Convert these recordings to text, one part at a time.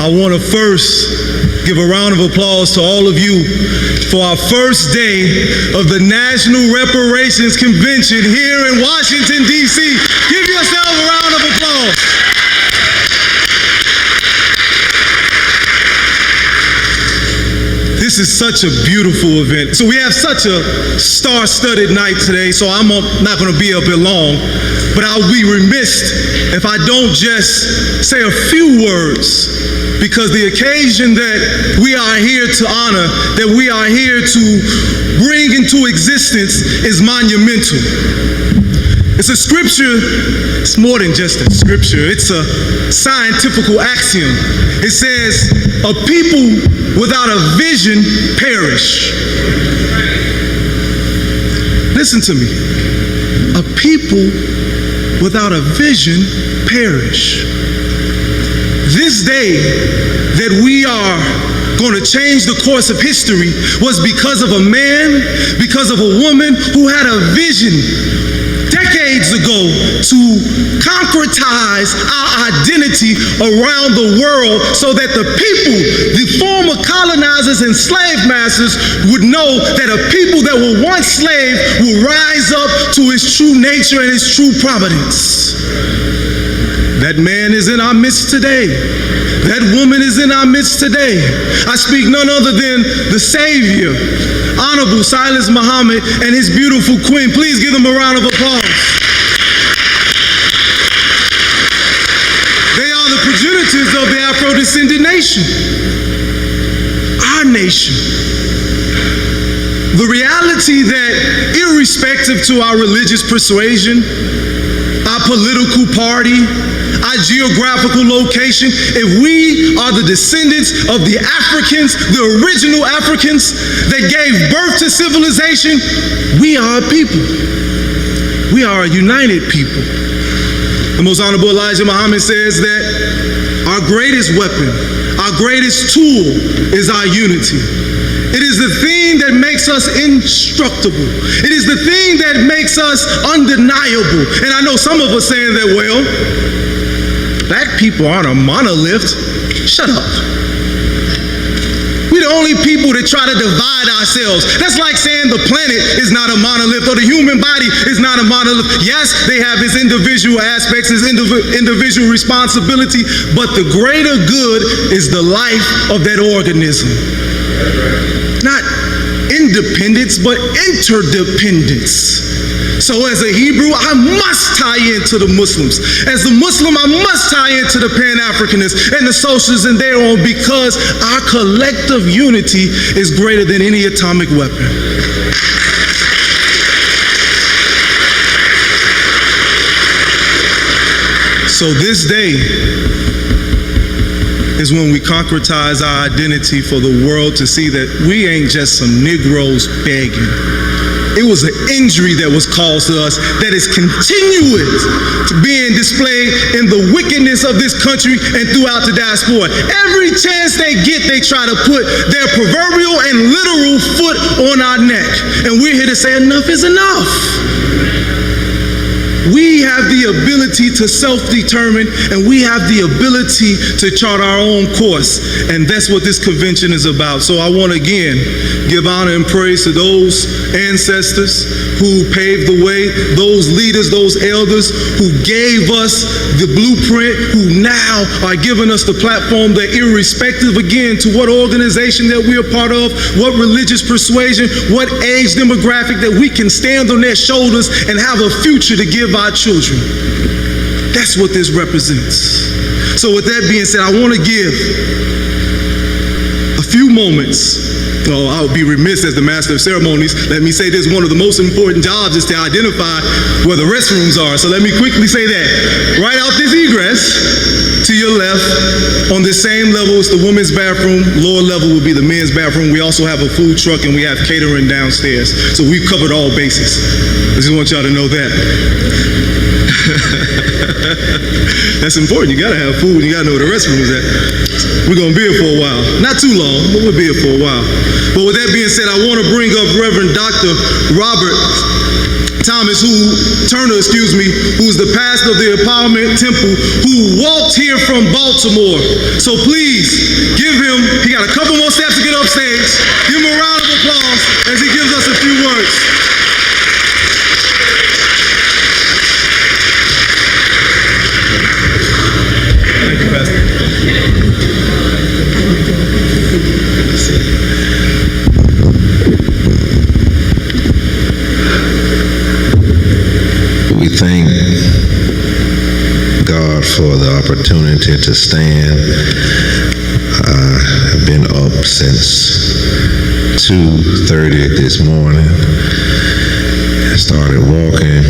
I want to first give a round of applause to all of you for our first day of the National Reparations Convention here in Washington, D.C. Give yourself a round of applause. This is such a beautiful event. So we have such a star-studded night today, so I'm not going to be up here long, but I'll be remiss if I don't just say a few words, because the occasion that we are here to honor, that we are here to bring into existence is monumental. It's a scripture, it's more than just a scripture, it's a scientific axiom. It says, a people without a vision perish. Listen to me. A people without a vision perish. This day that we are going to change the course of history was because of a man, because of a woman who had a vision decades ago to concretize our identity around the world so that the people, the former colonizers and slave masters, would know that a people that were once slaves will rise up to its true nature and its true providence. That man is in our midst today. That woman is in our midst today. I speak none other than the Savior, Honorable Silas Muhammad, and his beautiful queen. Please give them a round of applause. They are the progenitors of the Afro-descended nation, our nation. The reality that irrespective to our religious persuasion, our political party, our geographical location, if we are the descendants of the Africans, the original Africans that gave birth to civilization, we are a people. We are a united people. The Most Honorable Elijah Muhammad says that our greatest weapon, our greatest tool is our unity. It is the thing that makes us indestructible. It is the thing that makes us undeniable. And I know some of us saying that, well, black people aren't a monolith. Shut up. We're the only people that try to divide ourselves. That's like saying the planet is not a monolith or the human body is not a monolith. Yes, they have its individual aspects, its individual responsibility, but the greater good is the life of that organism. Not independence, but interdependence. So as a Hebrew, I must tie into the Muslims. As a Muslim, I must tie into the Pan-Africanists and the socialists and their own, because our collective unity is greater than any atomic weapon. So this day is when we concretize our identity for the world to see that we ain't just some Negroes begging. It was an injury that was caused to us that is continuous to being displayed in the wickedness of this country and throughout the diaspora. Every chance they get, they try to put their proverbial and literal foot on our neck. And we're here to say enough is enough. We have the ability to self-determine, and we have the ability to chart our own course, and that's what this convention is about. So I want to again give honor and praise to those ancestors who paved the way, those leaders, those elders who gave us the blueprint, who now are giving us the platform that irrespective again to what organization that we are part of, what religious persuasion, what age demographic, that we can stand on their shoulders and have a future to give our children. That's what this represents. So with that being said, I want to give a few moments. I would be remiss as the master of ceremonies. Let me say this, one of the most important jobs is to identify where the restrooms are. So let me quickly say that. Right out this egress, to your left, on the same level as the women's bathroom, lower level would be the men's bathroom. We also have a food truck and we have catering downstairs. So we've covered all bases. I just want y'all to know that. That's important. You gotta have food, you gotta know where the restroom is at. We're gonna be here for a while. Not too long, but we'll be here for a while. But with that being said, I want to bring up Reverend Dr. Robert Turner, who's the pastor of the Empowerment Temple, who walked here from Baltimore. So please, give him, he got a couple more steps to get up stage. Give him a round of applause as he gives us a few words. Thank you, Pastor. We thank God for the opportunity to stand. I've been up since 2:30 this morning. I started walking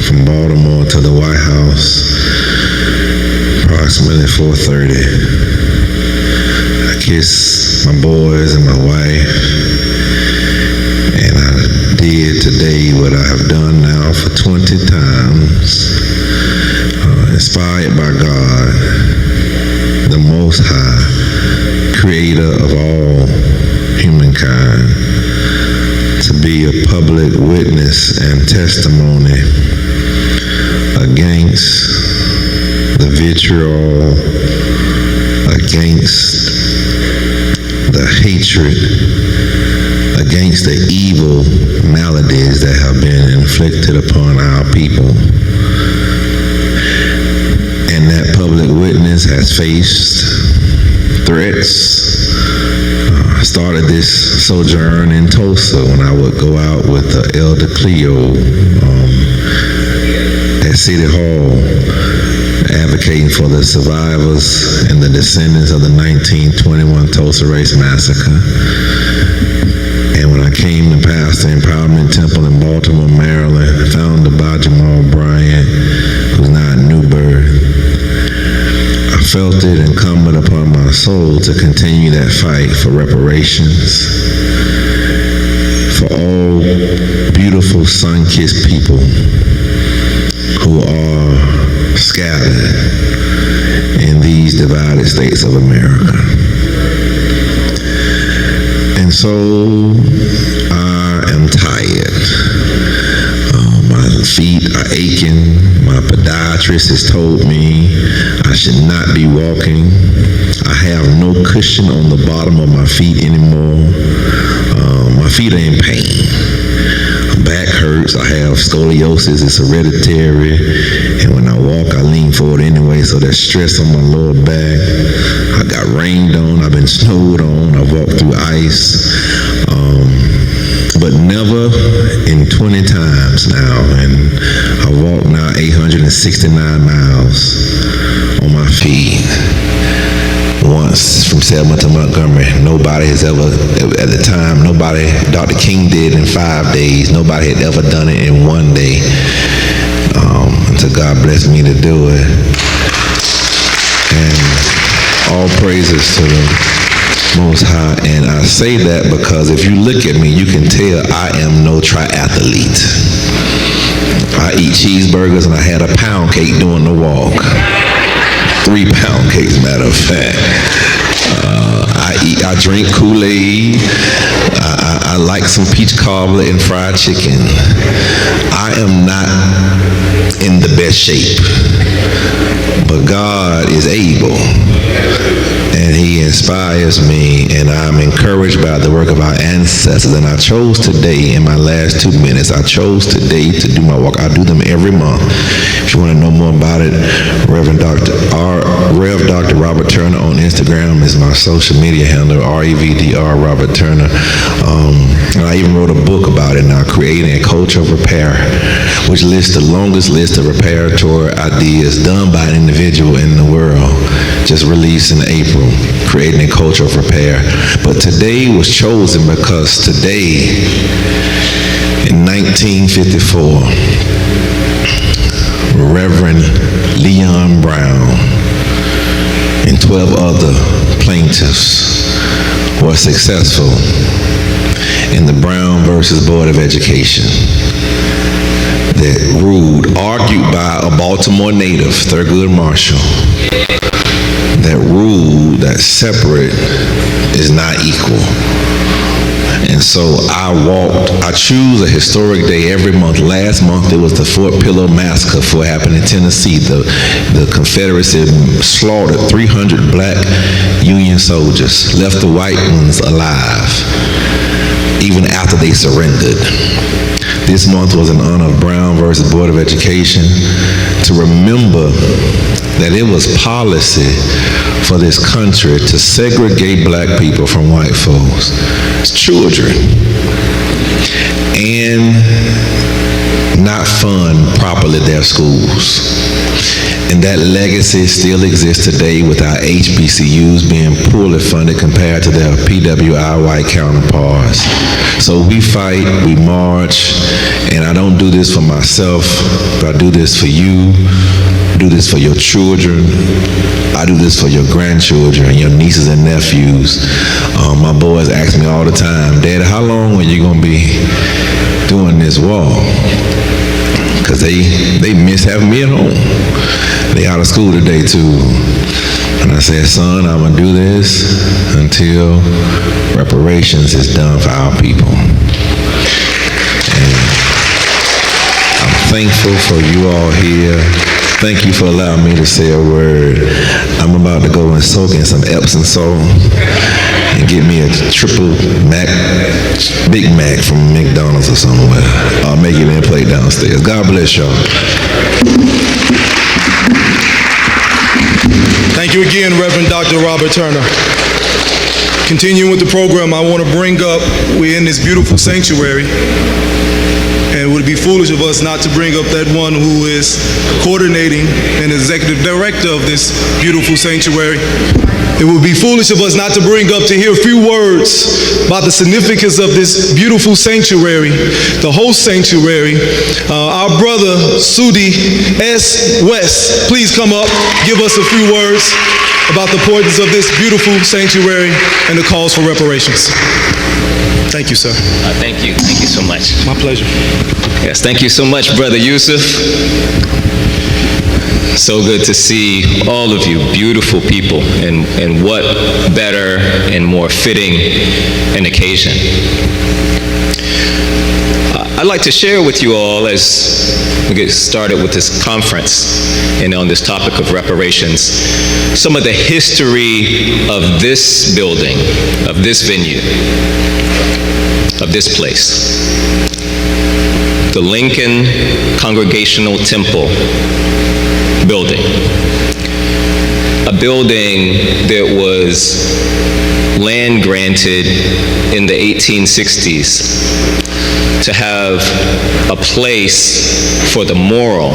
from Baltimore to the White House approximately 4:30. I kissed my boys and my wife, and I did today what I have done now for 20 times, inspired by God, the Most High, creator of all humankind, to be a public witness and testimony against the vitriol, against the hatred, against the evil maladies that have been inflicted upon our people. And that public witness has faced threats. I started this sojourn in Tulsa when I would go out with Elder Cleo at City Hall, advocating for the survivors and the descendants of the 1921 Tulsa Race Massacre. And when I came to pastor Empowerment Temple in Baltimore, Maryland, founded by Jamal Bryant, who's now at New Birth, I felt it incumbent upon my soul to continue that fight for reparations for all beautiful sun-kissed people who are scattered in these divided states of America. And so I am tired. My feet are aching. My podiatrist has told me I should not be walking. I have no cushion on the bottom of my feet anymore. My feet are in pain. My back hurts. I have scoliosis. It's hereditary. And when I walk, I lean forward anyway, so there's stress on my lower back. I got rained on. I've been snowed on. I walked through ice. But never in 20 times now. And I walk now 869 miles on my feet. Once from Selma to Montgomery. Nobody has ever, at the time, Dr. King did in 5 days. Nobody had ever done it in 1 day. Until God blessed me to do it. And all praises to the Most High. And I say that because if you look at me, you can tell I am no triathlete. I eat cheeseburgers and I had a pound cake doing the walk. 3 pound cakes, matter of fact. I drink Kool-Aid. I like some peach cobbler and fried chicken. I am not in the best shape, but God is able, and He inspires me, and I'm encouraged by the work of our ancestors. And I chose today, in my last 2 minutes, I chose today to do my walk. I do them every month. If you want to know more about it, Rev. Dr. Robert Turner on Instagram is my social media handle, REVDR Robert Turner. And I even wrote a book about it now, Creating a Culture of Repair, which lists the longest list of reparatory ideas done by an individual in the world, just released in April, Creating a Culture of Repair. But today was chosen because today, in 1954, Reverend Leon Brown and 12 other plaintiffs were successful in the Brown versus Board of Education that ruled, argued by a Baltimore native, Thurgood Marshall, that ruled that separate is not equal. And so I choose a historic day every month. Last month it was the Fort Pillow Massacre for happened in Tennessee. The Confederacy slaughtered 300 black Union soldiers, left the white ones alive, even after they surrendered. This month was in honor of Brown versus Board of Education, to remember that it was policy for this country to segregate black people from white folks, children, and not fund properly their schools. And that legacy still exists today with our HBCUs being poorly funded compared to their PWI white counterparts. So we fight, we march, and I don't do this for myself, but I do this for you, I do this for your children, I do this for your grandchildren, your nieces and nephews. My boys ask me all the time, Dad, how long are you gonna be doing this war? Because they miss having me at home. They out of school today too. And I said, son, I'm gonna do this until reparations is done for our people. And I'm thankful for you all here. Thank you for allowing me to say a word. I'm about to go and soak in some Epsom salt and get me a triple Mac, Big Mac from McDonald's or somewhere. I'll make it in a plate downstairs. God bless y'all. Thank you again, Reverend Dr. Robert Turner. Continuing with the program, I want to bring up, we're in this beautiful sanctuary, and it would be foolish of us not to bring up that one who is coordinating and executive director of this beautiful sanctuary. It would be foolish of us not to bring up to hear a few words about the significance of this beautiful sanctuary, the host sanctuary. Our brother, Sudi S. West, please come up, give us a few words about the importance of this beautiful sanctuary and the calls for reparations. Thank you, sir. Thank you so much. My pleasure. Yes, thank you so much, Brother Yusuf. So good to see all of you beautiful people, and what better and more fitting an occasion. I'd like to share with you all, as we get started with this conference and on this topic of reparations, some of the history of this building, of this venue, of this place. The Lincoln Congregational Temple building. A building that was land granted in the 1860s to have a place for the moral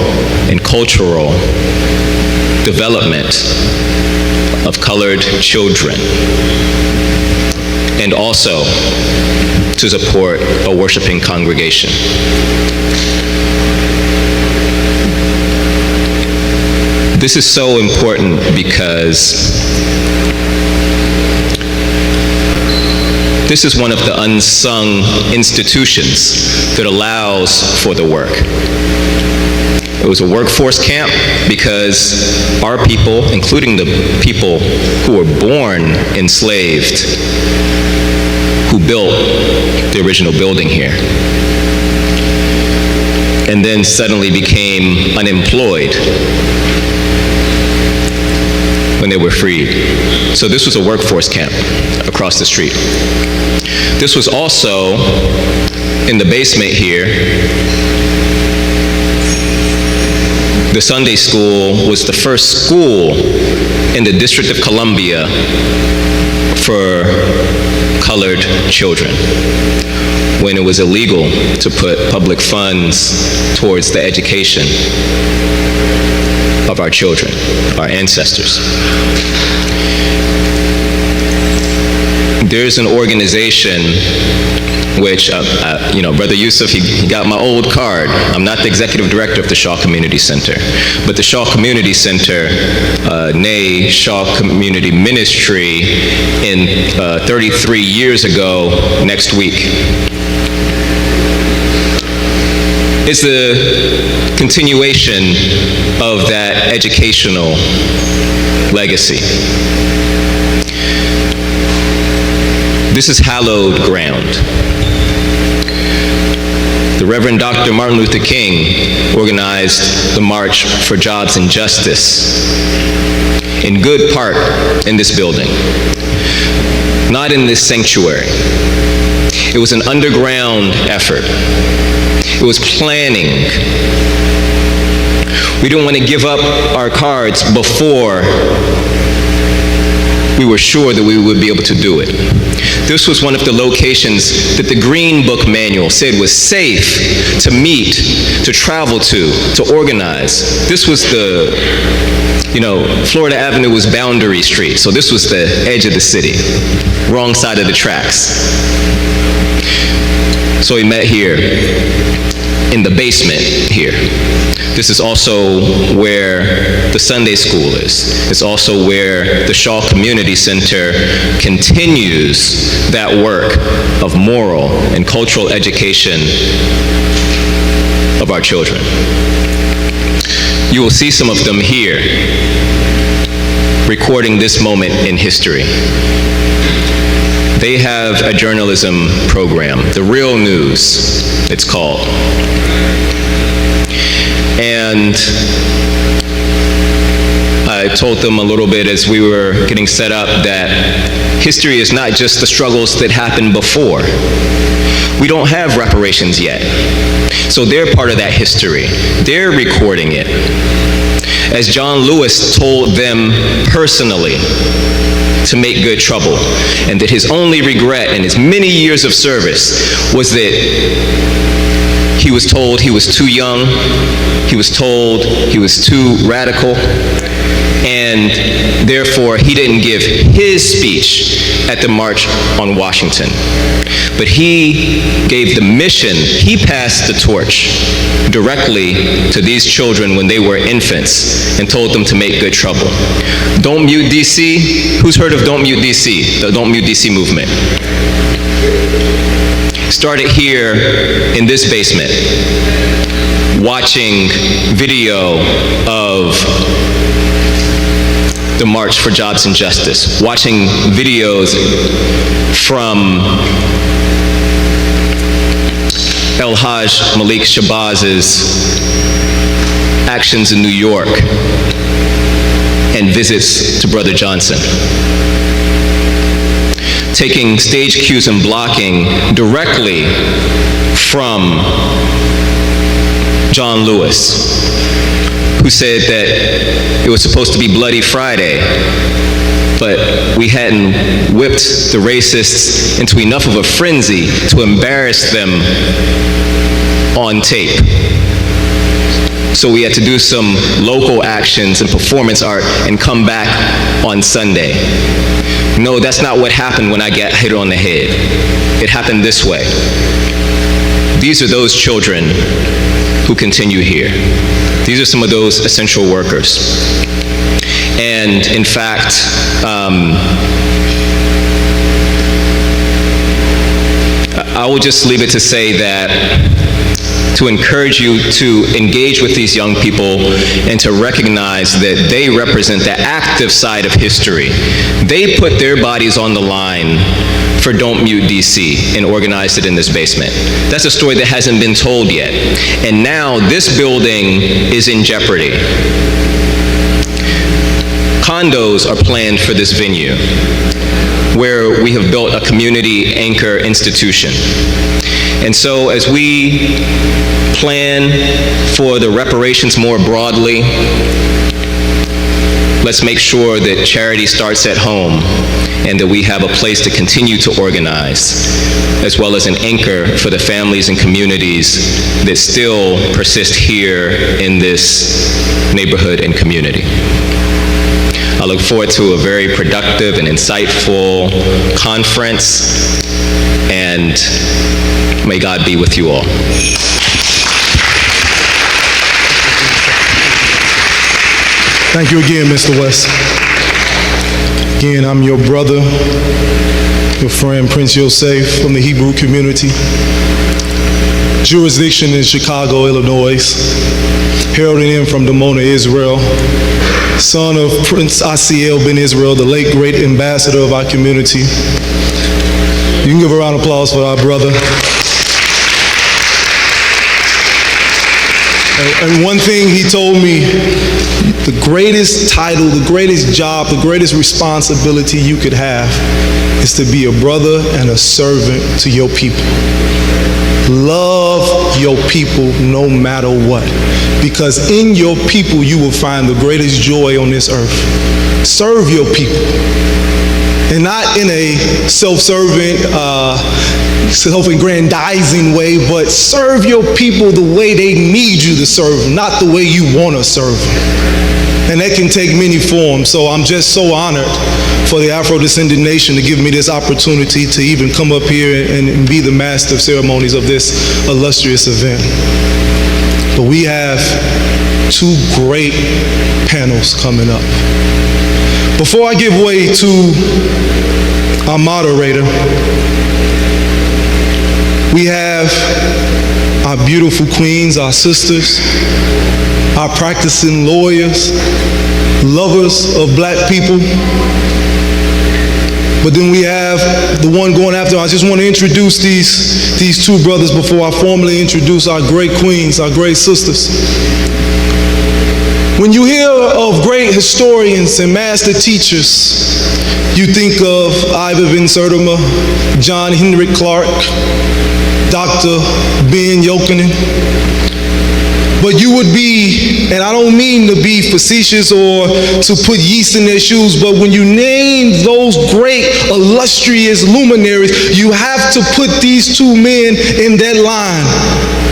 and cultural development of colored children, and also to support a worshiping congregation. This is so important because this is one of the unsung institutions that allows for the work. It was a workforce camp because our people, including the people who were born enslaved, who built the original building here, and then suddenly became unemployed when they were freed. So this was a workforce camp across the street. This was also in the basement here. The Sunday school was the first school in the District of Columbia for colored children, when it was illegal to put public funds towards the education of our children, our ancestors. There's an organization which, Brother Yusuf, he got my old card. I'm not the executive director of the Shaw Community Center, but the Shaw Community Center, nay Shaw Community Ministry, in 33 years ago next week, is the continuation of that educational legacy. This is hallowed ground. The Reverend Dr. Martin Luther King organized the March for Jobs and Justice, in good part in this building, not in this sanctuary. It was an underground effort. It was planning. We didn't want to give up our cards before we were sure that we would be able to do it. This was one of the locations that the Green Book Manual said was safe to meet, to travel to organize. This was Florida Avenue was Boundary Street, so this was the edge of the city, wrong side of the tracks. So we met here in the basement here. This is also where the Sunday school is. It's also where the Shaw Community Center continues that work of moral and cultural education of our children. You will see some of them here, recording this moment in history. They have a journalism program, The Real News, it's called. And I told them a little bit as we were getting set up that history is not just the struggles that happened before. We don't have reparations yet. So they're part of that history. They're recording it. As John Lewis told them personally to make good trouble, and that his only regret in his many years of service was that he was told he was too young, he was told he was too radical, and therefore he didn't give his speech at the March on Washington. But he gave the mission, he passed the torch directly to these children when they were infants and told them to make good trouble. Don't Mute DC, who's heard of Don't Mute DC, the Don't Mute DC movement? Started here in this basement, watching video of the March for Jobs and Justice, watching videos from El Hajj Malik Shabaz's actions in New York and visits to Brother Johnson. Taking stage cues and blocking directly from John Lewis, who said that it was supposed to be Bloody Friday, but we hadn't whipped the racists into enough of a frenzy to embarrass them on tape. So we had to do some local actions and performance art and come back on Sunday. No, that's not what happened when I got hit on the head. It happened this way. These are those children who continue here. These are some of those essential workers. And in fact, I will just leave it to say that to encourage you to engage with these young people and to recognize that they represent the active side of history. They put their bodies on the line for Don't Mute DC and organized it in this basement. That's a story that hasn't been told yet. And now this building is in jeopardy. Condos are planned for this venue, where we have built a community anchor institution. And so as we plan for the reparations more broadly, let's make sure that charity starts at home and that we have a place to continue to organize, as well as an anchor for the families and communities that still persist here in this neighborhood and community. I look forward to a very productive and insightful conference, and may God be with you all. Thank you again, Mr. West. Again, I'm your brother, your friend, Prince Yosef from the Hebrew community. Jurisdiction in Chicago, Illinois. Heralding in from Dimona, Israel. Son of Prince Asiel Ben Israel, the late great ambassador of our community. You can give a round of applause for our brother. And one thing he told me, the greatest title, the greatest job, the greatest responsibility you could have is to be a brother and a servant to your people. Love your people no matter what, because in your people you will find the greatest joy on this earth. Serve your people, and not in a self-serving, self-aggrandizing way, but serve your people the way they need you to serve them, not the way you want to serve them. And that can take many forms. So I'm just so honored for the Afro-descended nation to give me this opportunity to even come up here and be the master of ceremonies of this illustrious event. But we have two great panels coming up. Before I give way to our moderator, we have our beautiful queens, our sisters, our practicing lawyers, lovers of black people. But then we have the one going after. I just want to introduce these two brothers before I formally introduce our great queens, our great sisters. When you hear of great historians and master teachers, you think of Ivor Van Sertima, John Henry Clark, Dr. Ben Jokinen. But you would be, and I don't mean to be facetious or to put yeast in their shoes, but when you name those great, illustrious luminaries, you have to put these two men in that line.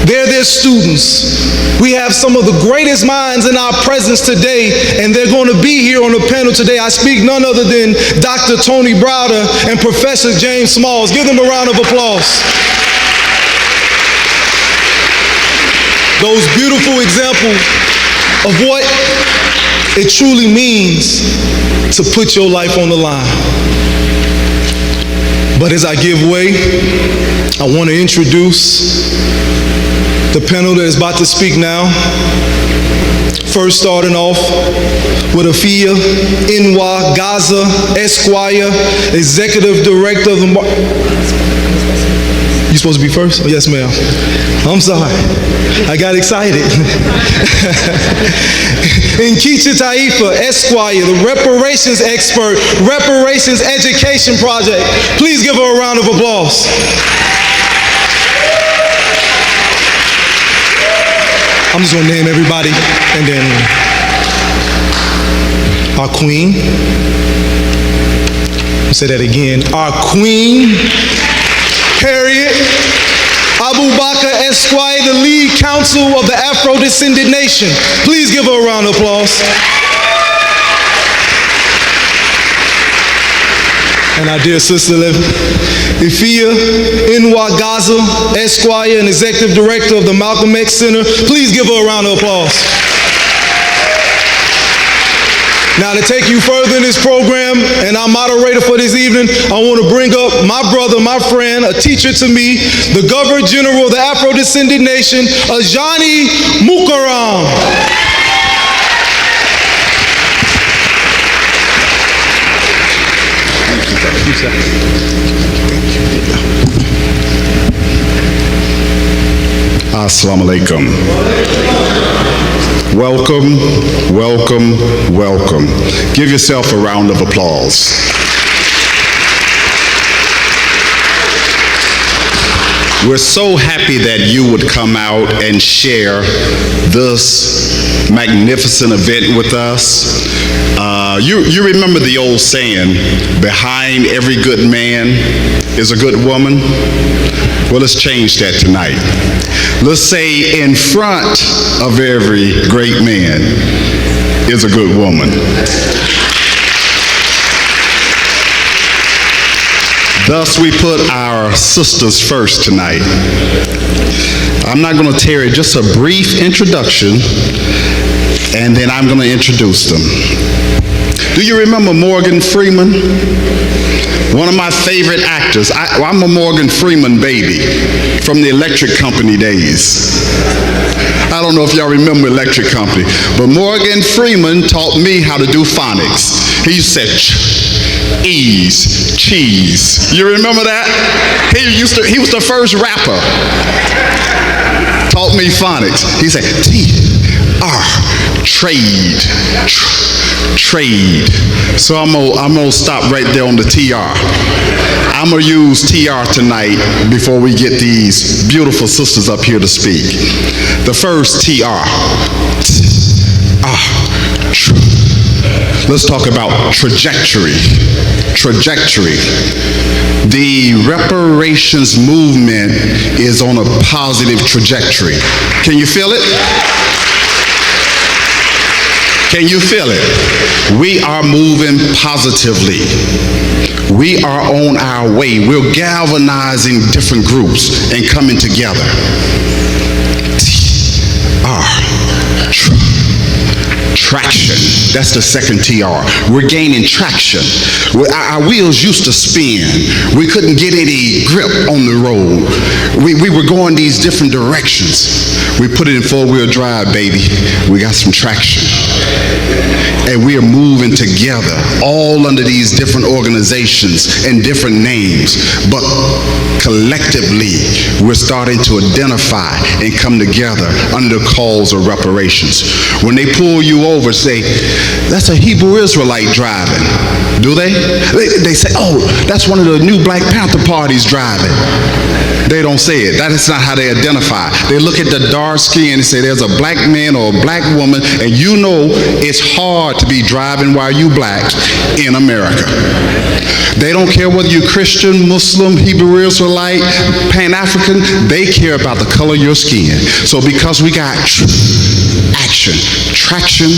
They're their students. We have some of the greatest minds in our presence today, and they're going to be here on the panel today. I speak none other than Dr. Tony Browder and Professor James Smalls. Give them a round of applause. Those beautiful examples of what it truly means to put your life on the line. But as I give way, I want to introduce the panel that is about to speak now. First, starting off with Afia Inwa Gaza Esquire, Executive Director of the You supposed to be first? Oh, yes, ma'am. I'm sorry. I got excited. Nkechi Taifa Esquire, the reparations expert, Reparations Education Project. Please give her a round of applause. I'm just gonna name everybody, and then our queen. I'll say that again. Our queen, Harriet Abubakar Esquire, the lead counsel of the Afro-descended nation. Please give her a round of applause. And our dear sister, Ifia Inwa Gaza Esquire, and Executive Director of the Malcolm X Center. Please give her a round of applause. Now, to take you further in this program, and our moderator for this evening, I want to bring up my brother, my friend, a teacher to me, the Governor General of the Afro-descended nation, Ajani Mukaram. Assalamu alaikum. Welcome, welcome, welcome. Give yourself a round of applause. We're so happy that you would come out and share this magnificent event with us. You remember the old saying, behind every good man is a good woman? Well, let's change that tonight. Let's say in front of every great man is a good woman. Thus, we put our sisters first tonight. I'm not going to tarry, just a brief introduction, and then I'm going to introduce them. Do you remember Morgan Freeman? One of my favorite actors. I'm a Morgan Freeman baby from the Electric Company days. I don't know if y'all remember Electric Company, but Morgan Freeman taught me how to do phonics. He said, E's, cheese. You remember that? He was the first rapper. Taught me phonics. He said, T-R, trade, trade. So I'm gonna stop right there on the TR. I'm gonna use TR tonight before we get these beautiful sisters up here to speak. The first TR. Let's talk about trajectory. Trajectory. The reparations movement is on a positive trajectory. Can you feel it? Can you feel it? We are moving positively. We are on our way. We're galvanizing different groups and coming together. Traction. That's the second TR. We're gaining traction. Our wheels used to spin. We couldn't get any grip on the road. We were going these different directions. We put it in four-wheel drive, baby. We got some traction. And we are moving together, all under these different organizations and different names. But collectively, we're starting to identify and come together under the calls of reparations. When they pull you over, say, that's a Hebrew Israelite driving. Do they? They say, oh, that's one of the new Black Panther parties driving. They don't say it. That is not how they identify. They look at the dark skin and say there's a black man or a black woman, and you know it's hard to be driving while you black in America. They don't care whether you're Christian, Muslim, Hebrew Israelite, Pan-African. They care about the color of your skin. So because we got action, traction,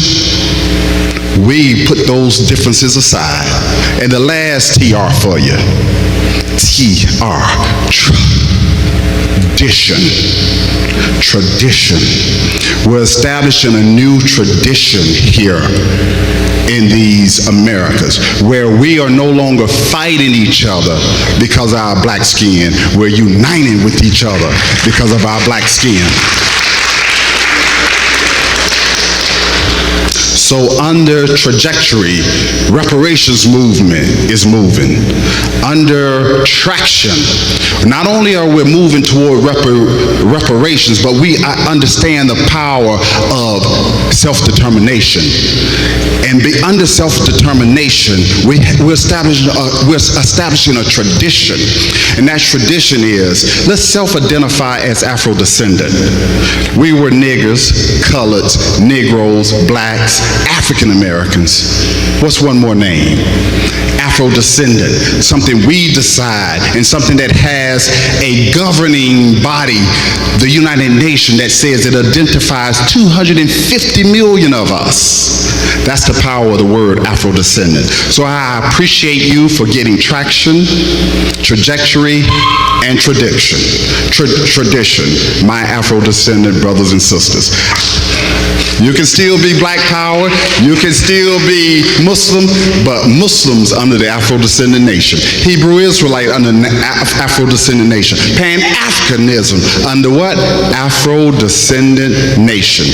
we put those differences aside. And the last TR for you, TR, tradition. Tradition. We're establishing a new tradition here in these Americas, where we are no longer fighting each other because of our black skin. We're uniting with each other because of our black skin. So under trajectory, reparations movement is moving. Under traction, not only are we moving toward reparations, but we understand the power of self-determination. And under self-determination, we're establishing a tradition. And that tradition is, let's self-identify as Afro-descendant. We were niggers, coloreds, Negroes, blacks, African Americans. What's one more name? Afro-descendant, something we decide, and something that has a governing body, the United Nations, that says it identifies 250 million of us. That's the power of the word Afro-descendant. So I appreciate you for getting traction, trajectory, and tradition. Tradition, my Afro-descendant brothers and sisters. You can still be black power, you can still be Muslim, but Muslims under the Afro-descendant nation. Hebrew Israelite under the Afro-descendant nation. Pan-Africanism under what? Afro-descendant nation.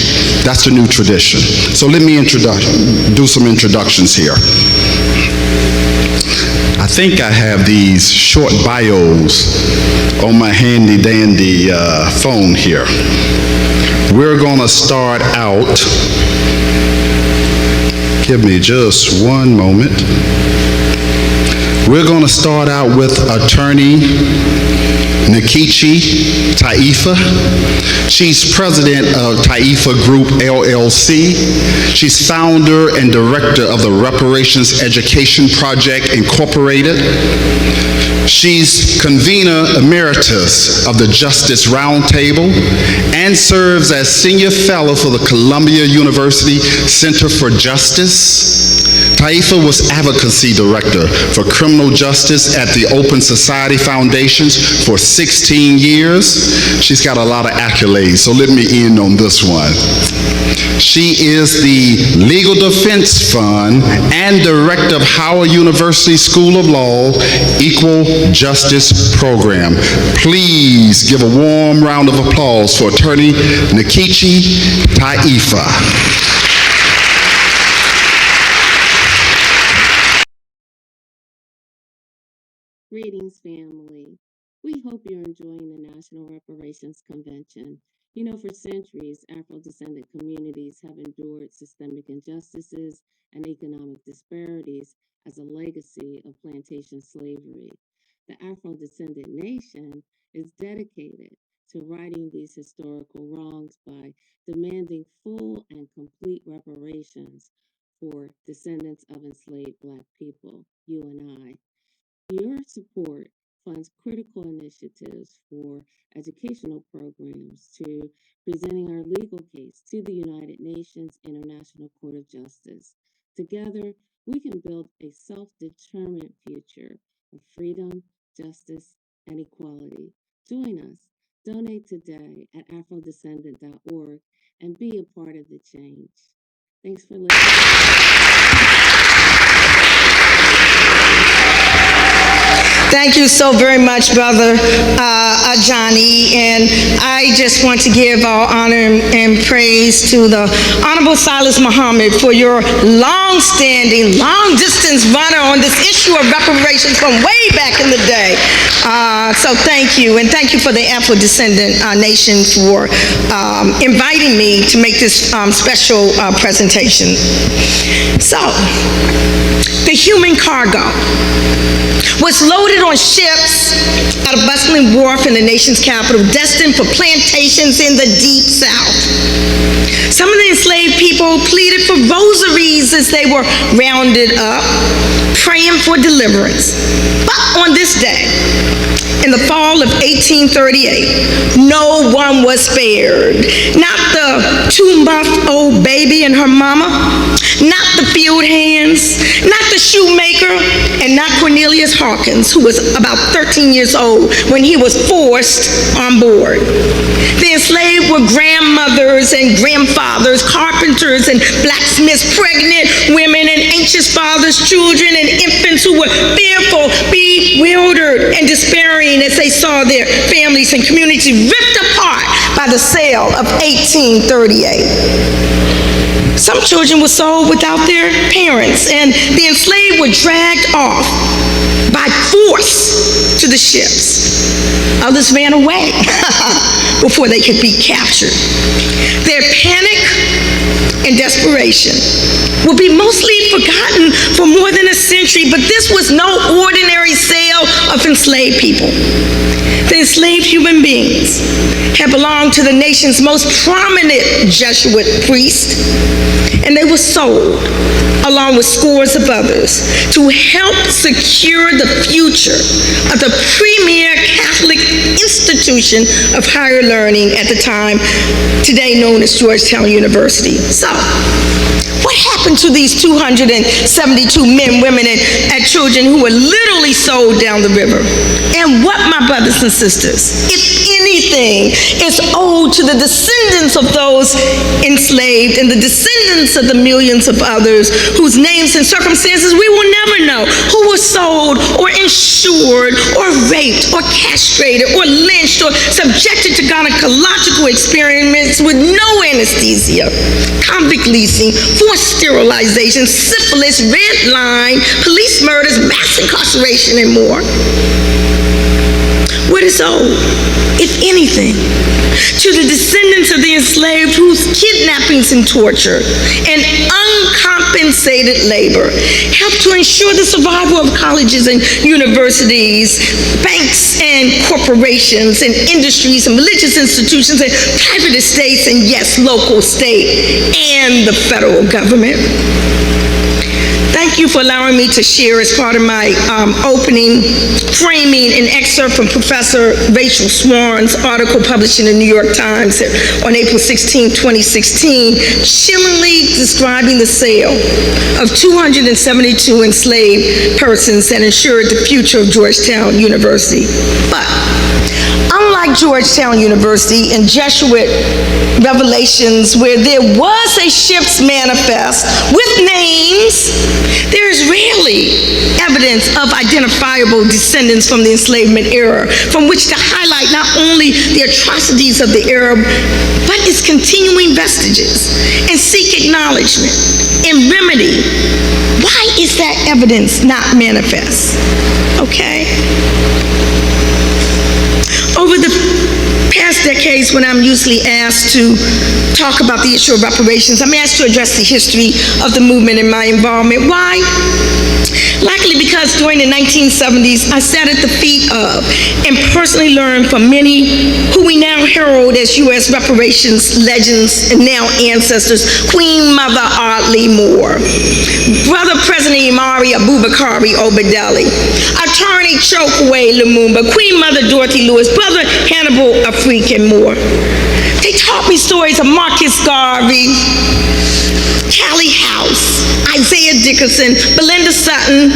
That's the new tradition. So let me do some introductions here. I think I have these short bios on my handy dandy phone here. We're gonna start out, give me just one moment. We're gonna start out with attorney Nkechi Taifa. She's president of Taifa Group LLC. She's founder and director of the Reparations Education Project Incorporated. She's convener emeritus of the Justice Roundtable and serves as senior fellow for the Columbia University Center for Justice. Taifa was advocacy director for criminal justice at the Open Society Foundations for 16 years. She's got a lot of accolades, so let me end on this one. She is the Legal Defense Fund and director of Howard University School of Law Equal Justice Program. Please give a warm round of applause for attorney Nkechi Taifa. Greetings, family. We hope you're enjoying the National Reparations Convention. You know, for centuries, Afro-descendant communities have endured systemic injustices and economic disparities as a legacy of plantation slavery. The Afro-descendant nation is dedicated to righting these historical wrongs by demanding full and complete reparations for descendants of enslaved Black people, you and I. Your support funds critical initiatives for educational programs to presenting our legal case to the United Nations International Court of Justice. Together, we can build a self-determined future of freedom, justice, and equality. Join us. Donate today at afrodescendant.org and be a part of the change. Thanks for listening. Thank you so very much, Brother Johnny. And I just want to give all honor and praise to the Honorable Silas Muhammad for your long-standing, long-distance runner on this issue of reparations from way back in the day. So thank you, and thank you for the Afro-Descendant Nation for inviting me to make this special presentation. So, the human cargo was loaded on ships at a bustling wharf in the nation's capital, destined for plantations in the deep South. Some of the enslaved people pleaded for rosaries as they were rounded up, praying for deliverance. But on this day, in the fall of 1838, no one was spared. Not the 2-month-old baby and her mama, not the field hands, not the shoemaker, and not Cornelius Hawkins, who was about 13 years old when he was forced on board. The enslaved were grandmothers and grandfathers, carpenters and blacksmiths, pregnant women and anxious fathers, children and infants who were fearful, bewildered, and despairing as they saw their families and communities ripped apart by the sale of 1838. Some children were sold without their parents, and the enslaved were dragged off by force to the ships. Others ran away before they could be captured. Their panic and desperation will be mostly forgotten for more than a century, but this was no ordinary sale of enslaved people. The enslaved human beings had belonged to the nation's most prominent Jesuit priest, and they were sold, along with scores of others, to help secure the future of the premier Catholic institution of higher learning at the time, today known as Georgetown University. So, what happened to these 272 men, women, and children who were literally sold down the river? And what, my brothers and sisters, if anything, is owed to the descendants of those enslaved and the descendants of the millions of others whose names and circumstances we will never know, who were sold or insured or raped or castrated or lynched or subjected to gynecological experiments with no anesthesia, convict leasing, forced sterilization, syphilis, red line, police murders, mass incarceration, and more. What is owed, if anything, to the descendants of the enslaved whose kidnappings and torture and uncompensated labor helped to ensure the survival of colleges and universities, banks and corporations and industries and religious institutions and private estates and, yes, local, state, and the federal government. Thank you for allowing me to share as part of my opening, framing an excerpt from Professor Rachel Swan's article published in the New York Times on April 16, 2016, chillingly describing the sale of 272 enslaved persons that ensured the future of Georgetown University. But unlike Georgetown University and Jesuit revelations, where there was a ship's manifest with names, there is rarely evidence of identifiable descendants from the enslavement era from which to highlight not only the atrocities of the era, but its continuing vestiges and seek acknowledgement. in remedy. Why is that evidence not manifest? Okay. Over the past decades, when I'm usually asked to talk about the issue of reparations, I'm asked to address the history of the movement and my involvement. Why? Likely because during the 1970s, I sat at the feet of and personally learned from many who we now herald as U.S. reparations legends and now ancestors, Queen Mother Audley Moore, Brother President Imari Abubakari Obadeli, Attorney Chokwe Lumumba, Queen Mother Dorothy Lewis, Brother Hannibal African Moore. They taught me stories of Marcus Garvey, Callie House, Isaiah Dickerson, Belinda Sutton,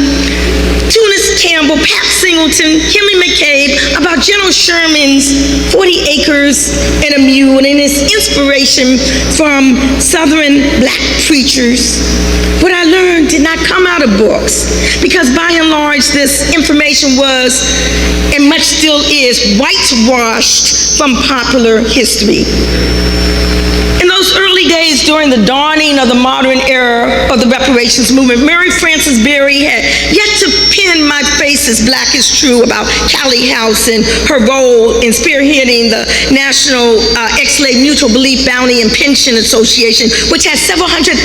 Tunis Campbell, Pat Singleton, Henry McCabe, about General Sherman's 40 acres and a mule, and his inspiration from Southern black preachers. What I learned did not come out of books, because by and large this information was, and much still is, whitewashed from popular history. In those early days, during the dawning of the modern era of the reparations movement, Mary Frances Berry had yet to pin "My Face is Black is True" about Callie House and her role in spearheading the National Ex-Slave Mutual Belief Bounty and Pension Association, which has several 100,000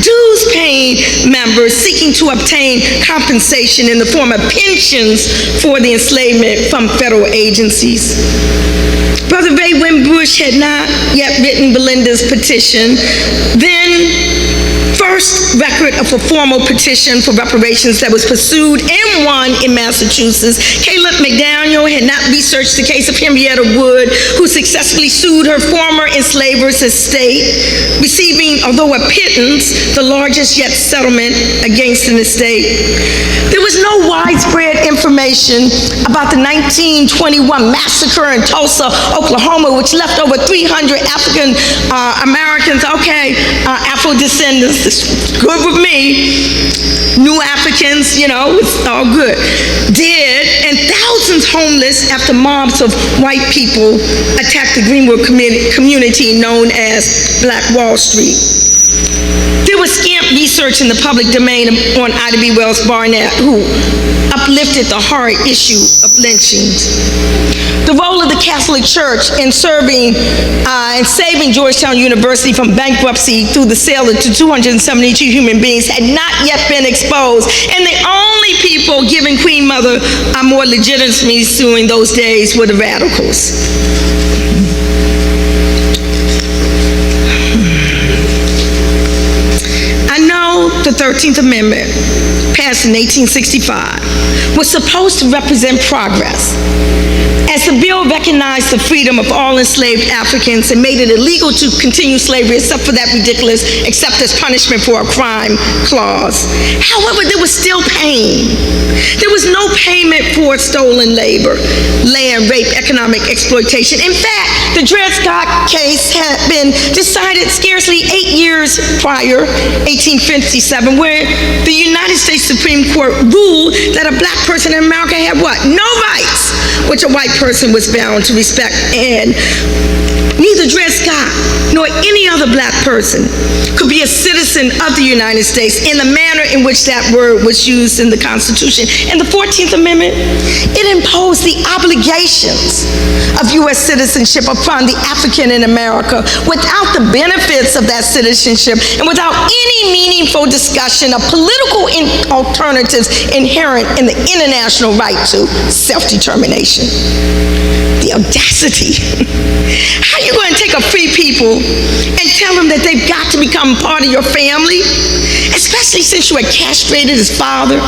dues-paying members seeking to obtain compensation in the form of pensions for the enslavement from federal agencies. Brother Ray Wimbush had not yet written Belinda's petition. Then, first record of a formal petition for reparations that was pursued and won in Massachusetts. Caleb McDaniel had not researched the case of Henrietta Wood, who successfully sued her former enslaver's estate, receiving, although a pittance, the largest yet settlement against an estate. There was no widespread information about the 1921 massacre in Tulsa, Oklahoma, which left over 300 African Americans, Afro-descendants, good with me, new Africans, it's all good, dead, and thousands homeless after mobs of white people attacked the Greenwood community known as Black Wall Street. There was scant research in the public domain on Ida B. Wells Barnett, who uplifted the hard issue of lynchings. The role of the Catholic Church in serving and saving Georgetown University from bankruptcy through the sale of 272 human beings had not yet been exposed, and the only people giving Queen Mother more legitimacy during those days were the radicals. The 13th Amendment, passed in 1865, was supposed to represent progress, as the bill recognized the freedom of all enslaved Africans and made it illegal to continue slavery except for that ridiculous "except as punishment for a crime" clause. However, there was still pain. There was no payment for stolen labor, land, rape, economic exploitation. In fact, the Dred Scott case had been decided scarcely 8 years prior, 1857, where the United States Supreme Court ruled that a black person in America had what? No rights, which a white person was bound to respect. And neither Dred Scott nor any other black person could be a citizen of the United States in the manner in which that word was used in the Constitution. And the 14th Amendment, it imposed the obligations of U.S. citizenship upon the African in America without the benefits of that citizenship and without any meaningful discussion of political alternatives inherent in the international right to self-determination. The audacity. How are you going to take a free people and tell them that they've got to become part of your family? Especially since you had castrated his father,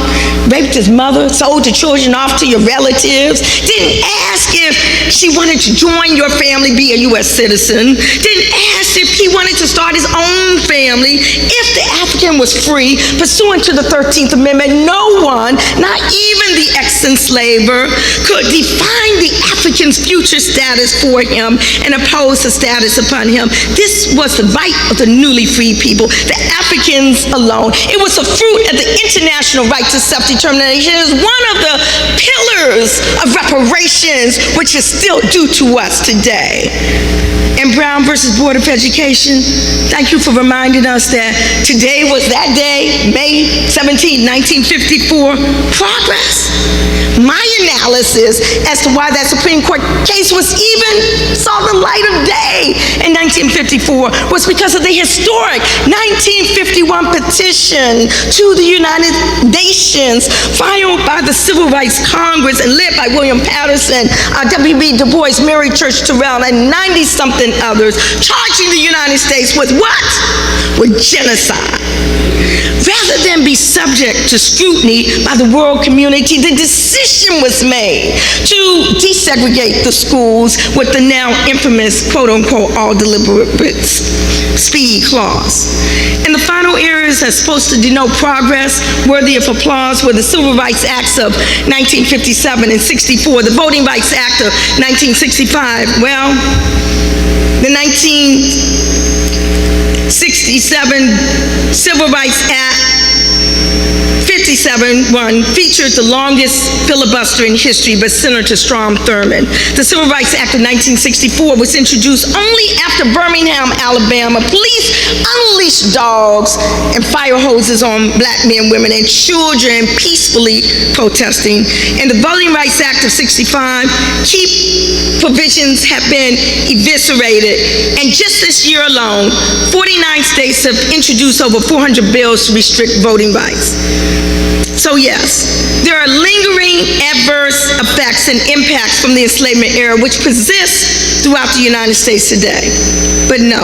raped his mother, sold the children off to your relatives, didn't ask if she wanted to join your family, be a U.S. citizen, didn't ask if he wanted to start his own family. If the African was free, pursuant to the 13th Amendment, no one, not even the ex-enslaver, could define the African's future status for him and impose a status upon him. This was the right of the newly freed people, the Africans alone. It was a fruit of the international right to self-determination. It is one of the pillars years of reparations, which is still due to us today. In Brown versus Board of Education, thank you for reminding us that today was that day, May 17, 1954, progress. My analysis as to why that Supreme Court case was even saw the light of day in 1954 was because of the historic 1951 petition to the United Nations filed by the Civil Rights Congress and led by William Patterson, W.B. Du Bois, Mary Church Terrell, and 90-something others, charging the United States with what? With genocide. Rather than be subject to scrutiny by the world community, the decision was made to desegregate the schools with the now infamous, quote-unquote, all deliberates speed clause. And the final areas that's supposed to denote progress worthy of applause were the Civil Rights Acts of 1957 and 64, the Voting Rights Act of 1965. Well, the 1967 Civil Rights Act 57-1 featured the longest filibuster in history by Senator Strom Thurmond. The Civil Rights Act of 1964 was introduced only after Birmingham, Alabama, police unleashed dogs and fire hoses on black men, women, and children peacefully protesting. In the Voting Rights Act of 65, key provisions have been eviscerated. And just this year alone, 49 states have introduced over 400 bills to restrict voting rights. So yes, there are lingering adverse effects and impacts from the enslavement era which persist throughout the United States today. But no,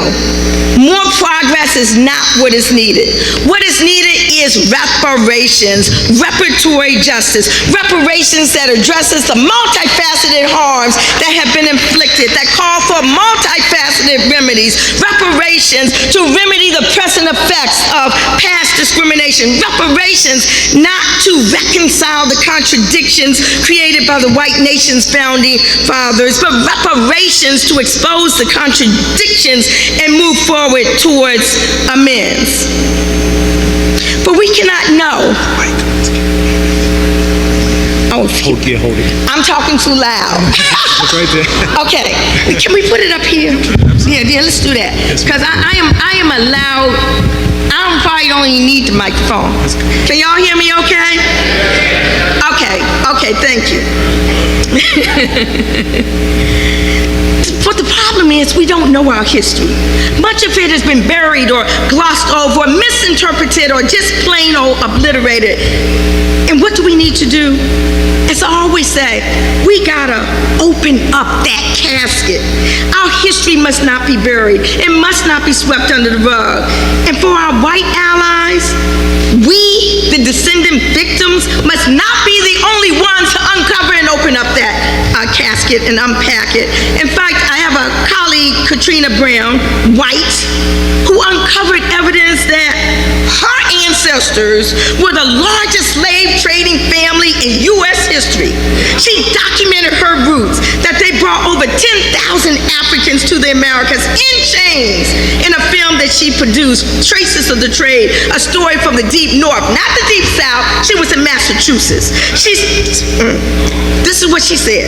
more progress is not what is needed. What is needed is reparations, reparatory justice, reparations that addresses the multifaceted harms that have been inflicted, that call for multifaceted remedies, reparations to remedy the present effects of past discrimination, reparations not to reconcile the contradictions created by the white nation's founding fathers, but reparations to expose the contradictions and move forward towards amends. But we cannot know. Oh, Hold it. I'm talking too loud. It's right there. Okay, can we put it up here? Yeah, let's do that. Because I am a loud, I probably don't even need the microphone. Can y'all hear me okay? Okay, thank you. But the problem is we don't know our history. Much of it has been buried or glossed over, or misinterpreted, or just plain old obliterated. And what do we need to do? As I always say, we gotta open up that casket. Our history must not be buried. It must not be swept under the rug. And for our white allies, we, the descendant victims, must not be the only ones to uncover and open up that casket and unpack it. In fact, I have a colleague, Katrina Brown, white, who uncovered evidence that her ancestors were the largest slave trading family in U.S. history. She documented her roots, that they brought over 10,000 Africans to the Americas in chains in a film that she produced, Traces of the Trade, a story from the deep north, not the deep south. She was in Massachusetts. This is what she said.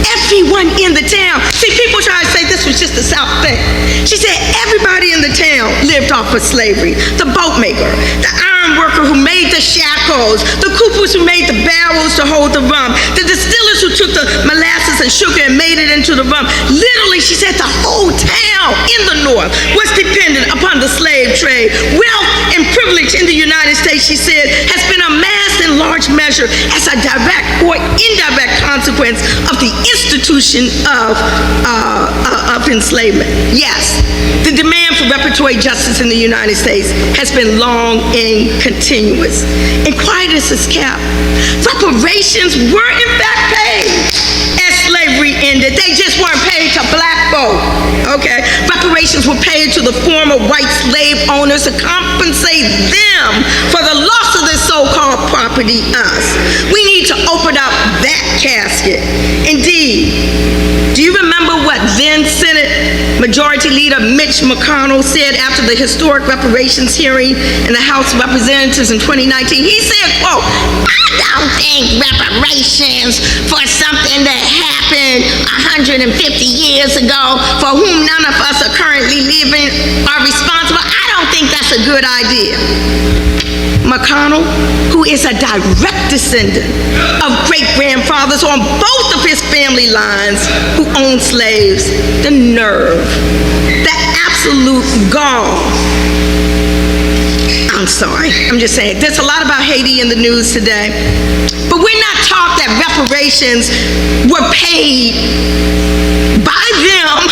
Everyone in the town, see, people try to say this was just the South thing. She said everybody in the town lived off of slavery. The boat maker, the iron worker who made the shackles, the coopers who made the barrels to hold the rum, the distillers who took the molasses and sugar and made it into the rum. Literally, she said the whole town in the North was dependent upon the slave trade. Wealth and privilege in the United States, she said, has been amassed in large measure as a direct or indirect consequence of the institution of enslavement. Yes, the demand for reparatory justice in the United States has been long and continuous. And quiet as it's kept. Reparations were in fact paid as slavery ended. They just weren't paid to black folk. Okay? Reparations were paid to the former white slave owners to compensate them for the loss of their so-called property, us. We need to open up that casket. Indeed, do you remember what then Senate Majority Leader Mitch McConnell said after the historic reparations hearing in the House of Representatives in 2019? He said, quote, "I don't think reparations for something that happened 150 years ago, for whom none of us are currently living, are responsible. I don't think that's a good idea. McConnell, who is a direct descendant of great-grandfathers on both of his family lines who owned slaves, the nerve, the absolute gall. I'm sorry, I'm just saying, there's a lot about Haiti in the news today, but we're not taught that reparations were paid by them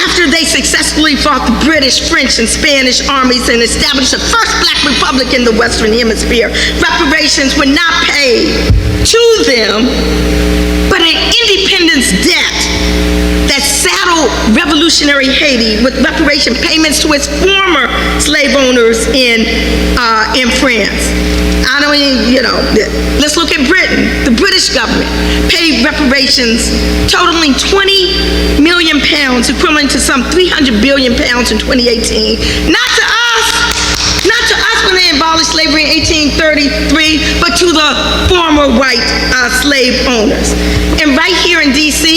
after they successfully fought the British, French, and Spanish armies and established the first Black republic in the Western Hemisphere. Reparations were not paid to them, but an independence debt that saddled revolutionary Haiti with reparation payments to its former slave owners in France. I don't mean, let's look at Britain. The British government paid reparations totaling 20 million pounds, equivalent to some 300 billion pounds in 2018. Not to us when they abolished slavery in 1833, but to the former white slave owners. And right here in D.C.,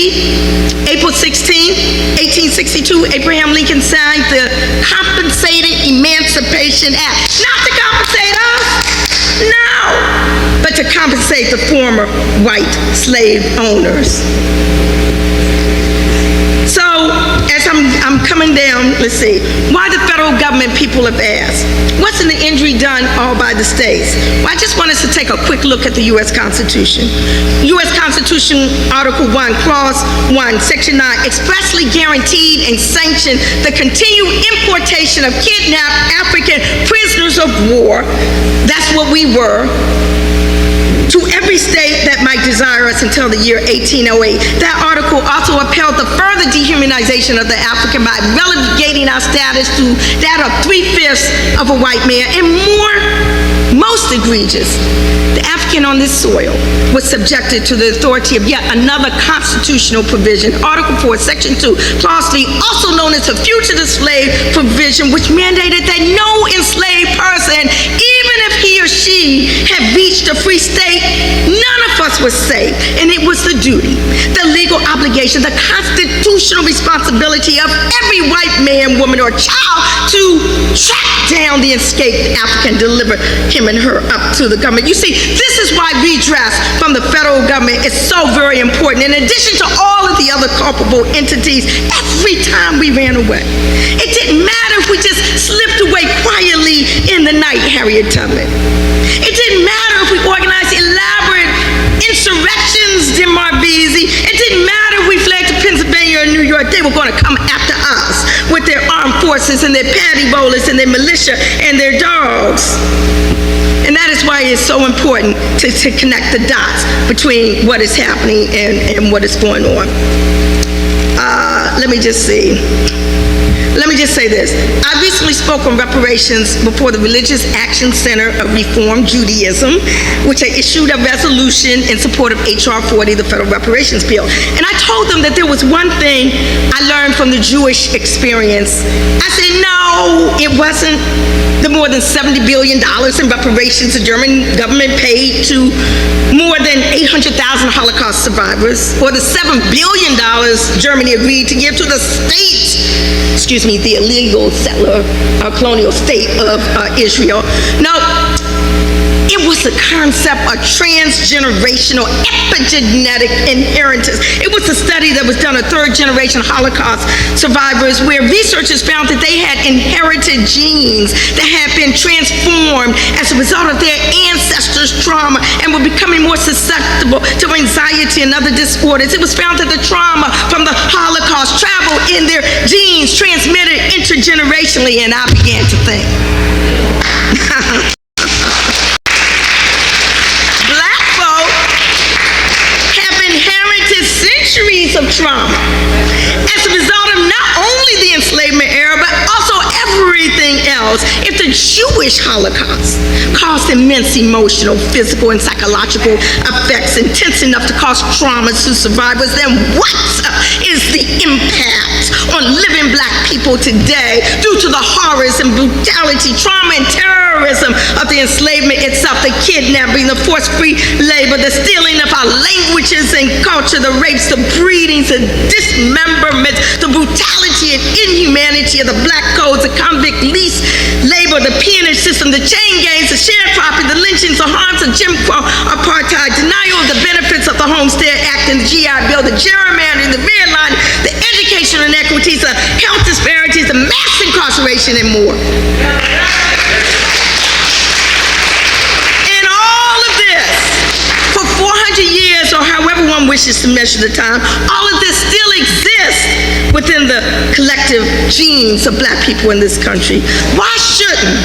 April 16, 1862, Abraham Lincoln signed the Compensated Emancipation Act. Not to compensate us, no, but to compensate the former white slave owners. So, as I'm coming down, let's see, why the federal government, people have asked. Wasn't the injury done all by the states? Well, I just want us to take a quick look at the U.S. Constitution. U.S. Constitution, Article 1, Clause 1, Section 9, expressly guaranteed and sanctioned the continued importation of kidnapped African prisoners of war, that's what we were, to every state that might desire us until the year 1808. That article also upheld the further dehumanization of the African by relegating our status to that of 3/5 of a white man, and most egregious, the African on this soil was subjected to the authority of yet another constitutional provision, Article 4, Section 2, Clause 3, also known as the fugitive slave provision, which mandated that no enslaved person, even if he or she had reached a free state, none of us was safe. And it was the duty, the legal obligation, the constitutional responsibility of every white man, woman, or child to track down the escaped African, deliver him and her up to the government. You see, this is why redress from the federal government is so very important. In addition to all of the other culpable entities, every time we ran away, it didn't matter if we just slipped away quietly in the night, Harriet Tubman. It didn't matter if we organized elaborate insurrections, Jim Marbeezy. It didn't matter if we fled to Pennsylvania or New York. They were going to come after us with their armed forces and their paddy rollers and their militia and their dogs. And that is why it's so important to connect the dots between what is happening and what is going on. Let me just say this. I recently spoke on reparations before the Religious Action Center of Reform Judaism, which I issued a resolution in support of H.R. 40, the Federal Reparations Bill. And I told them that there was one thing I learned from the Jewish experience. I said, no, it wasn't the more than $70 billion in reparations the German government paid to more than 800,000 Holocaust survivors, or the $7 billion Germany agreed to give to the the illegal settler colonial state of Israel. No, it was the concept of transgenerational epigenetic inheritance. It was a study that was done on third-generation Holocaust survivors, where researchers found that they had inherited genes that had been transformed as a result of their ancestors' trauma and were becoming more susceptible to anxiety and other disorders. It was found that the trauma from the Holocaust traveled in their genes, transmitted intergenerationally, and I began to think, Black folk have inherited centuries of trauma as a result of not only the enslavement era, but also everything else else if the Jewish Holocaust caused immense emotional, physical, and psychological effects intense enough to cause trauma to survivors? Then what is the impact on living Black people today due to the horrors and brutality, trauma, and terrorism of the enslavement itself, the kidnapping, the forced-free labor, the stealing of our languages and culture, the rapes, the breedings, the dismemberment, the brutality and inhumanity of the Black codes, the convict lease labor, the peonage system, the chain gangs, the sharecropping, the lynchings, the harms of Jim Crow, apartheid, denial of the benefits of the Homestead Act and the GI Bill, the gerrymandering, the redlining, the educational inequities, the health disparities, the mass incarceration, and more. And all of this, for 400 years, or however one wishes to measure the time, all of this still exists within the collective genes of Black people in this country. Why shouldn't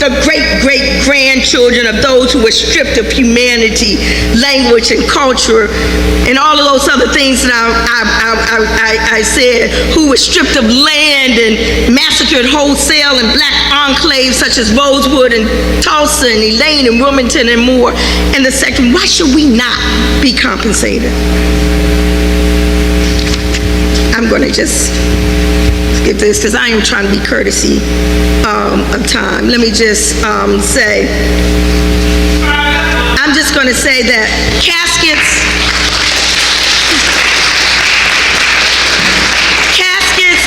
the great-great-grandchildren of those who were stripped of humanity, language, and culture, and all of those other things that I said, who were stripped of land and massacred wholesale in Black enclaves such as Rosewood and Tulsa and Elaine and Wilmington and more, and the second, why should we not be compensated? I'm going to just skip this because I am trying to be courtesy of time. Let me just say, I'm just going to say that caskets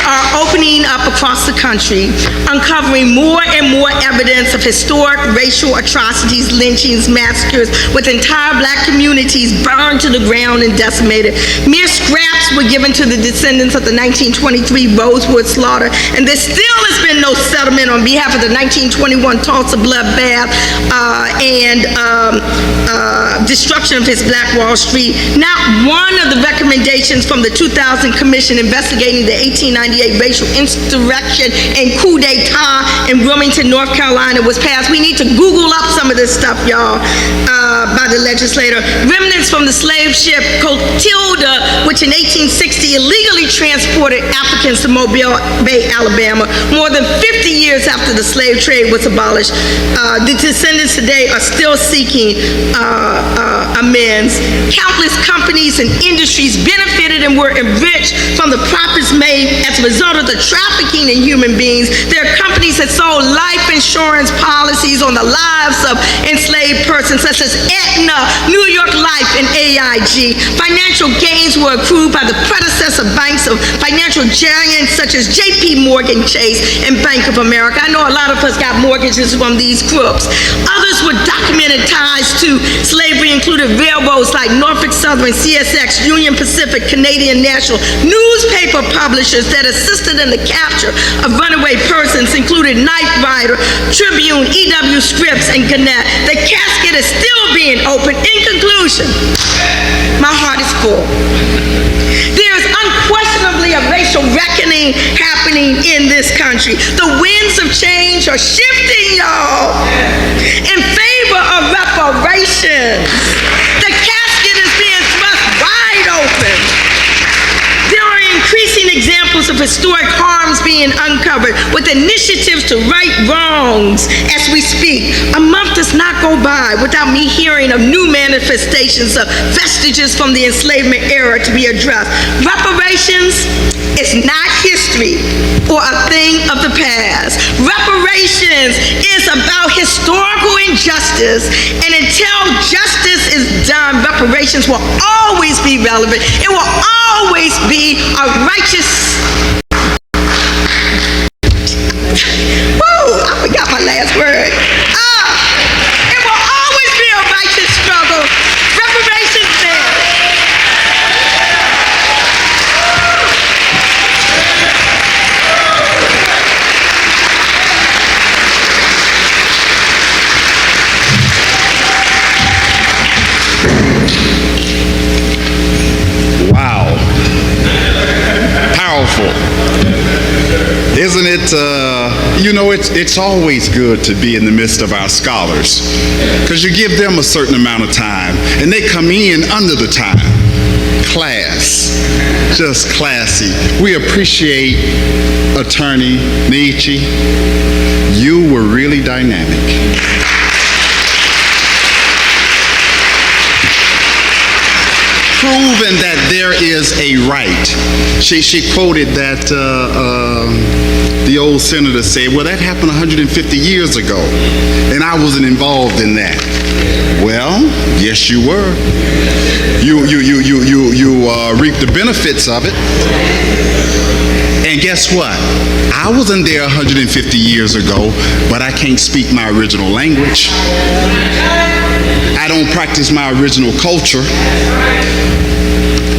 are opening up across the country, uncovering more and more evidence of historic racial atrocities, lynchings, massacres, with entire Black communities burned to the ground and decimated. Mere scraps were given to the descendants of the 1923 Rosewood slaughter, and there still has been no settlement on behalf of the 1921 Tulsa bloodbath and destruction of his Black Wall Street. Not one of the recommendations from the 2000 commission investigating the 1898 racial insurrection and coup d'etat in Wilmington, North Carolina was passed. We need to Google up some of this stuff, y'all, by the legislator. Remnants from the slave ship Clotilda, which in 1860 illegally transported Africans to Mobile Bay, Alabama, more than 50 years after the slave trade was abolished. The descendants today are still seeking amends. Countless companies and industries benefited and were enriched from the profits made as a result of the trafficking in human beings. There are companies that sold life insurance policies on the lives of enslaved persons such as Aetna, New York Life, and AIG. Financial gains were accrued by the predecessor banks of financial giants such as JP Morgan Chase and Bank of America. I know a lot of us got mortgages from these groups. Others were documented ties to slavery, included railroads like Norfolk Southern, CSX, Union Pacific, Canadian National, newspaper publishers that assisted in the capture of runaway persons, included Knight Rider, Tribune, E.W. Scripps, and Gannett. The casket is still being opened. In conclusion, my heart is full. There is unquestionably a racial reckoning happening in this country. The winds of change are shifting, y'all, in favor of reparations. The casket is being thrust wide open. There are increasing examples of historic harms being uncovered with initiatives to right wrongs as we speak. A month does not go by without me hearing of new manifestations of vestiges from the enslavement era to be addressed. Reparations is not history or a thing of the past. Reparations is about historical injustice, and until justice is done, reparations will always be relevant. It will always be a righteous... Woo! I forgot my last word. It will always be a righteous struggle. Reparations then. Wow. Powerful. Isn't it, it's always good to be in the midst of our scholars, because you give them a certain amount of time and they come in under the time. class. Just classy. We appreciate Attorney Nietzsche. You were really dynamic. Proven that there is a right. She quoted that the old senator said, well, that happened 150 years ago, and I wasn't involved in that. Well, yes, you were. You reaped the benefits of it. And guess what? I wasn't there 150 years ago, but I can't speak my original language. I don't practice my original culture.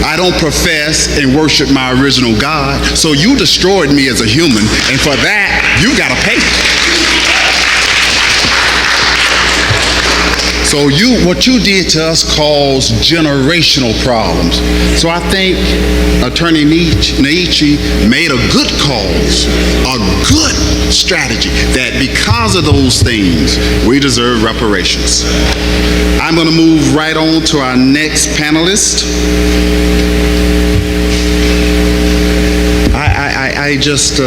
I don't profess and worship my original God. So you destroyed me as a human, and for that, you gotta pay. So what you did to us caused generational problems. So I think Attorney Nietzsche made a good cause, a good strategy, that because of those things, we deserve reparations. I'm going to move right on to our next panelist. I just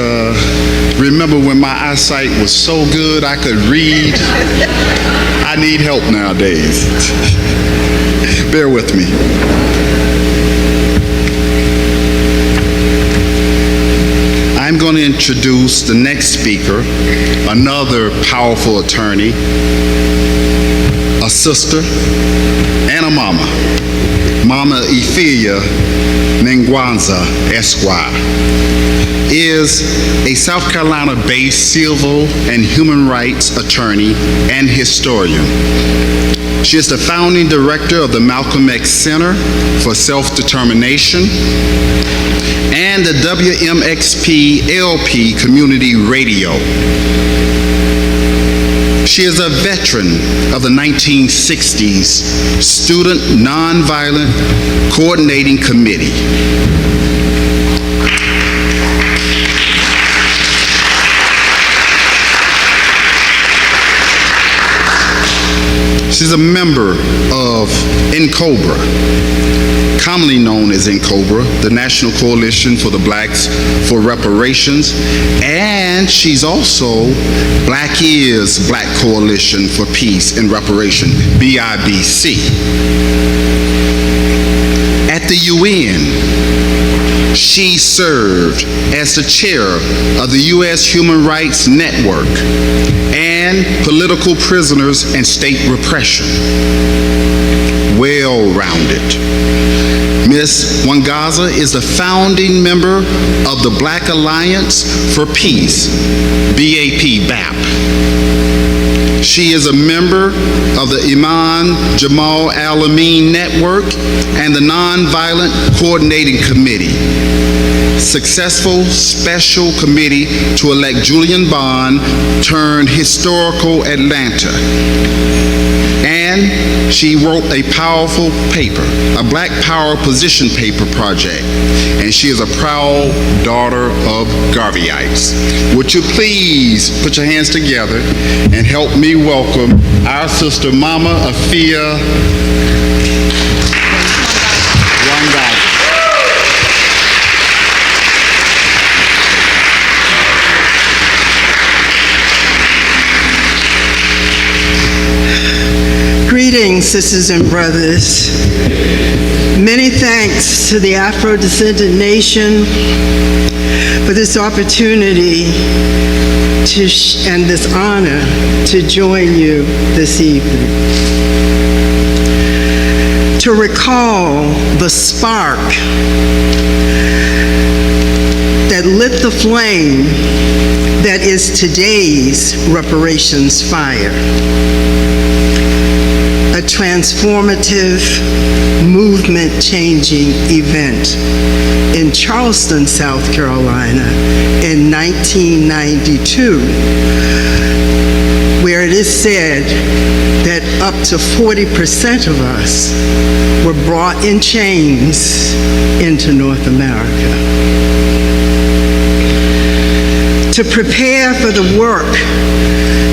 remember when my eyesight was so good I could read. I need help nowadays. Bear with me. I'm going to introduce the next speaker, another powerful attorney, a sister, and a mama. Mama Ifeya Nengwanza, Esquire, is a South Carolina-based civil and human rights attorney and historian. She is the founding director of the Malcolm X Center for Self-Determination and the WMXP-LP Community Radio. She is a veteran of the 1960s Student Nonviolent Coordinating Committee. She's a member of NCOBRA, commonly known as NCOBRA, the National Coalition for the Blacks for Reparations, and she's also Black is Black Coalition for Peace and Reparation, BIBC. At the UN, she served as the chair of the U.S. Human Rights Network and Political Prisoners and State Repression. Well-rounded. Ms. Wangaza is the founding member of the Black Alliance for Peace, BAP. She is a member of the Imam Jamal Al-Amin Network and the Nonviolent Coordinating Committee, successful special committee to elect Julian Bond turned historical Atlanta. And she wrote a powerful paper, a Black Power position paper project, and she is a proud daughter of Garveyites. Would you please put your hands together and help me welcome our sister, Mama Ifeya Wangaza. Greetings, sisters and brothers. Many thanks to the Afro-descendant nation for this opportunity and this honor to join you this evening. To recall the spark that lit the flame that is today's reparations fire. A transformative, movement-changing event in Charleston, South Carolina in 1992, where it is said that up to 40% of us were brought in chains into North America. to prepare for the work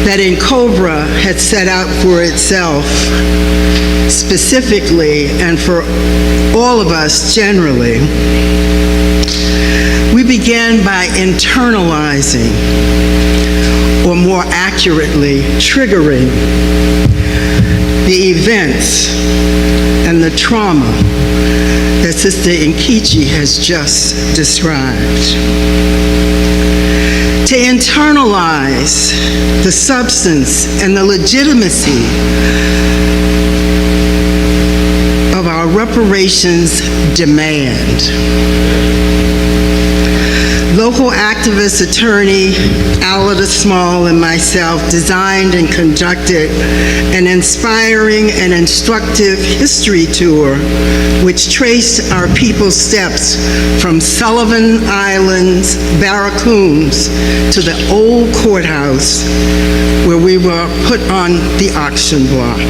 that Cobra had set out for itself specifically and for all of us generally, we began by internalizing, or more accurately, triggering the events and the trauma that Sister Nkechi has just described. To internalize the substance and the legitimacy of our reparations demand. Local activist attorney Alida Small and myself designed and conducted an inspiring and instructive history tour which traced our people's steps from Sullivan Island's barracoons to the old courthouse where we were put on the auction block,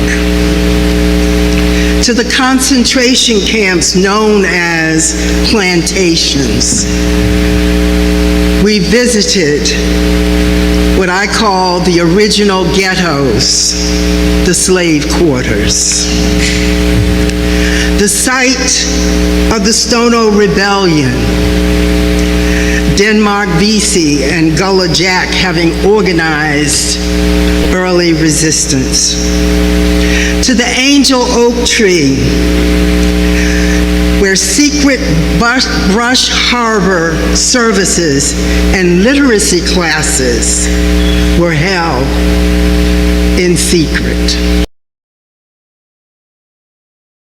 to the concentration camps known as plantations. We visited what I call the original ghettos, the slave quarters. The site of the Stono Rebellion, Denmark Vesey and Gullah Jack having organized early resistance. To the Angel Oak Tree, where secret brush harbor services and literacy classes were held in secret.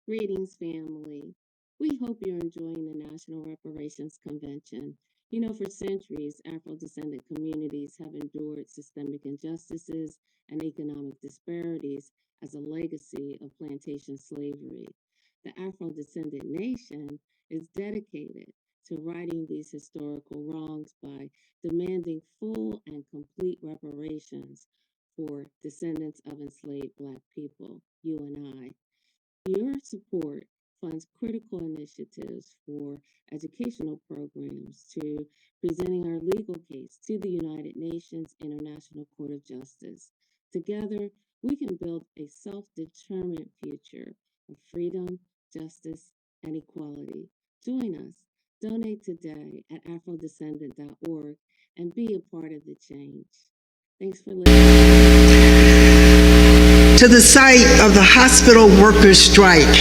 Greetings, family. We hope you're enjoying the National Reparations Convention. You know, for centuries, Afro-descendant communities have endured systemic injustices and economic disparities as a legacy of plantation slavery. The Afro-descendant nation is dedicated to righting these historical wrongs by demanding full and complete reparations for descendants of enslaved Black people, you and I. Your support funds critical initiatives for educational programs to presenting our legal case to the United Nations International Court of Justice. Together, we can build a self-determined future of freedom, justice, and equality. Join us. Donate today at afrodescendant.org and be a part of the change. Thanks for listening. To the site of the hospital workers' strike,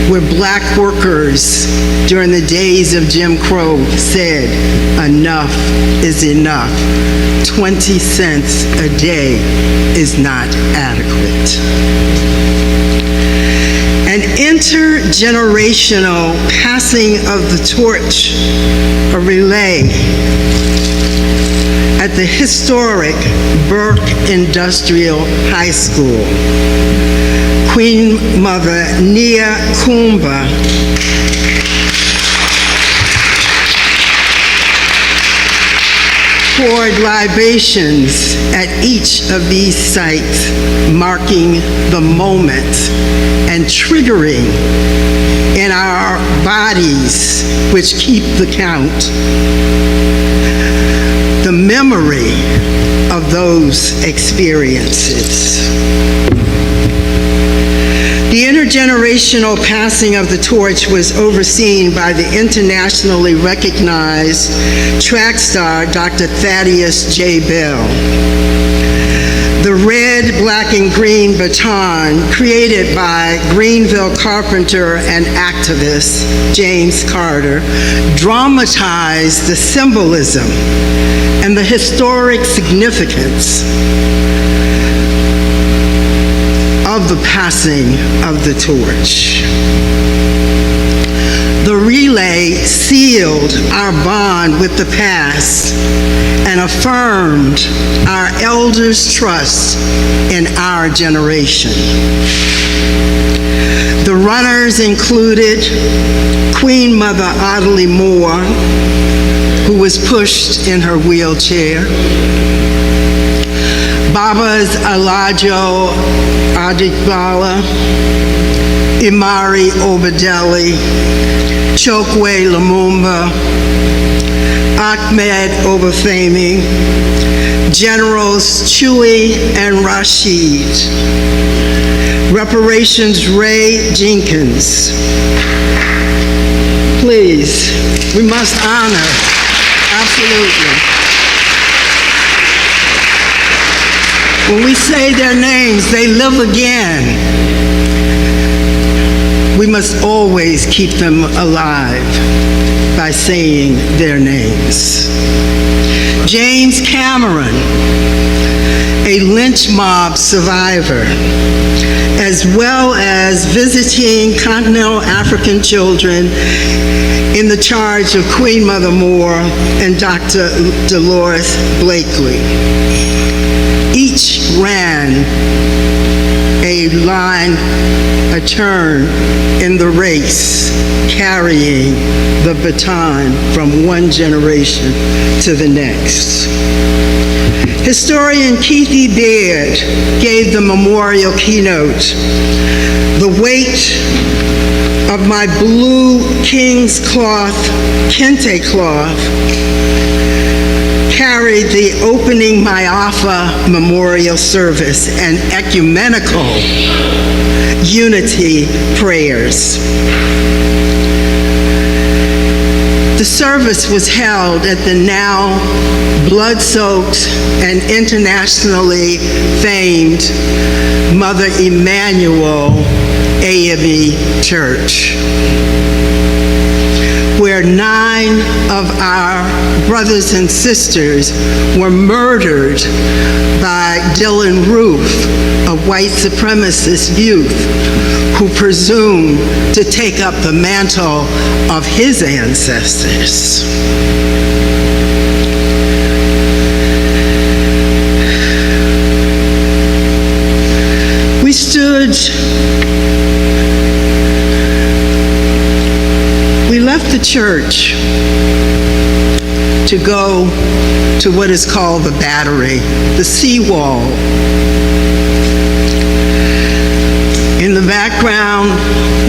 where Black workers during the days of Jim Crow said, enough is enough. 20 cents a day is not adequate. An intergenerational passing of the torch, a relay, at the historic Burke Industrial High School. Queen Mother Nia Kumba poured libations at each of these sites, marking the moment and triggering in our bodies, which keep the count, the memory of those experiences. The intergenerational passing of the torch was overseen by the internationally recognized track star, Dr. Thaddeus J. Bell. The red, black, and green baton, created by Greenville carpenter and activist James Carter, dramatized the symbolism and the historic significance of the passing of the torch. The relay sealed our bond with the past and affirmed our elders' trust in our generation. The runners included Queen Mother Audley Moore, who was pushed in her wheelchair, Babas Alajo Adigbala, Imari Obadeli, Chokwe Lumumba, Ahmed Obafemi, Generals Chewy and Rashid, Reparations Ray Jenkins. Please, we must honor, absolutely. When we say their names, they live again. We must always keep them alive by saying their names. James Cameron, a lynch mob survivor, as well as visiting continental African children in the charge of Queen Mother Moore and Dr. Dolores Blakely. Each ran a line, a turn in the race, carrying the baton from one generation to the next. Historian Keithy Baird gave the memorial keynote. The weight of my blue king's cloth, kente cloth, carried the opening Maiafa memorial service and ecumenical unity prayers. The service was held at the now blood-soaked and internationally famed Mother Emanuel AME Church, where 9 of our brothers and sisters were murdered by Dylan Roof, a white supremacist youth who presumed to take up the mantle of his ancestors. We left the church to go to what is called the Battery, the seawall. In the background,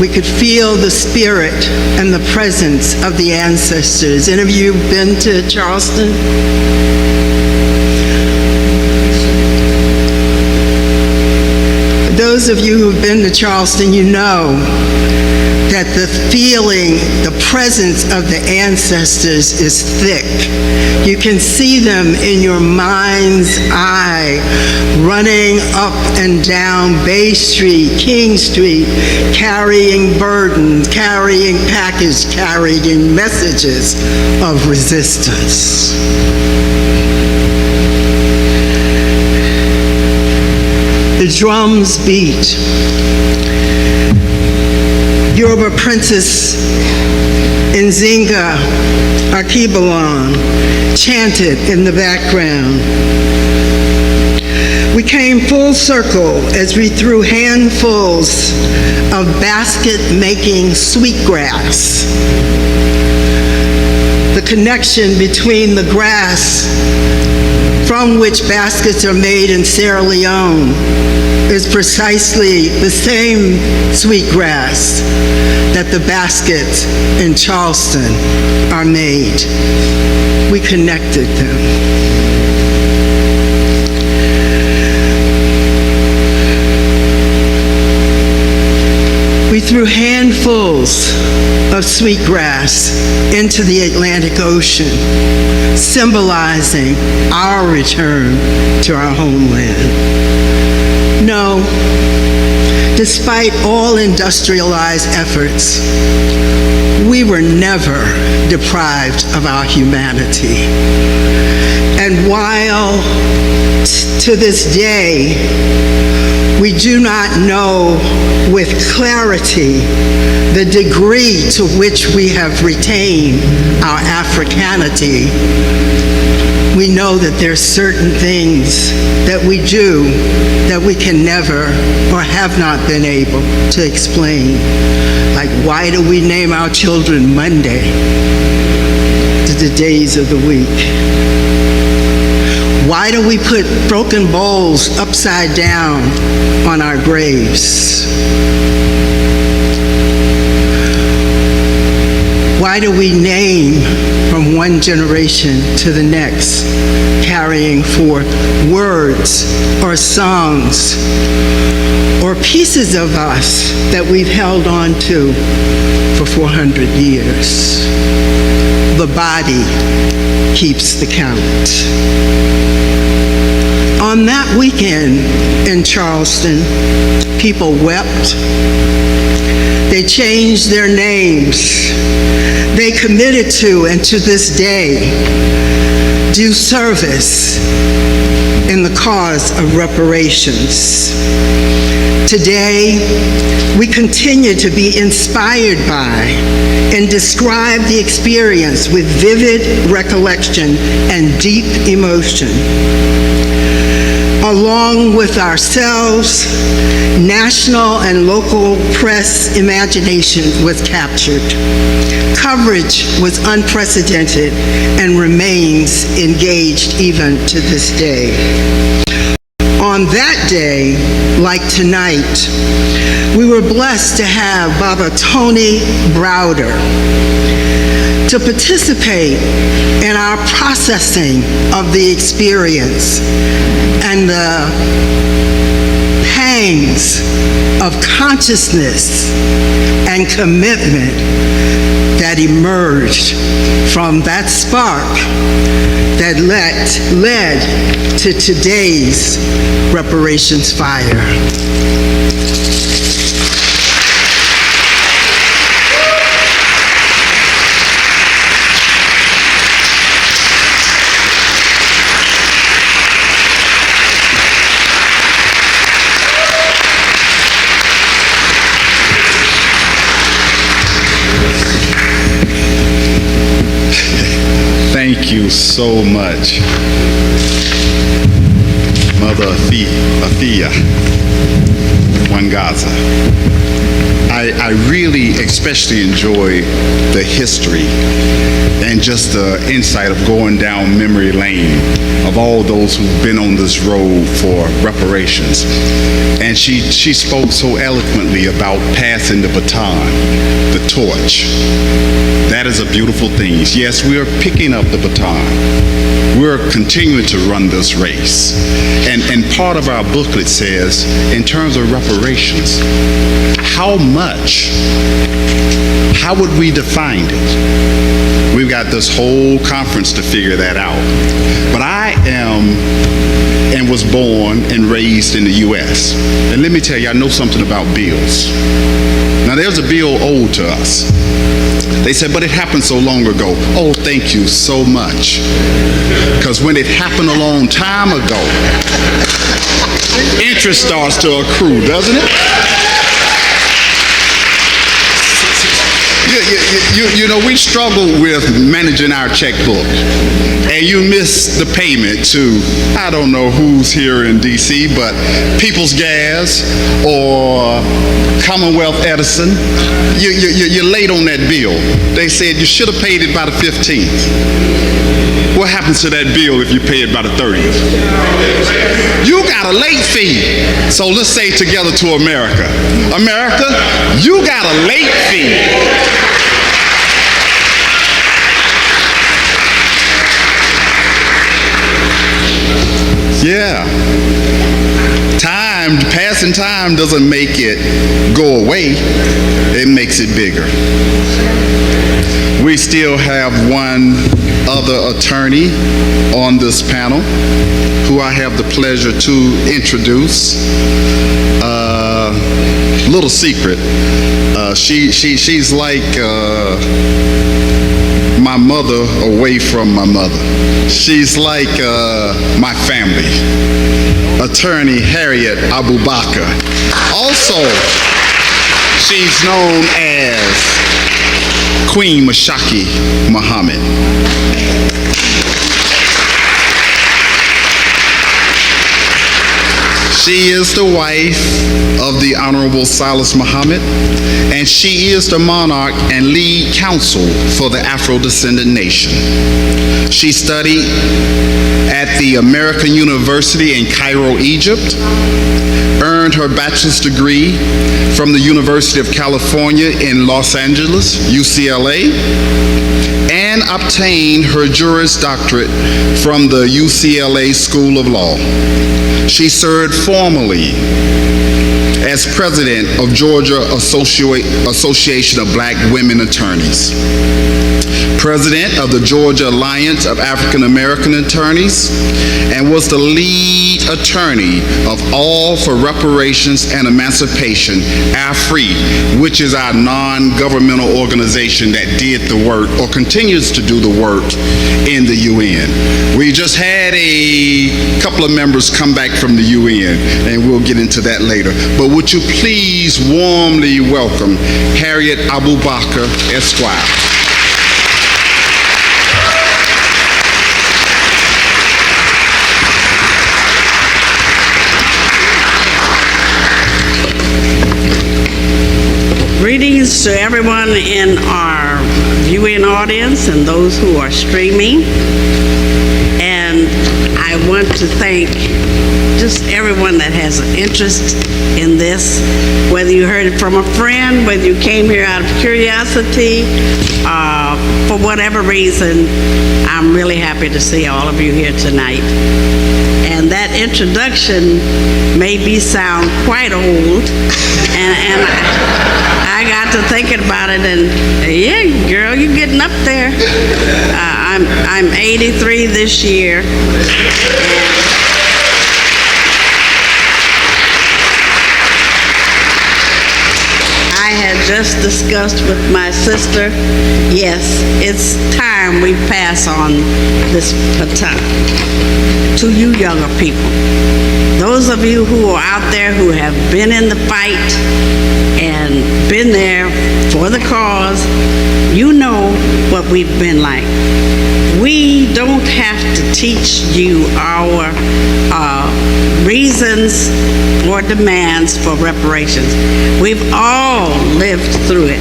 we could feel the spirit and the presence of the ancestors. Any of you been to Charleston? Those of you who've been to Charleston, you know that the feeling, the presence of the ancestors is thick. You can see them in your mind's eye, running up and down Bay Street, King Street, carrying burdens, carrying packages, carrying messages of resistance. The drums beat. Yoruba Princess Nzinga Akibalon chanted in the background. We came full circle as we threw handfuls of basket-making sweetgrass. The connection between the grass from which baskets are made in Sierra Leone is precisely the same sweetgrass that the baskets in Charleston are made. We connected them. We threw handfuls of sweetgrass into the Atlantic Ocean, symbolizing our return to our homeland. No, despite all industrialized efforts, we were never deprived of our humanity. And while to this day, we do not know with clarity the degree to which we have retained our Africanity, we know that there's certain things that we do that we can never or have not been able to explain. Like, why do we name our children Golden Monday to the days of the week? Why do we put broken bowls upside down on our graves? Why do we name from one generation to the next, carrying forth words or songs or pieces of us that we've held on to for 400 years? The body keeps the count. On that weekend in Charleston, people wept. They changed their names. They committed to, and to this day, do service in the cause of reparations. Today, we continue to be inspired by and describe the experience with vivid recollection and deep emotion. Along with ourselves, national and local press imagination was captured. Coverage was unprecedented and remains engaged even to this day. On that day, like tonight, we were blessed to have Baba Tony Browder to participate in our processing of the experience and the pangs of consciousness and commitment that emerged from that spark that led to today's reparations fire. Thank you so much, Mother Afia Wangaza. I really especially enjoy the history and just the insight of going down memory lane of all those who've been on this road for reparations. And she spoke so eloquently about passing the baton, the torch. That is a beautiful thing. Yes, we are picking up the baton. We're continuing to run this race. And part of our booklet says, in terms of reparations, how would we define it? We've got this whole conference to figure that out. But I am and was born and raised in the U.S. And let me tell you, I know something about bills. Now, there's a bill owed to us. They said, but it happened so long ago. Oh, thank you so much. Because when it happened a long time ago, interest starts to accrue, doesn't it? You know, we struggle with managing our checkbook, and you miss the payment to, I don't know who's here in DC, but People's Gas or Commonwealth Edison. You're late on that bill. They said you should have paid it by the 15th. What happens to that bill if you pay it by the 30th? You got a late fee. So let's say together to America. America, you got a late fee. Yeah. Passing time doesn't make it go away. It makes it bigger. We still have one other attorney on this panel who I have the pleasure to introduce. Little secret. She's like my mother away from my mother. She's like my family. Attorney Harriet Abubakar. Also, she's known as Queen Mashaki Muhammad. She is the wife of the Honorable Silas Muhammad, and she is the monarch and lead counsel for the Afro-descendant nation. She studied at the American University in Cairo, Egypt, earned her bachelor's degree from the University of California in Los Angeles, UCLA, and obtained her Juris Doctorate from the UCLA School of Law. She served formally as president of Georgia Association of Black Women Attorneys, president of the Georgia Alliance of African American Attorneys, and was the lead attorney of All for Reparations and Emancipation, AFRE, which is our non-governmental organization that did the work or continues to do the work in the UN. We just had a couple of members come back from the UN, and we'll get into that later. But would you please warmly welcome Harriet Abubakar, Esquire. Greetings to everyone in our viewing audience and those who are streaming. And I want to thank just everyone that has an interest in this, whether you heard it from a friend, whether you came here out of curiosity, for whatever reason. I'm really happy to see all of you here tonight. And that introduction maybe sound quite old, and I got to thinking about it, and yeah, girl, you're getting up there. I'm 83 this year. I had just discussed with my sister, yes, it's time we pass on this baton to you younger people. Those of you who are out there who have been in the fight and been there for the cause, you know what we've been like. We don't have to teach you our reasons or demands for reparations. We've all lived through it.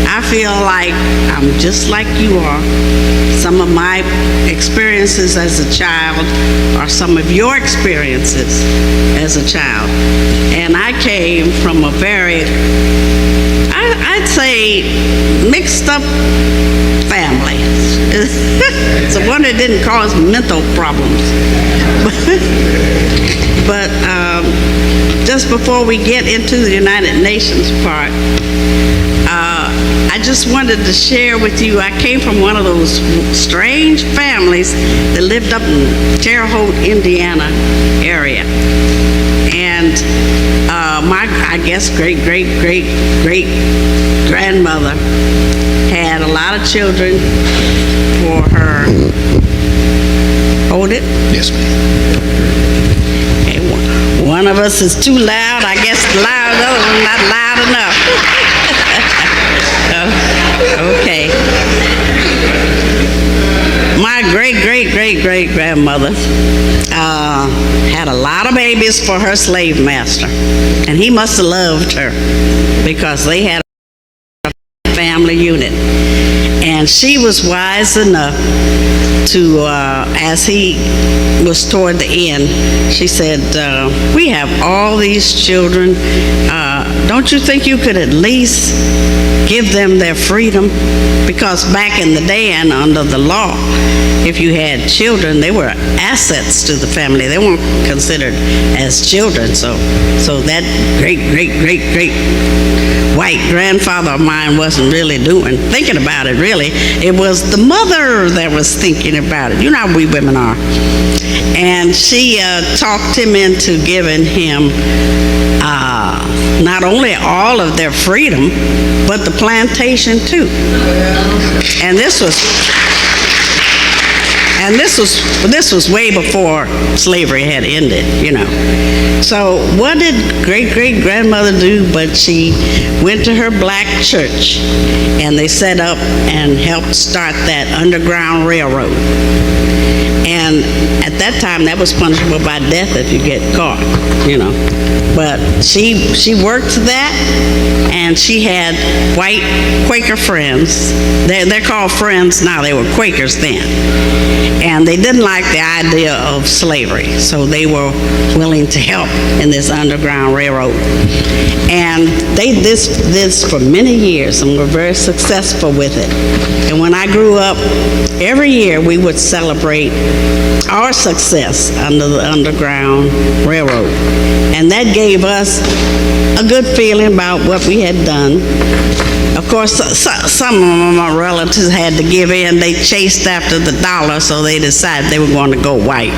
I feel like I'm just like you are. Some of my experiences as a child are some of your experiences as a child. And I came from a very, I'd say, mixed up family. It's a one that didn't cause mental problems. But just before we get into the United Nations part, I just wanted to share with you, I came from one of those strange families that lived up in Terre Haute, Indiana area. And my, I guess, great-great-great-grandmother had a lot of children for her. Hold it? Yes, ma'am. Okay, one of us is too loud, I guess loud, the other one not loud enough. Okay. My great-great-great-great-grandmother had a lot of babies for her slave master, and he must have loved her because they had a family unit. And she was wise enough to, as he was toward the end, she said, we have all these children. Don't you think you could at least give them their freedom? Because back in the day and under the law, if you had children, they were assets to the family. They weren't considered as children. So that great white grandfather of mine wasn't really thinking about it, really. It was the mother that was thinking about it. You know how we women are. And she talked him into giving him not only all of their freedom, but the plantation too. And this was And this was way before slavery had ended, you know. So what did great-great-grandmother do? But she went to her black church, and they set up and helped start that Underground Railroad. And at that time, that was punishable by death if you get caught, you know. But she worked that, and she had white Quaker friends. They're called friends now. They were Quakers then. And they didn't like the idea of slavery, so they were willing to help in this Underground Railroad. And they did this for many years and were very successful with it. And when I grew up, every year we would celebrate our success under the Underground Railroad. And that gave us a good feeling about what we had done. Of course, some of my relatives had to give in. They chased after the dollar, so they decided they were going to go white.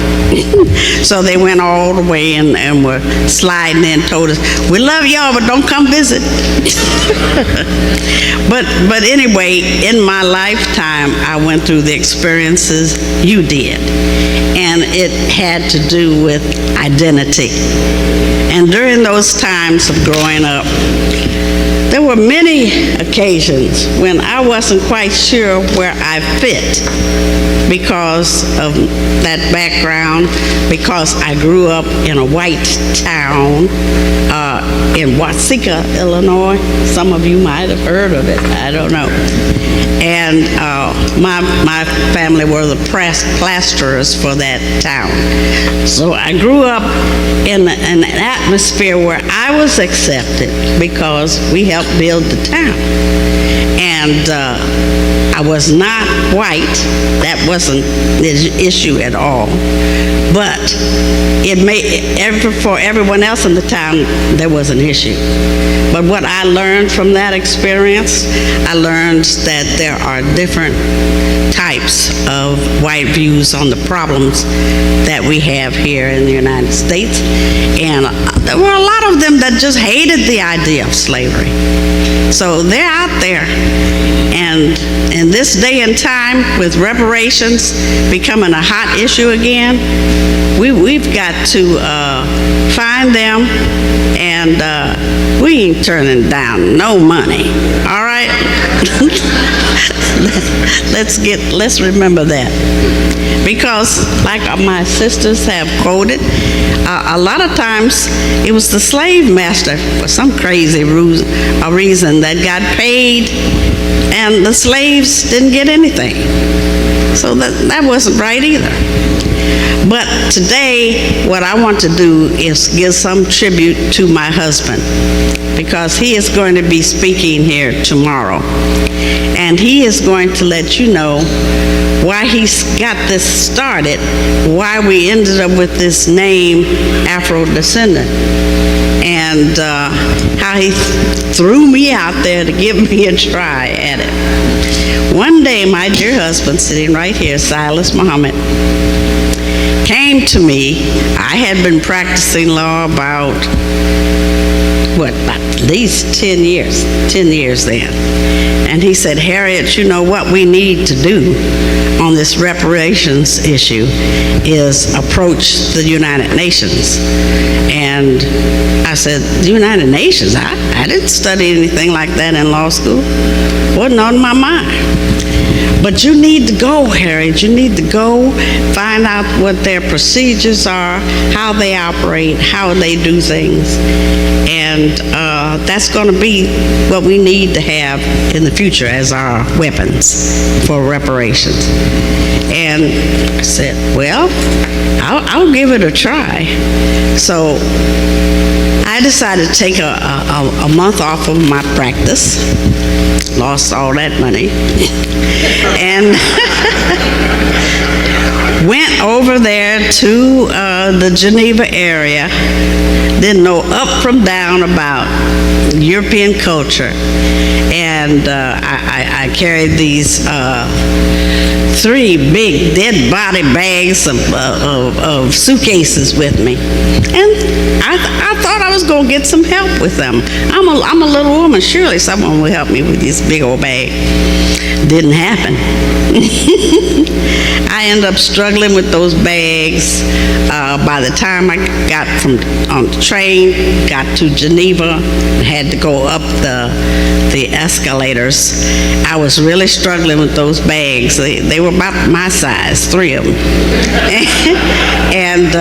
So they went all the way and were sliding in, told us, "We love y'all, but don't come visit." But anyway, in my lifetime, I went through the experiences you did, and it had to do with identity. And during those times of growing up, there were many occasions when I wasn't quite sure where I fit because of that background, because I grew up in a white town in Watsika, Illinois. Some of you might have heard of it, I don't know. And my family were the plasterers for that town. So I grew up in an atmosphere where I was accepted because we helped build the town. And I was not white. That wasn't the issue at all. But for everyone else in the town, there was an issue. But what I learned from that experience, I learned that there are different types of white views on the problems that we have here in the United States. And there were a lot of them that just hated the idea of slavery. So they're out there. And in this day and time, with reparations becoming a hot issue again, we've got to find them, and we ain't turning down no money, all right? Let's remember that. Because, like my sisters have quoted, a lot of times it was the slave master for some crazy reason that got paid, and the slaves didn't get anything. So that wasn't right either. But today, what I want to do is give some tribute to my husband, because he is going to be speaking here tomorrow. And he is going to let you know why he's got this started, why we ended up with this name, Afro-descendant, and how he threw me out there to give me a try at it. One day, my dear husband, sitting right here, Silas Muhammad, came to me. I had been practicing law about at least 10 years then. And he said, "Harriet, you know what we need to do on this reparations issue is approach the United Nations." And I said, "The United Nations? I didn't study anything like that in law school. Wasn't on my mind. But you need to go, Harriet. You need to go find out what their procedures are, how they operate, how they do things. And that's going to be what we need to have in the future as our weapons for reparations." And I said, "Well, I'll give it a try." So I decided to take a month off of my practice. Lost all that money. And went over there to the Geneva area. Didn't know up from down about European culture. And I carried these 3 big dead body bags of suitcases with me. And I thought I was going to get some help with them. I'm a little woman. Surely someone will help me with this big old bag. Didn't happen. happened. I ended up struggling with those bags. By the time I got on the train, got to Geneva, had to go up the escalators, I was really struggling with those bags. They were about my size, 3 of them. And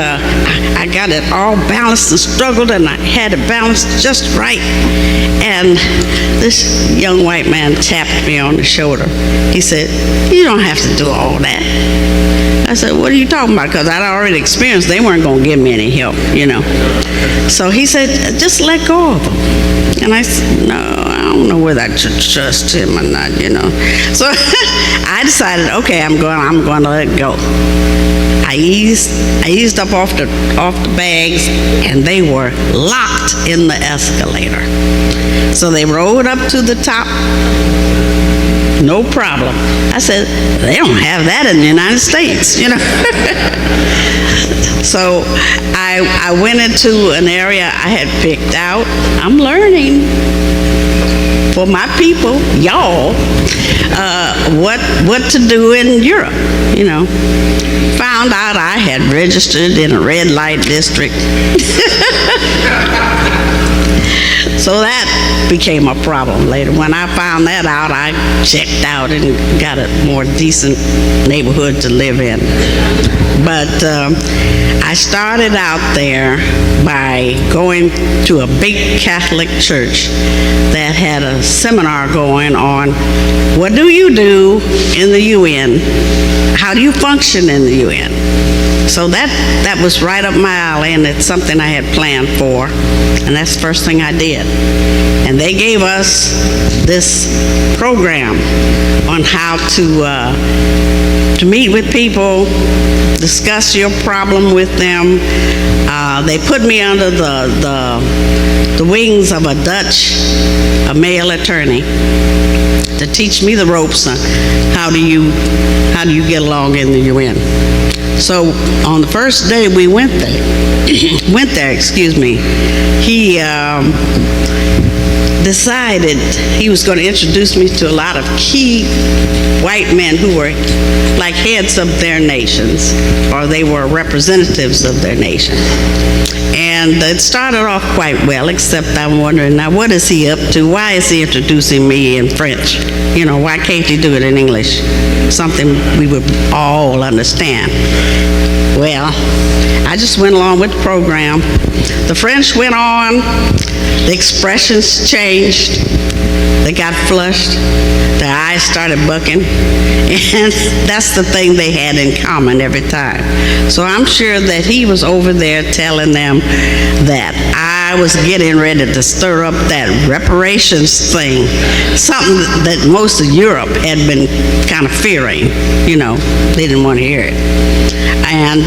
I got it all balanced and struggled, and I had it balanced just right. And this young white man tapped me on the shoulder. He said, "You don't have to do all that." I said, "What are you talking about?" Because I'd already experienced they weren't going to give me any help, So he said, "Just let go of them." And I said, "No, I don't know whether I should trust him or not, So I decided, okay, I'm going to let go. I eased up off the bags, and they were locked in the escalator. So they rode up to the top. No problem. I said, they don't have that in the United States, So I went into an area I had picked out. I'm learning for my people, y'all, what to do in Europe, Found out I had registered in a red light district. So that became a problem later. When I found that out, I checked out and got a more decent neighborhood to live in. But I started out there by going to a big Catholic church that had a seminar going on what do you do in the UN? How do you function in the UN? So that was right up my alley, and it's something I had planned for, and that's the first thing I did. And they gave us this program on how to meet with people, discuss your problem with them. They put me under the wings of a male attorney, to teach me the ropes on how do you get along in the UN. So on the first day we went there, he decided he was going to introduce me to a lot of key white men who were like heads of their nations, or they were representatives of their nation. And it started off quite well, except I'm wondering, now what is he up to? Why is he introducing me in French? Why can't he do it in English? Something we would all understand. Well, I just went along with the program. The French went on, the expressions changed, they got flushed, their eyes started bucking, and that's the thing they had in common every time. So I'm sure that he was over there telling them that I was getting ready to stir up that reparations thing, something that most of Europe had been kind of fearing, they didn't want to hear it. And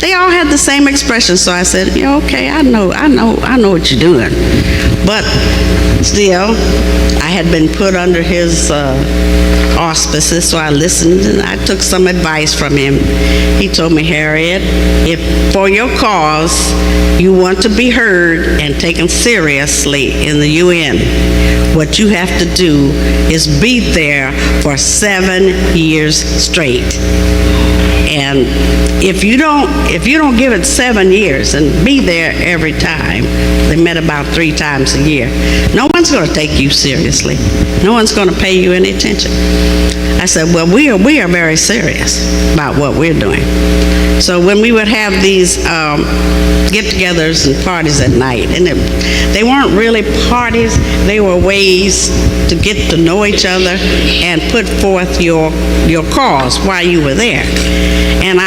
they all had the same expression, so I said, "Yeah, okay, I know what you're doing." But still, I had been put under his auspices, so I listened and I took some advice from him. He told me, "Harriet, if for your cause you want to be heard and taken seriously in the UN, what you have to do is be there for 7 years straight. And if you don't give it 7 years and be there every time," they met about 3 times a year, "no one's going to take you seriously. No one's going to pay you any attention." I said, "Well, we are very serious about what we're doing." So when we would have these get-togethers and parties at night, and they weren't really parties, they were ways to get to know each other and put forth your cause while you were there. And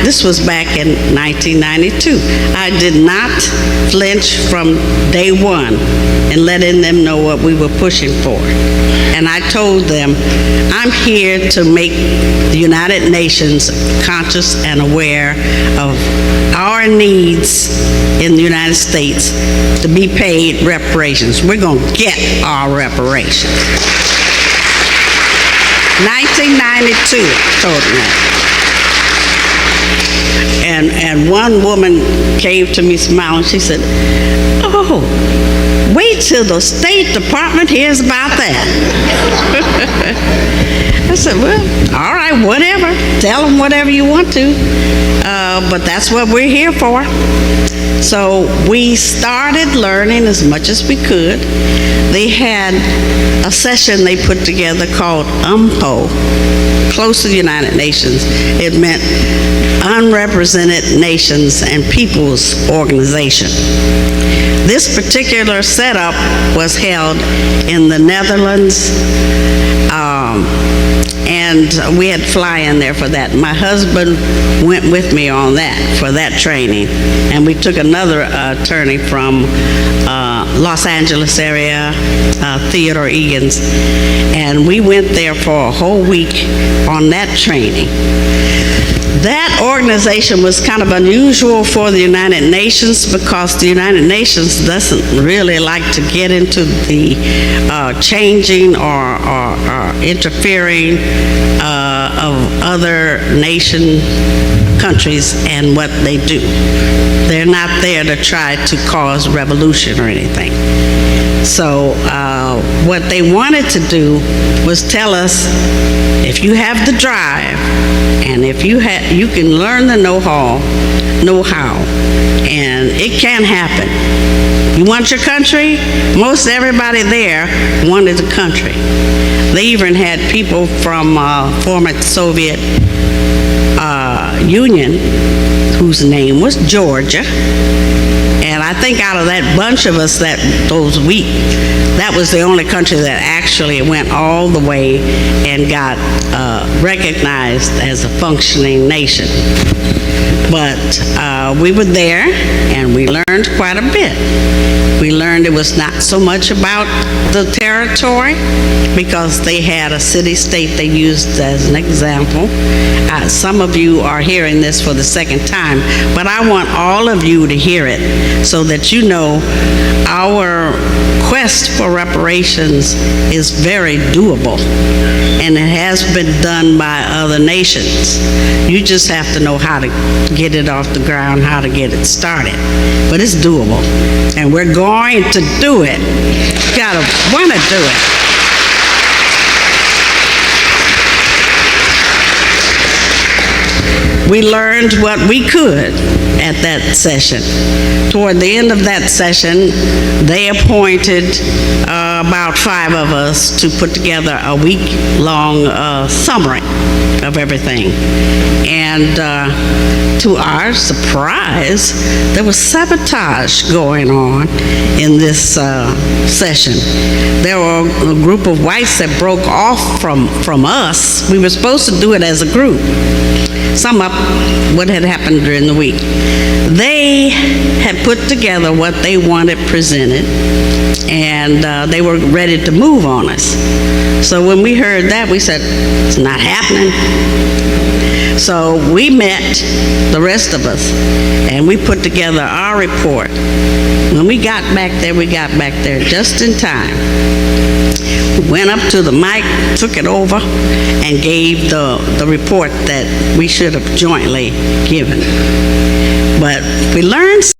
this was back in 1992. I did not flinch from day one in letting them know what we were pushing for. And I told them, I'm here to make the United Nations conscious and aware of our needs in the United States to be paid reparations. We're going to get our reparations. 1992, told them that. And one woman came to me smiling. She said, "Oh, wait till the State Department hears about that." I said, well, all right, whatever. Tell them whatever you want to. But that's what we're here for. So we started learning as much as we could. They had a session they put together called UMPO, close to the United Nations. It meant Unrepresented Nations and Peoples Organization. This particular setup was held in the Netherlands, and we had fly in there for that. My husband went with me on that, for that training, and we took another attorney from Los Angeles area, Theodore Egan's, and we went there for a whole week on that training. That organization was kind of unusual for the United Nations because the United Nations doesn't really like to get into the changing or interfering of other countries and what they do. They're not there to try to cause revolution or anything. So what they wanted to do was tell us, if you have the drive, and if you can learn the know-how, and it can happen. You want your country? Most everybody there wanted the country. They even had people from former Soviet Union whose name was Georgia. And I think out of that bunch of us that was the only country that actually went all the way and got recognized as a functioning nation. But we were there and we learned quite a bit. We learned it was not so much about the territory because they had a city-state they used as an example. Some of you are hearing this for the second time, but I want all of you to hear it so that you know our quest for reparations is very doable, and it has been done by other nations. You just have to know how to get it off the ground, how to get it started. But it's doable, and we're going to do it. You gotta want to do it. We learned what we could at that session. Toward the end of that session, they appointed about 5 of us to put together a week-long summary of everything. And to our surprise, there was sabotage going on in this session. There were a group of whites that broke off from us. We were supposed to do it as a group. Sum up what had happened during the week. They had put together what they wanted presented, and they were ready to move on us. So when we heard that, we said, it's not happening. So we met, the rest of us, and we put together our report. When we got back there just in time. We went up to the mic, took it over, and gave the report that we should have jointly given. But we learned.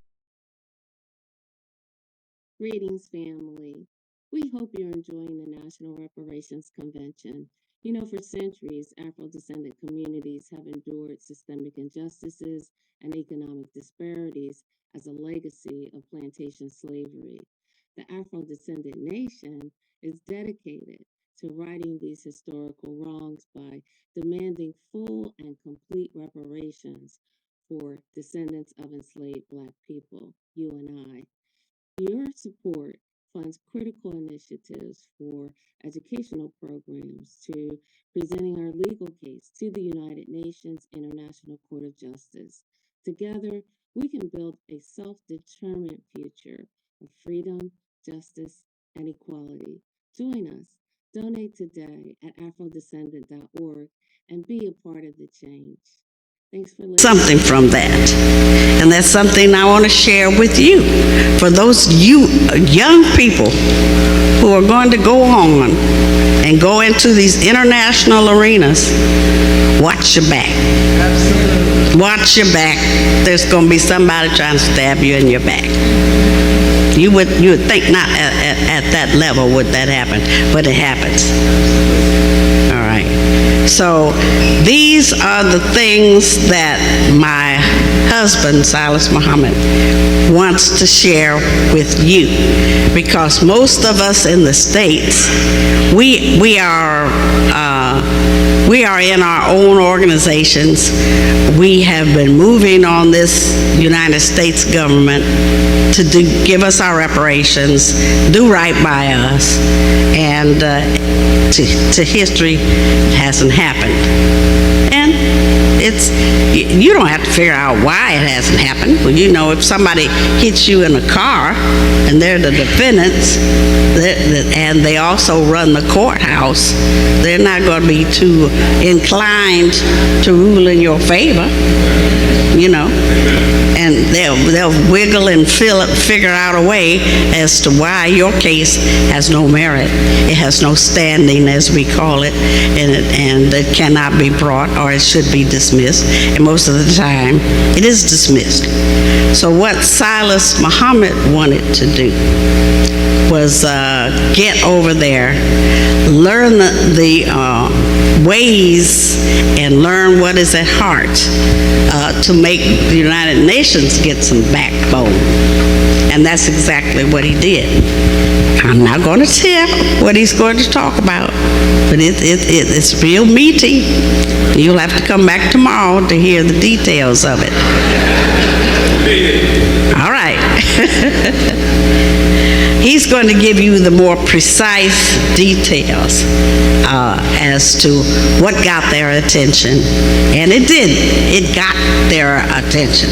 Greetings, family. We hope you're enjoying the National Reparations Convention. You know, for centuries, Afro-descendant communities have endured systemic injustices and economic disparities as a legacy of plantation slavery. The Afro-descendant nation is dedicated to righting these historical wrongs by demanding full and complete reparations for descendants of enslaved Black people, you and I. Your support funds critical initiatives for educational programs to presenting our legal case to the United Nations International Court of Justice. Together, we can build a self-determined future of freedom, justice, and equality. Join us. Donate today at afrodescendant.org and be a part of the change. Thanks for listening. Something from that. And that's something I want to share with you. For those young people who are going to go on and go into these international arenas, watch your back. Absolutely. Watch your back. There's going to be somebody trying to stab you in your back. You would think not at that level would that happen, but it happens. All right. So these are the things that my husband, Silas Muhammad, wants to share with you, because most of us in the States, we are in our own organizations. We have been moving on this United States government to give us our reparations, do right by us, and to history hasn't happened. And you don't have to figure out why it hasn't happened. Well, you know, if somebody hits you in a car and they're the defendants, and they also run the courthouse, they're not going to be too inclined to rule in your favor, you know. And they'll wiggle and figure out a way as to why your case has no merit. It has no standing, as we call it, and it cannot be brought, or it should be dismissed. And most of the time, it is dismissed. So what Silas Muhammad wanted to do was get over there, learn the ways, and learn what is at heart to make the United Nations get some backbone. And that's exactly what he did. I'm not going to tell what he's going to talk about, but it's real meaty. You'll have to come back tomorrow to hear the details of it. All right. He's going to give you the more precise details as to what got their attention. And it did. It got their attention.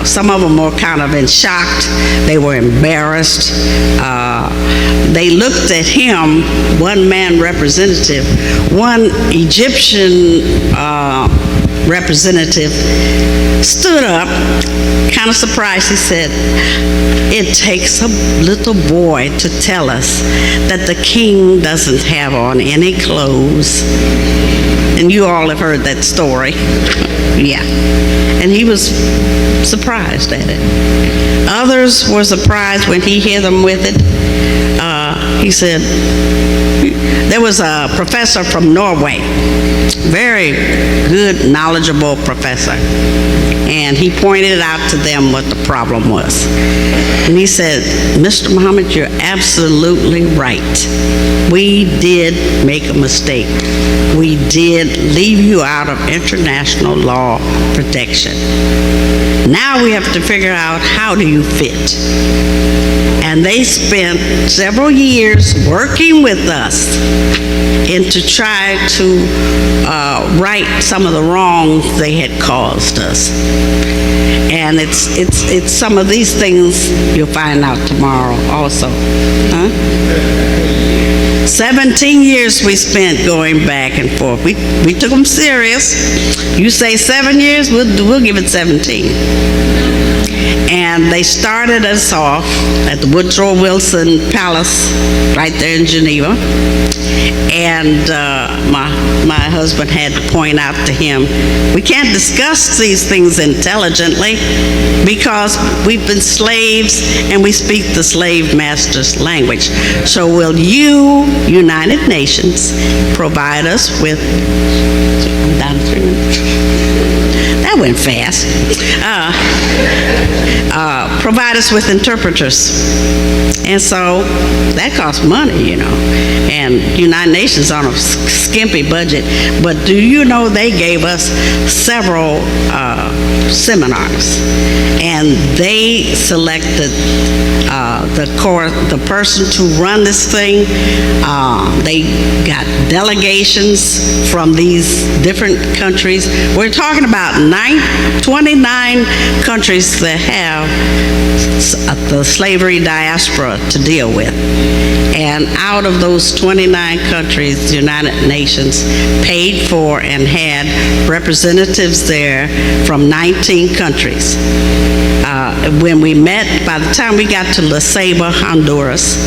Some of them were kind of in shock. They were embarrassed. They looked at him, one man representative, one Egyptian representative stood up, kind of surprised. He said, "It takes a little boy to tell us that the king doesn't have on any clothes." And you all have heard that story. Yeah. And he was surprised at it. Others were surprised when he hit them with it. He said, there was a professor from Norway, very good, knowledgeable professor, and he pointed out to them what the problem was. And he said, "Mr. Muhammad, you're absolutely right. We did make a mistake. We did leave you out of international law protection. Now we have to figure out, how do you fit?" And they spent several years working with us to try to right some of the wrongs they had caused us. And it's some of these things you'll find out tomorrow also. 17 years we spent going back and forth. We took them serious. You say 7 years, we'll give it 17. And they started us off at the Woodrow Wilson Palace right there in Geneva. And my husband had to point out to him, we can't discuss these things intelligently because we've been slaves and we speak the slave master's language. So will you, United Nations, provide us with, down 3 minutes. That went fast. Provide us with interpreters. And so that costs money, you know. And United Nations on a skimpy budget. But do you know they gave us several seminars, and they selected the person to run this thing. They got delegations from these different countries. We're talking about 29 countries that have the slavery diaspora to deal with. And out of those 29 countries, the United Nations paid for and had representatives there from 19 countries. When we met, by the time we got to La Ceiba, Honduras,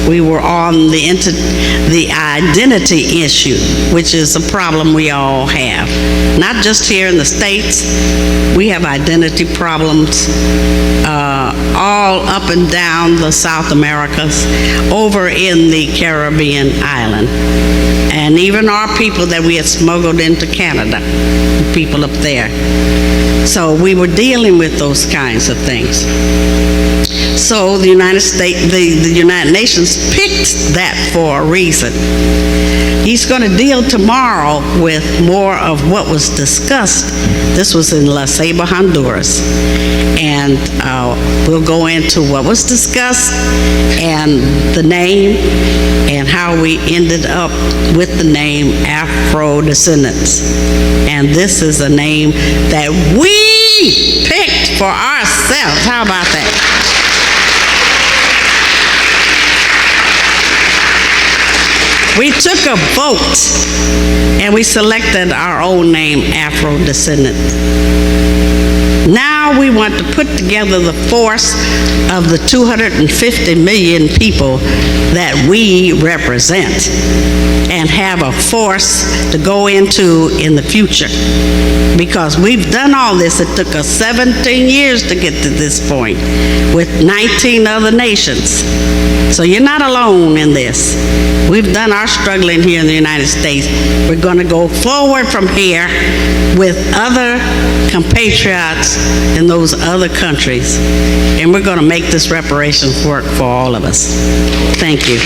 we were on the identity issue, which is a problem we all have. Not just here in the States, we have identity problems problems all up and down the South Americas, over in the Caribbean island, and even our people that we had smuggled into Canada, people up there. So we were dealing with those kinds of things. So the United States, the United Nations picked that for a reason. He's going to deal tomorrow with more of what was discussed. This was in La Ceiba, Honduras. And we'll go into what was discussed and the name and how we ended up with the name Afro-descendants. And this is a name that we picked for ourselves. How about that? We took a vote and we selected our own name, Afro-descendant. Now we want to put together the force of the 250 million people that we represent and have a force to go into in the future. Because we've done all this, it took us 17 years to get to this point with 19 other nations. So you're not alone in this. We've done our struggling here in the United States. We're going to go forward from here with other compatriots in those other countries. And we're going to make this reparations work for all of us. Thank you.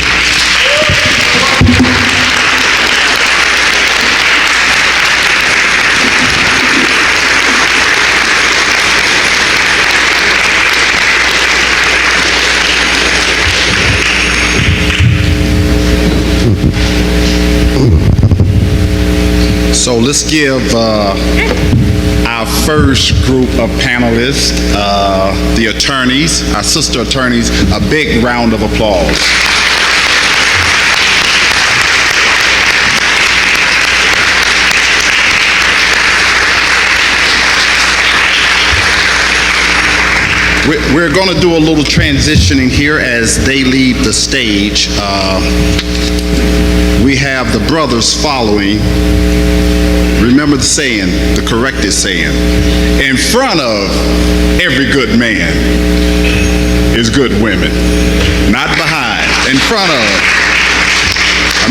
So let's give our first group of panelists, the attorneys, our sister attorneys, a big round of applause. We're going to do a little transitioning here as they leave the stage. We have the brothers following. Remember the saying, the corrected saying. In front of every good man is good women. Not behind, in front of.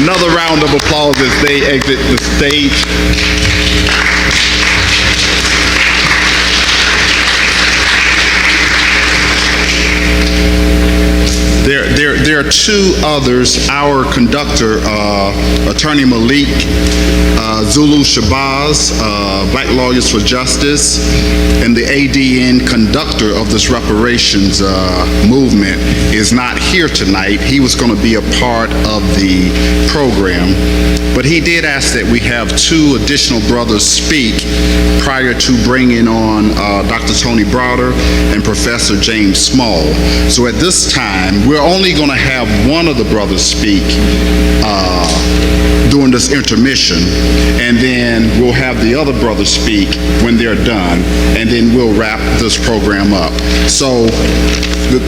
Another round of applause as they exit the stage. There are two others, our conductor, Attorney Malik, Zulu Shabazz, Black Lawyers for Justice, and the ADN conductor of this reparations movement is not here tonight. He was going to be a part of the program, but he did ask that we have two additional brothers speak prior to bringing on Dr. Tony Browder and Professor James Small. So at this time, we're only going to have one of the brothers speak during this intermission, and then we'll have the other brothers speak when they're done, and then we'll wrap this program up. So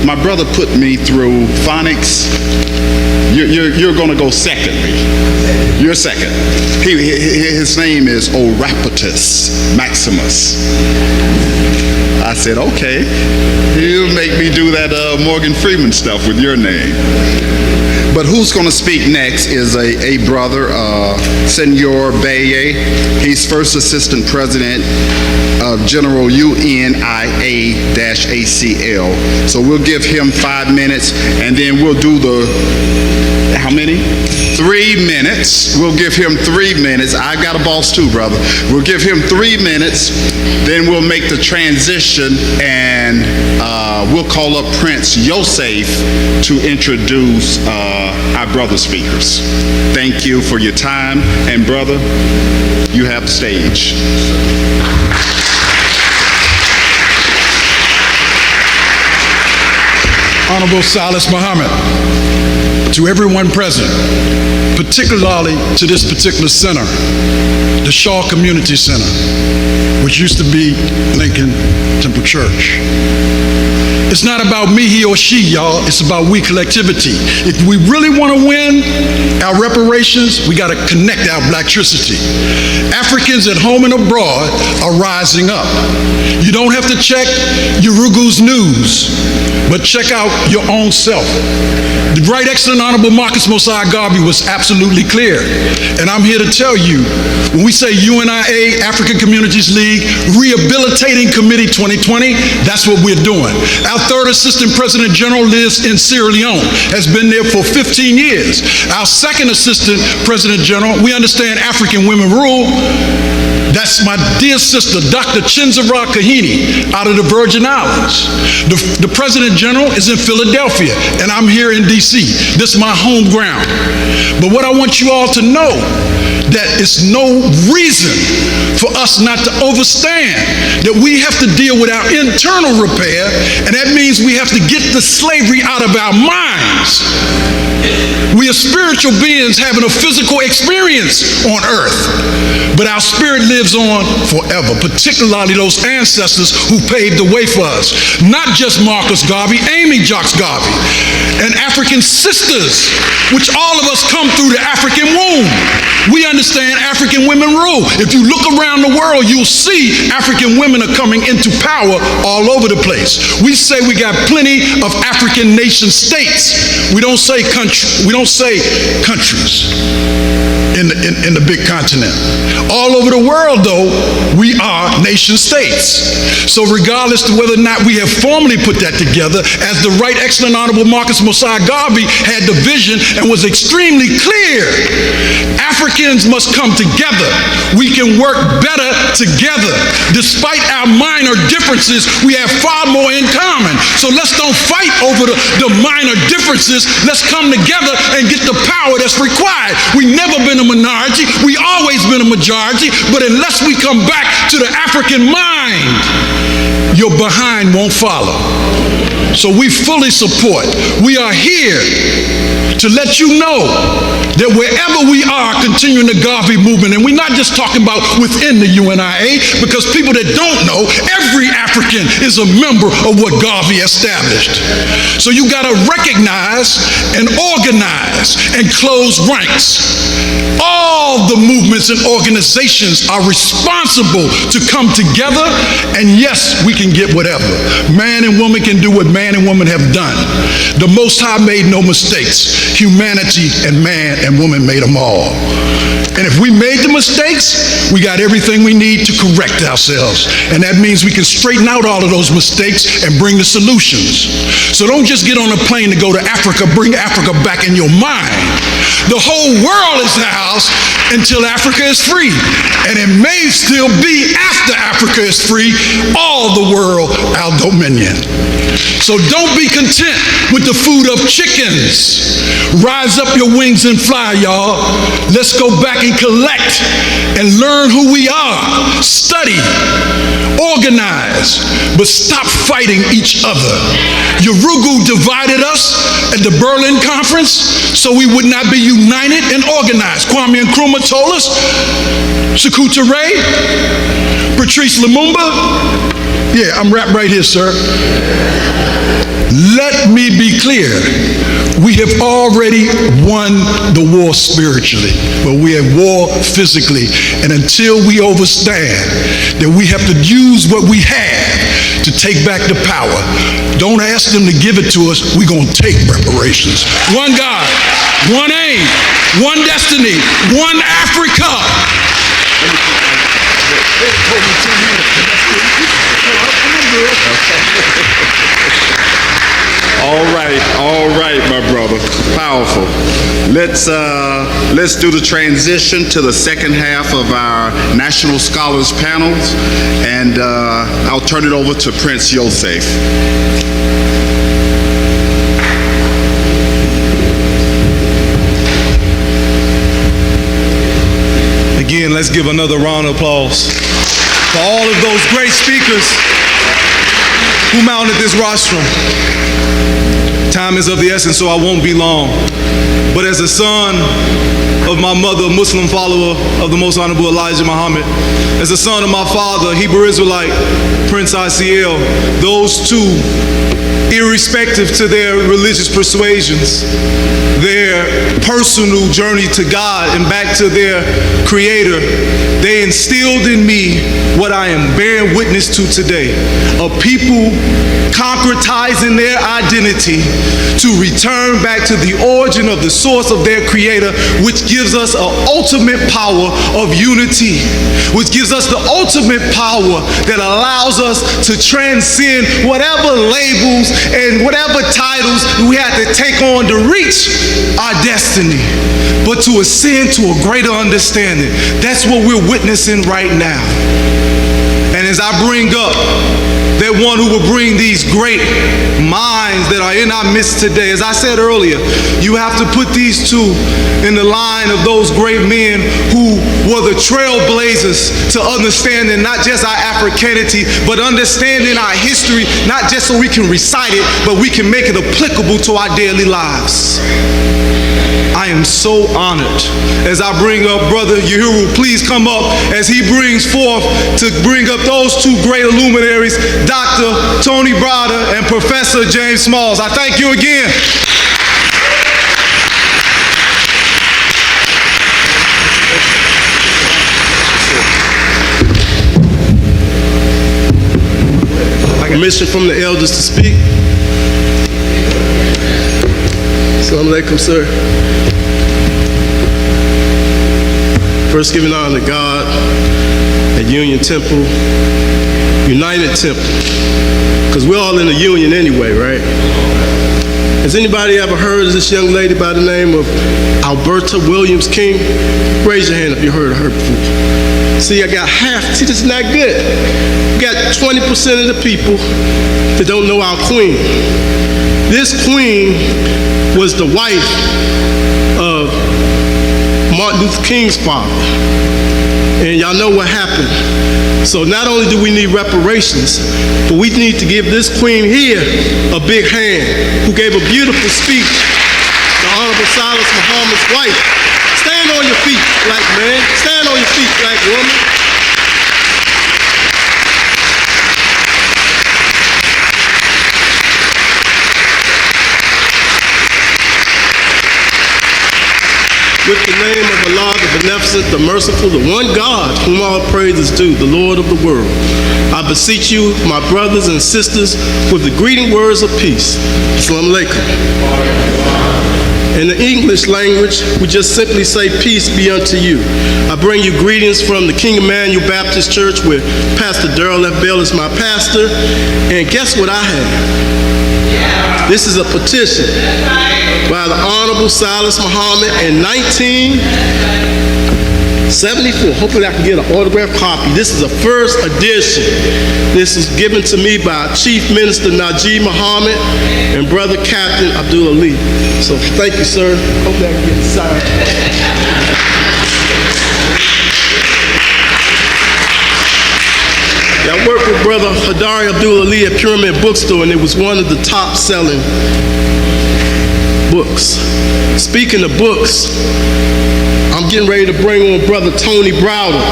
my brother put me through phonics. You're going to go secondly. You're second. His name is Orapatus Maximus. I said, okay, he'll make me do that Morgan Freeman stuff with your name. But who's going to speak next is a brother, Senor Baye. He's First Assistant President of General UNIA-ACL. So we'll give him 5 minutes, and then we'll do the, how many? 3 minutes. We'll give him 3 minutes. I got a boss too, brother. We'll give him 3 minutes, then we'll make the transition, and we'll call up Prince Yosef to introduce our brother speakers. Thank you for your time, and brother, you have the stage. Honorable Salis Muhammad, to everyone present, particularly to this particular center, the Shaw Community Center, which used to be Lincoln Temple Church. It's not about me, he, or she, y'all. It's about we collectivity. If we really want to win our reparations, we got to connect our blacktricity. Africans at home and abroad are rising up. You don't have to check Urugu's news, but check out your own self. The Right Excellent Honorable Marcus Mosiah Garvey was absolutely clear. And I'm here to tell you, when we say UNIA, African Communities League, Rehabilitating Committee 2020, that's what we're doing. Our third Assistant President General lives in Sierra Leone, has been there for 15 years. Our second Assistant President General, we understand African women rule. That's my dear sister, Dr. Chinzara Kahini, out of the Virgin Islands. The President General is in Philadelphia, and I'm here in D.C. This is my home ground. But what I want you all to know, that it's no reason for us not to understand that we have to deal with our internal repair, and that means we have to get the slavery out of our minds. We are spiritual beings having a physical experience on earth, but our spirit lives on forever, particularly those ancestors who paved the way for us. Not just Marcus Garvey, Amy Jocks Garvey, and African sisters, which all of us come through the African womb. We understand African women rule. If you look around the world, you'll see African women are coming into power all over the place. We say we got plenty of African nation states. We don't say country. We don't say countries in the big continent. All over the world, though, we are nation states. So regardless of whether or not we have formally put that together, as the Right Excellent Honorable Marcus Mosiah Garvey had the vision and was extremely clear, Africans must come together. We can work better together. Despite our minor differences, we have far more in common. So let's don't fight over the minor differences. Let's come together and get the power that's required. We've never been a minority. We always been a majority. But unless we come back to the African mind, your behind won't follow. So we fully support. We are here to let you know that wherever we are continuing the Garvey movement, and we're not just talking about within the UNIA, because people that don't know, every African is a member of what Garvey established. So you got to recognize and organize and close ranks. All the movements and organizations are responsible to come together, and yes, we can get whatever. Man and woman can do what man and woman have done. The Most High made no mistakes. Humanity and man and woman made them all. And if we made the mistakes, we got everything we need to correct ourselves. And that means we can straighten out all of those mistakes and bring the solutions. So don't just get on a plane to go to Africa, bring Africa back in your mind. The whole world is ours until Africa is free. And it may still be after Africa is free, all the world our dominion. So don't be content with the food of chickens. Rise up your wings and fly, y'all. Let's go back and collect and learn who we are. Study, organize, but stop fighting each other. Urugu divided us at the Berlin Conference so we would not be united and organized. Kwame Nkrumah told us, Sekou Touré, Patrice Lumumba. Yeah, I'm wrapped right here, sir. Let me be clear. We have already won the war spiritually, but we have war physically. And until we understand that we have to use what we have to take back the power, don't ask them to give it to us. We're going to take reparations. One God, one aim, one destiny, one Africa. All right, my brother. Powerful. Let's do the transition to the second half of our National Scholars panels, and I'll turn it over to Prince Yosef. Again, let's give another round of applause for all of those great speakers. who mounted this rostrum. Time is of the essence, so I won't be long. But as a son of my mother, a Muslim follower of the most honorable Elijah Muhammad, as a son of my father, Hebrew Israelite, Prince ICL, those two, irrespective to their religious persuasions, their personal journey to God and back to their Creator, they instilled in me what I am bearing witness to today, a people concretizing their identity to return back to the origin of the source of their Creator, which gives us an ultimate power of unity, which gives us the ultimate power that allows us to transcend whatever labels and whatever titles we had to take on to reach our destiny, but to ascend to a greater understanding. That's what we're witnessing right now. And as I bring up that one who will bring these great minds that are in our midst today, as I said earlier, you have to put these two in the line of those great men who were the trailblazers to understanding not just our Africanity, but understanding our history, not just so we can recite it, but we can make it applicable to our daily lives. I am so honored as I bring up Brother Uhuru. Please come up as he brings forth to bring up those two great luminaries, Dr. Tony Browder and Professor James Smalls. I thank you again. Permission from the elders to speak. Assalamu alaikum, sir. First, giving honor to God at Union Temple, United Temple, because we're all in a union anyway, right? Has anybody ever heard of this young lady by the name of Alberta Williams King? Raise your hand if you heard of her before. See, I got half. See, this is not good. We got 20% of the people that don't know our queen. This queen was the wife of Martin Luther King's father. And y'all know what happened. So not only do we need reparations, but we need to give this queen here a big hand, who gave a beautiful speech, the Honorable Silas Muhammad's wife. Stand on your feet, black man. Stand on your feet, black woman. With the name of Allah, the beneficent, the merciful, the one God, whom all praise is due, the Lord of the world, I beseech you, my brothers and sisters, with the greeting words of peace. Assalamu alaikum. In the English language, we just simply say, peace be unto you. I bring you greetings from the King Emmanuel Baptist Church, where Pastor Darrell F. Bell is my pastor. And guess what I have? This is a petition by the Honorable Silas Muhammad in 1974. Hopefully I can get an autographed copy. This is a first edition. This is given to me by Chief Minister Najib Muhammad and Brother Captain Abdul Ali. So thank you, sir. Hopefully I can get it signed. I worked with Brother Hadari Abdul Ali at Pyramid Bookstore, and it was one of the top-selling books. Speaking of books, I'm getting ready to bring on Brother Tony Browder.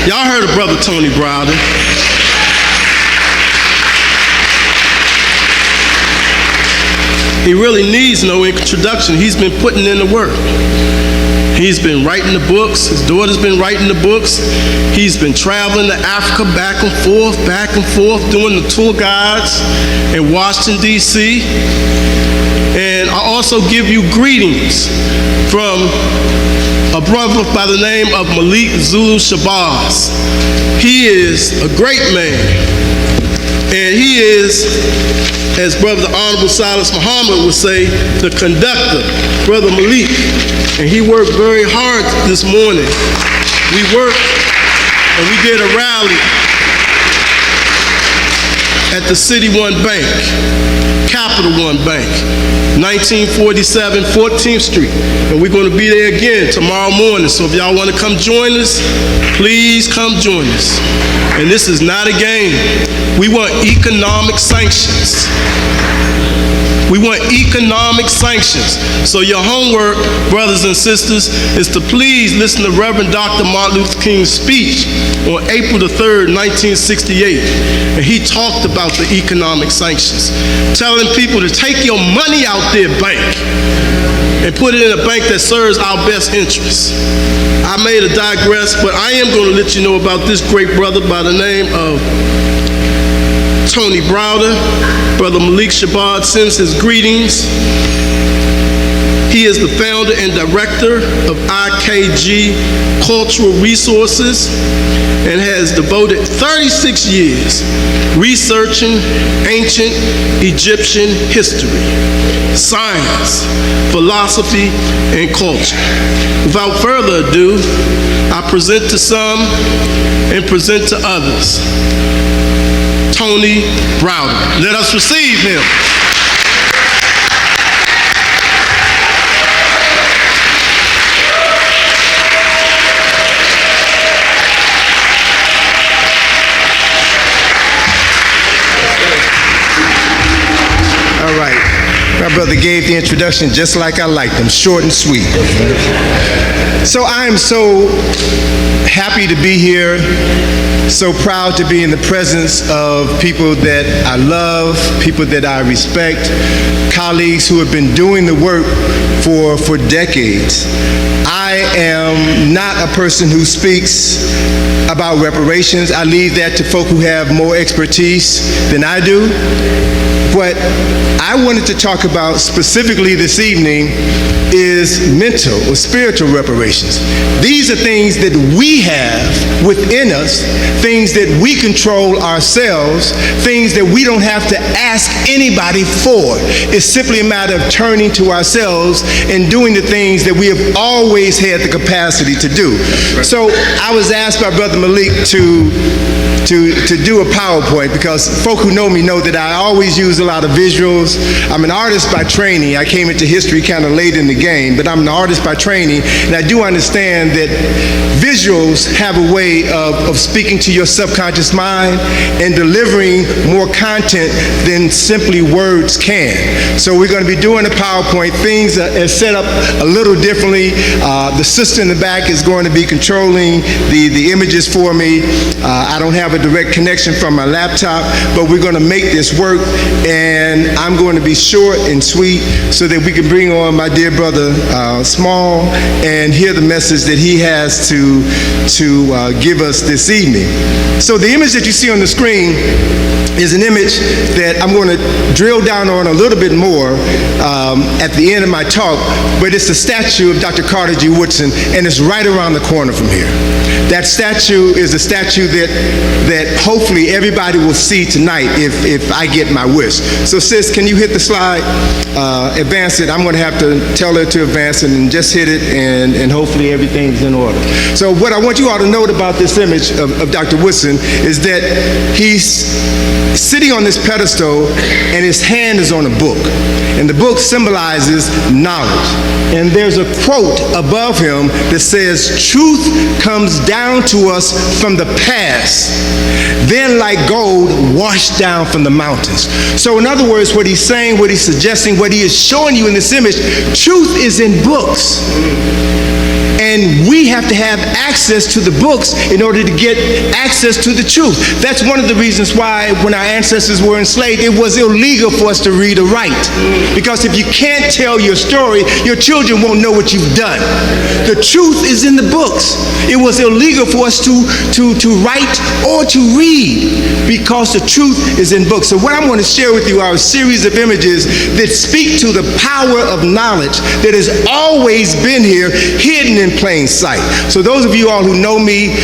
Y'all heard of Brother Tony Browder? He really needs no introduction. He's been putting in the work. He's been writing the books. His daughter's been writing the books. He's been traveling to Africa back and forth, doing the tour guides in Washington, D.C. And I also give you greetings from a brother by the name of Malik Zulu Shabazz. He is a great man. And he is, as Brother Honorable Silas Muhammad would say, the conductor, Brother Malik. And he worked very hard this morning. We worked and we did a rally. at the City One Bank, Capital One Bank, 1947 14th Street. And we're going to be there again tomorrow morning. So if y'all want to come join us, please come join us. And this is not a game. We want economic sanctions. We want economic sanctions. So your homework, brothers and sisters, is to please listen to Reverend Dr. Martin Luther King's speech on April the 3rd, 1968. And he talked about the economic sanctions, telling people to take your money out their bank and put it in a bank that serves our best interests. I may have digressed, but I am going to let you know about this great brother by the name of Tony Browder. Brother Malik Shabbat sends his greetings. He is the founder and director of IKG Cultural Resources and has devoted 36 years researching ancient Egyptian history, science, philosophy, and culture. Without further ado, I present to some and present to others Tony Browder. Let us receive him. All right. My brother gave the introduction just like I liked them, short and sweet. So I am so happy to be here, so proud to be in the presence of people that I love, people that I respect, colleagues who have been doing the work for decades. I am not a person who speaks about reparations. I leave that to folk who have more expertise than I do. What I wanted to talk about specifically this evening is mental or spiritual reparations. These are things that we have within us, things that we control ourselves, things that we don't have to ask anybody for. It's simply a matter of turning to ourselves and doing the things that we have always had the capacity to do. So I was asked by Brother Malik to do a PowerPoint, because folk who know me know that I always use a lot of visuals. I'm an artist by training. I came into history kind of late in the game, but I'm an artist by training, and I do understand that visuals have a way of speaking to your subconscious mind and delivering more content than simply words can. So we're going to be doing a PowerPoint. Things are set up a little differently. The sister in the back is going to be controlling the images for me. I don't have a direct connection from my laptop, but we're going to make this work, and I'm going to be short and sweet so that we can bring on my dear brother Small and hear the message that he has to give us this evening. So the image that you see on the screen is an image that I'm going to drill down on a little bit more at the end of my talk, but it's the statue of Dr. Carter G. Woodson, and it's right around the corner from here. That statue is a statue that hopefully everybody will see tonight if I get my wish. So sis, can you hit the slide? Advance it. I'm going to have to tell her to advance it, and just hit it, and hopefully everything's in order. So what I want you all to note about this image of Dr. Woodson is that he's sitting on this pedestal and his hand is on a book, and the book symbolizes knowledge. And there's a quote above him that says, "Truth comes down to us from the past, then like gold washed down from the mountains." So in other words, what he's saying, what he's suggesting, what he is showing you in this image, truth is in books. And we have to have access to the books in order to get access to the truth. That's one of the reasons why when our ancestors were enslaved, it was illegal for us to read or write. Because if you can't tell your story, your children won't know what you've done. The truth is in the books. It was illegal for us to write or to read because the truth is in books. So what I'm going to share with you are a series of images that speak to the power of knowledge that has always been here, hidden in plain sight. site. So those of you all who know me,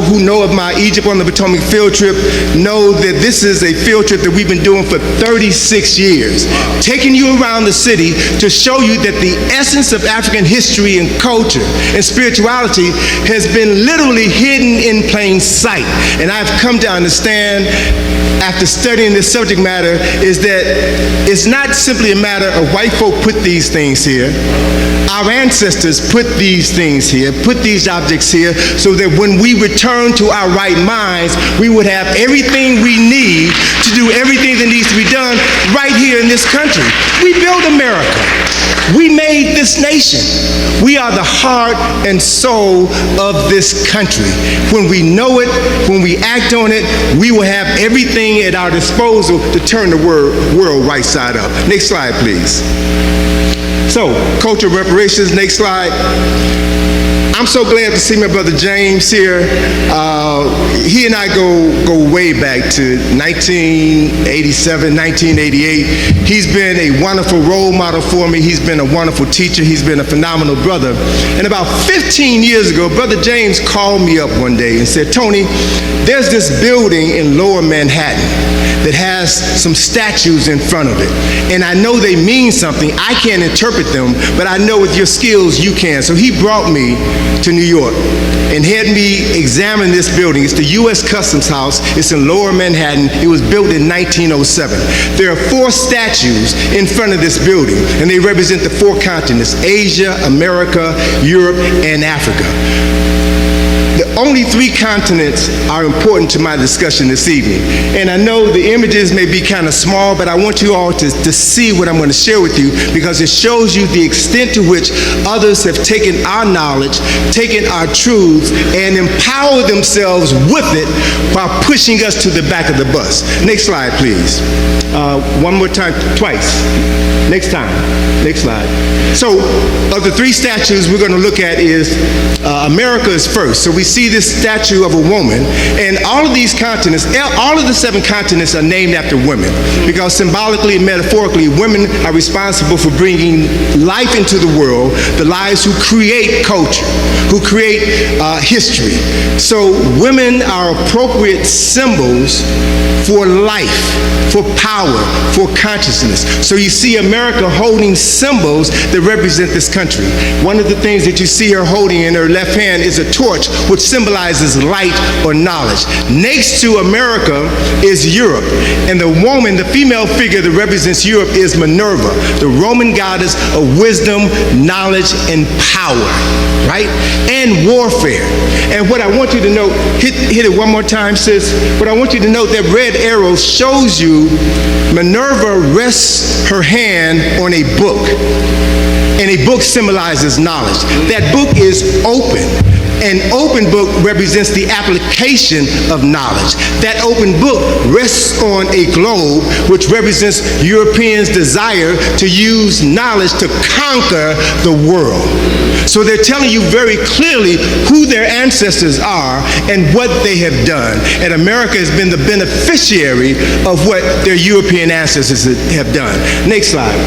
who know of my Egypt on the Potomac field trip, know that this is a field trip that we've been doing for 36 years, taking you around the city to show you that the essence of African history and culture and spirituality has been literally hidden in plain sight. And I've come to understand, after studying this subject matter, is that it's not simply a matter of white folk put these things here. Our ancestors put these things here, put these objects here, so that when we return to our right minds, we would have everything we need to do everything that needs to be done right here in this country. We built America. We made this nation. We are the heart and soul of this country. When we know it, when we act on it, we will have everything at our disposal to turn the world right side up. Next slide, please. So, cultural reparations, next slide. I'm so glad to see my brother James here. He and I go way back to 1987, 1988. He's been a wonderful role model for me. He's been a wonderful teacher. He's been a phenomenal brother. And about 15 years ago, Brother James called me up one day and said, Tony, there's this building in Lower Manhattan that has some statues in front of it. And I know they mean something. I can't interpret them, but I know with your skills you can. So he brought me to New York and had me examine this building. It's the U.S. Customs House. It's in Lower Manhattan. It was built in 1907. There are 4 statues in front of this building, and they represent the 4 continents: Asia, America, Europe, and Africa. The only 3 continents are important to my discussion this evening. And I know the images may be kind of small, but I want you all to see what I'm going to share with you, because it shows you the extent to which others have taken our knowledge, taken our truths, and empowered themselves with it while pushing us to the back of the bus. Next slide, please. One more time, twice. Next time. Next slide. So, of the 3 statues we're going to look at is America is first. So we see this statue of a woman, and all of these continents, all of the 7 continents are named after women, because symbolically and metaphorically, women are responsible for bringing life into the world, the lives who create culture, who create history. So women are appropriate symbols for life, for power, for consciousness. So you see America holding symbols that represent this country. One of the things that you see her holding in her left hand is a torch, which symbolizes light or knowledge. Next to America is Europe, and the woman, the female figure that represents Europe, is Minerva, the Roman goddess of wisdom, knowledge, and power, right? And warfare. And what I want you to note, hit it one more time, sis. What I want you to note, that red arrow shows you Minerva rests her hand on a book, and a book symbolizes knowledge. That book is open. An open book represents the application of knowledge. That open book rests on a globe, which represents Europeans' desire to use knowledge to conquer the world. So they're telling you very clearly who their ancestors are and what they have done. And America has been the beneficiary of what their European ancestors have done. Next slide.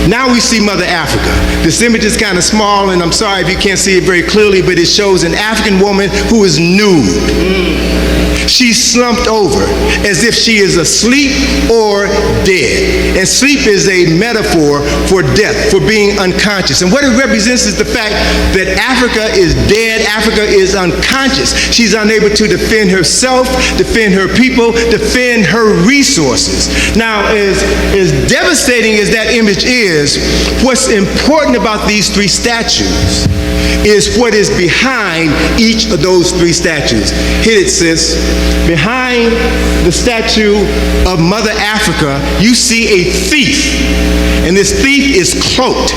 Now we see Mother Africa. This image is kind of small, and I'm sorry if you can't see it very clearly, but it shows an African woman who is nude. She's slumped over as if she is asleep or dead. And sleep is a metaphor for death, for being unconscious. And what it represents is the fact that Africa is dead, Africa is unconscious. She's unable to defend herself, defend her people, defend her resources. Now, as devastating as that image is, what's important about these 3 statues is what is behind each of those 3 statues. Hit it, sis. Behind the statue of Mother Africa, you see a thief. And this thief is cloaked.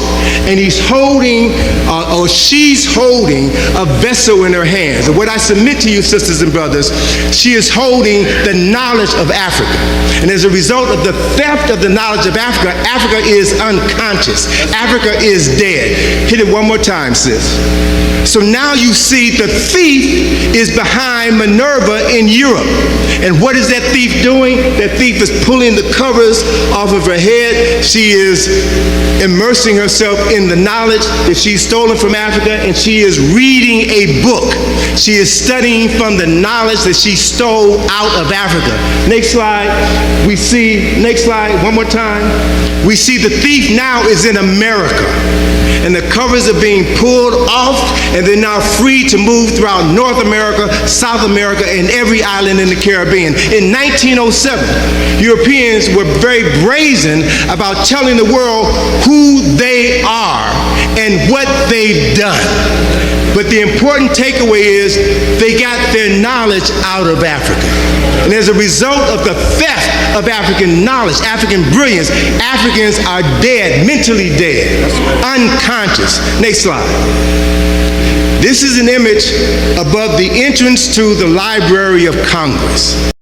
And he's holding, or she's holding, a vessel in her hands. And what I submit to you, sisters and brothers, she is holding the knowledge of Africa. And as a result of the theft of the knowledge of Africa, Africa is unconscious. Africa is dead. Hit it one more time, sis. So now you see the thief is behind Minerva in Europe. And what is that thief doing? That thief is pulling the covers off of her head. She is immersing herself in the knowledge that she's stolen from Africa, and she is reading a book. She is studying from the knowledge that she stole out of Africa. Next slide. Next slide, one more time. We see the thief now is in America, and the covers are being pulled off, and they're now free to move throughout North America, South America, and every island in the Caribbean. In 1907, Europeans were very brazen about telling the world who they are and what they've done. But the important takeaway is they got their knowledge out of Africa. And as a result of the theft of African knowledge, African brilliance, Africans are dead, mentally dead, unconscious. Next slide. This is an image above the entrance to the Library of Congress.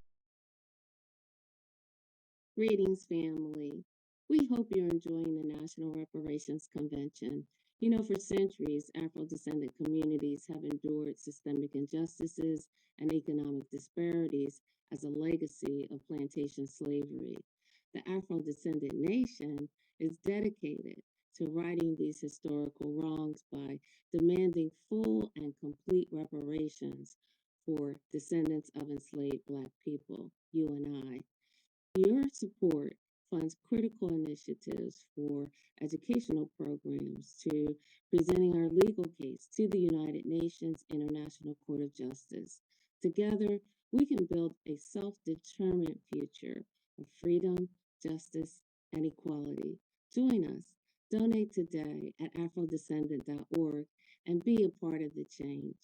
Greetings, family. We hope you're enjoying the National Reparations Convention. You know, for centuries, Afro-descendant communities have endured systemic injustices and economic disparities as a legacy of plantation slavery. The Afro-descendant nation is dedicated to righting these historical wrongs by demanding full and complete reparations for descendants of enslaved Black people, you and I. Your support funds critical initiatives for educational programs to presenting our legal case to the United Nations International Court of Justice. Together, we can build a self-determined future of freedom, justice, and equality. Join us. Donate today at afrodescendant.org and be a part of the change.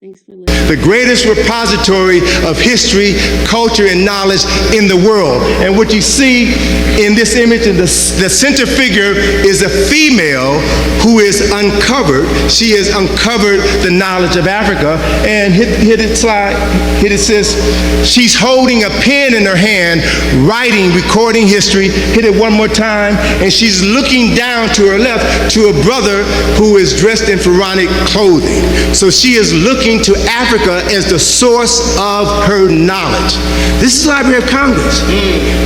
Thanks for listening. The greatest repository of history, culture, and knowledge in the world. And what you see in this image, the center figure is a female who is uncovered. She has uncovered the knowledge of Africa. And hit it slide, hit it sis. She's holding a pen in her hand, writing, recording history. Hit it one more time. And she's looking down to her left to a brother who is dressed in pharaonic clothing. So she is looking to Africa as the source of her knowledge. This is the Library of Congress.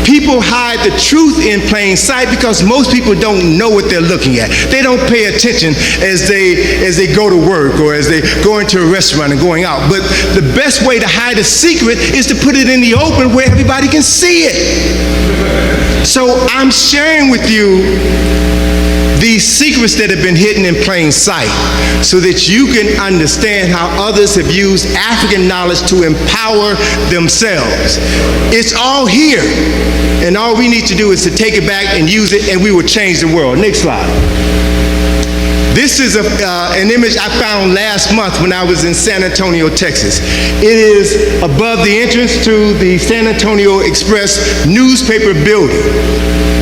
People hide the truth in plain sight because most people don't know what they're looking at. They don't pay attention as they go to work or as they go into a restaurant and going out. But the best way to hide a secret is to put it in the open where everybody can see it. So I'm sharing with you these secrets that have been hidden in plain sight so that you can understand how others have used African knowledge to empower themselves. It's all here, and all we need to do is to take it back and use it, and we will change the world. Next slide. This is an image I found last month when I was in San Antonio, Texas. It is above the entrance to the San Antonio Express newspaper building.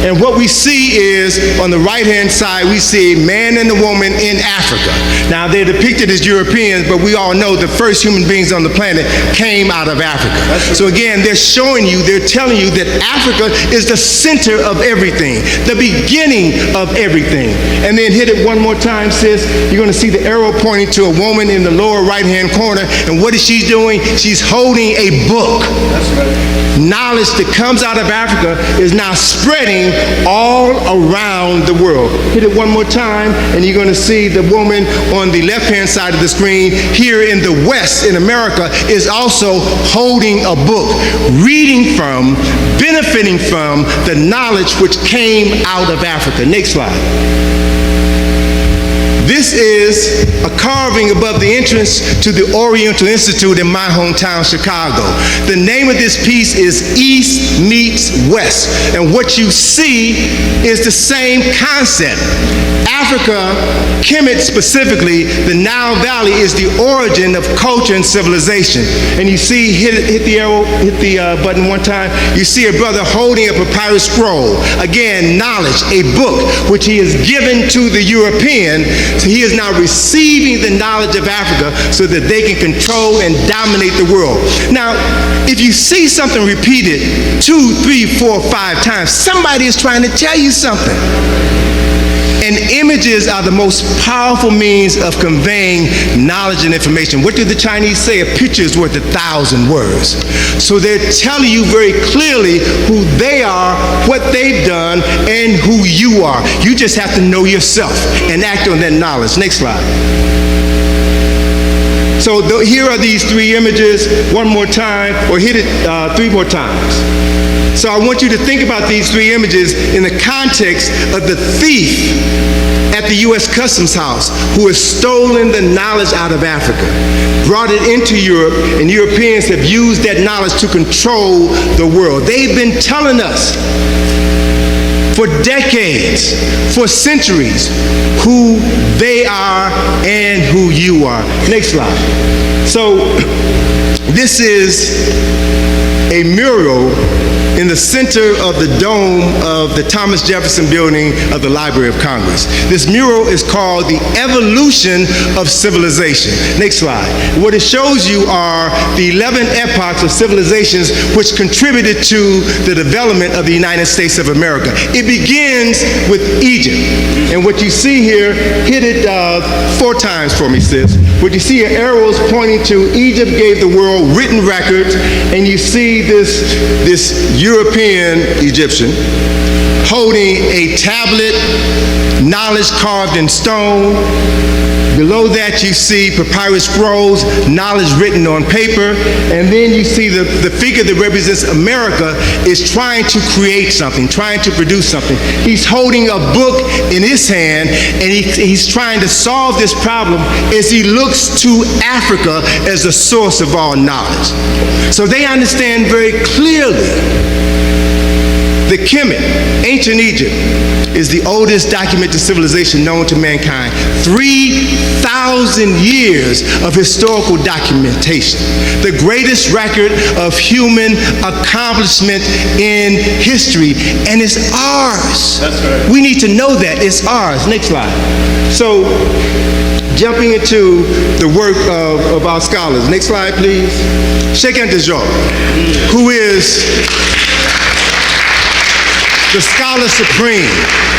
And what we see is, on the right-hand side, we see a man and a woman in Africa. Now, they're depicted as Europeans, but we all know the first human beings on the planet came out of Africa. So again, they're showing you, they're telling you that Africa is the center of everything, the beginning of everything. And then hit it one more time, sis. You're going to see the arrow pointing to a woman in the lower right-hand corner. And what is she doing? She's holding a book. That's right. Knowledge that comes out of Africa is now spreading all around the world. Hit it one more time, and you're going to see the woman on the left-hand side of the screen here in the West, in America, is also holding a book, reading from, benefiting from the knowledge which came out of Africa. Next slide. This is a carving above the entrance to the Oriental Institute in my hometown, Chicago. The name of this piece is East Meets West. And what you see is the same concept. Africa, Kemet specifically, the Nile Valley is the origin of culture and civilization. And you see, hit the arrow, hit the button one time, you see a brother holding a papyrus scroll. Again, knowledge, a book, which he has given to the European. So he is now receiving the knowledge of Africa so that they can control and dominate the world. Now, if you see something repeated 2, 3, 4, 5 times, somebody is trying to tell you something. And And images are the most powerful means of conveying knowledge and information. What do the Chinese say? A picture is worth 1,000 words. So they're telling you very clearly who they are, what they've done, and who you are. You just have to know yourself and act on that knowledge. Next slide. So here are these three images, one more time, or hit it 3 more times. So I want you to think about these three images in the context of the thief at the U.S. Customs House who has stolen the knowledge out of Africa, brought it into Europe, and Europeans have used that knowledge to control the world. They've been telling us for decades, for centuries, who they are and who you are. Next slide. So this is a mural in the center of the dome of the Thomas Jefferson Building of the Library of Congress. This mural is called The Evolution of Civilization. Next slide. What it shows you are the 11 epochs of civilizations which contributed to the development of the United States of America. It begins with Egypt. And what you see here, hit it 4 times for me, sis. What you see are arrows pointing to Egypt gave the world written records, and you see this European Egyptian holding a tablet, knowledge carved in stone. Below that you see papyrus scrolls, knowledge written on paper, and then you see the figure that represents America is trying to create something, trying to produce something. He's holding a book in his hand, and he's trying to solve this problem as he looks to Africa as the source of all knowledge. So they understand very clearly the Kemet, ancient Egypt, is the oldest documented civilization known to mankind. 3,000 years of historical documentation. The greatest record of human accomplishment in history, and it's ours. That's right. We need to know that it's ours. Next slide. So, jumping into the work of our scholars. Next slide, please. check1, who is the scholar supreme.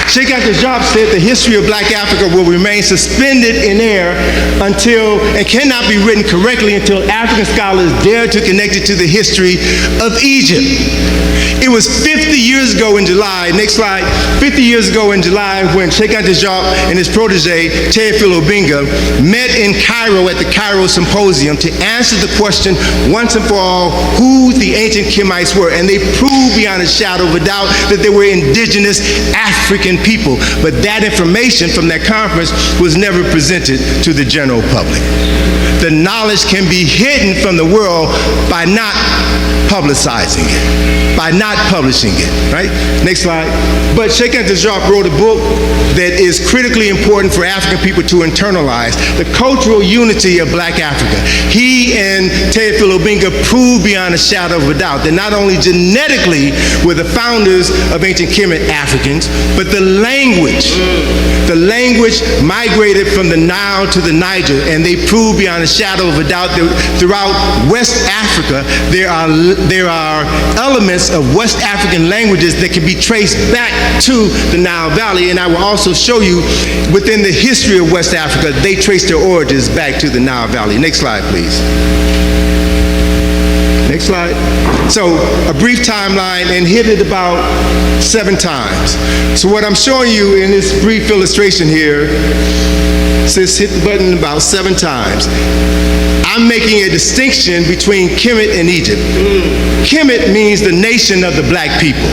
check1 said the history of Black Africa will remain suspended in air until, and cannot be written correctly until African scholars dare to connect it to the history of Egypt. It was 50 years ago in July, next slide, 50 years ago in July when check1 and his protege, Teofilo Obianga, met in Cairo at the Cairo Symposium to answer the question once and for all who the ancient Kemites were, and they proved beyond a shadow of a doubt that they were indigenous African people. But that information from that conference was never presented to the general public. The knowledge can be hidden from the world by not publicizing it, by not publishing it, right? Next slide. But check1 wrote a book that is critically important for African people to internalize, the cultural unity of Black Africa. He and Teofilo Obianga proved beyond a shadow of a doubt that not only genetically were the founders of ancient Kemet Africans, but the language migrated from the Nile to the Niger, and they proved beyond a shadow of a doubt that throughout West Africa there are elements of West African languages that can be traced back to the Nile Valley, and I will also show you within the history of West Africa, they trace their origins back to the Nile Valley. Next slide, please. Next slide. So a brief timeline, and hit it about 7 times. So what I'm showing you in this brief illustration here says hit the button about 7 times. I'm making a distinction between Kemet and Egypt. Kemet means the nation of the Black people.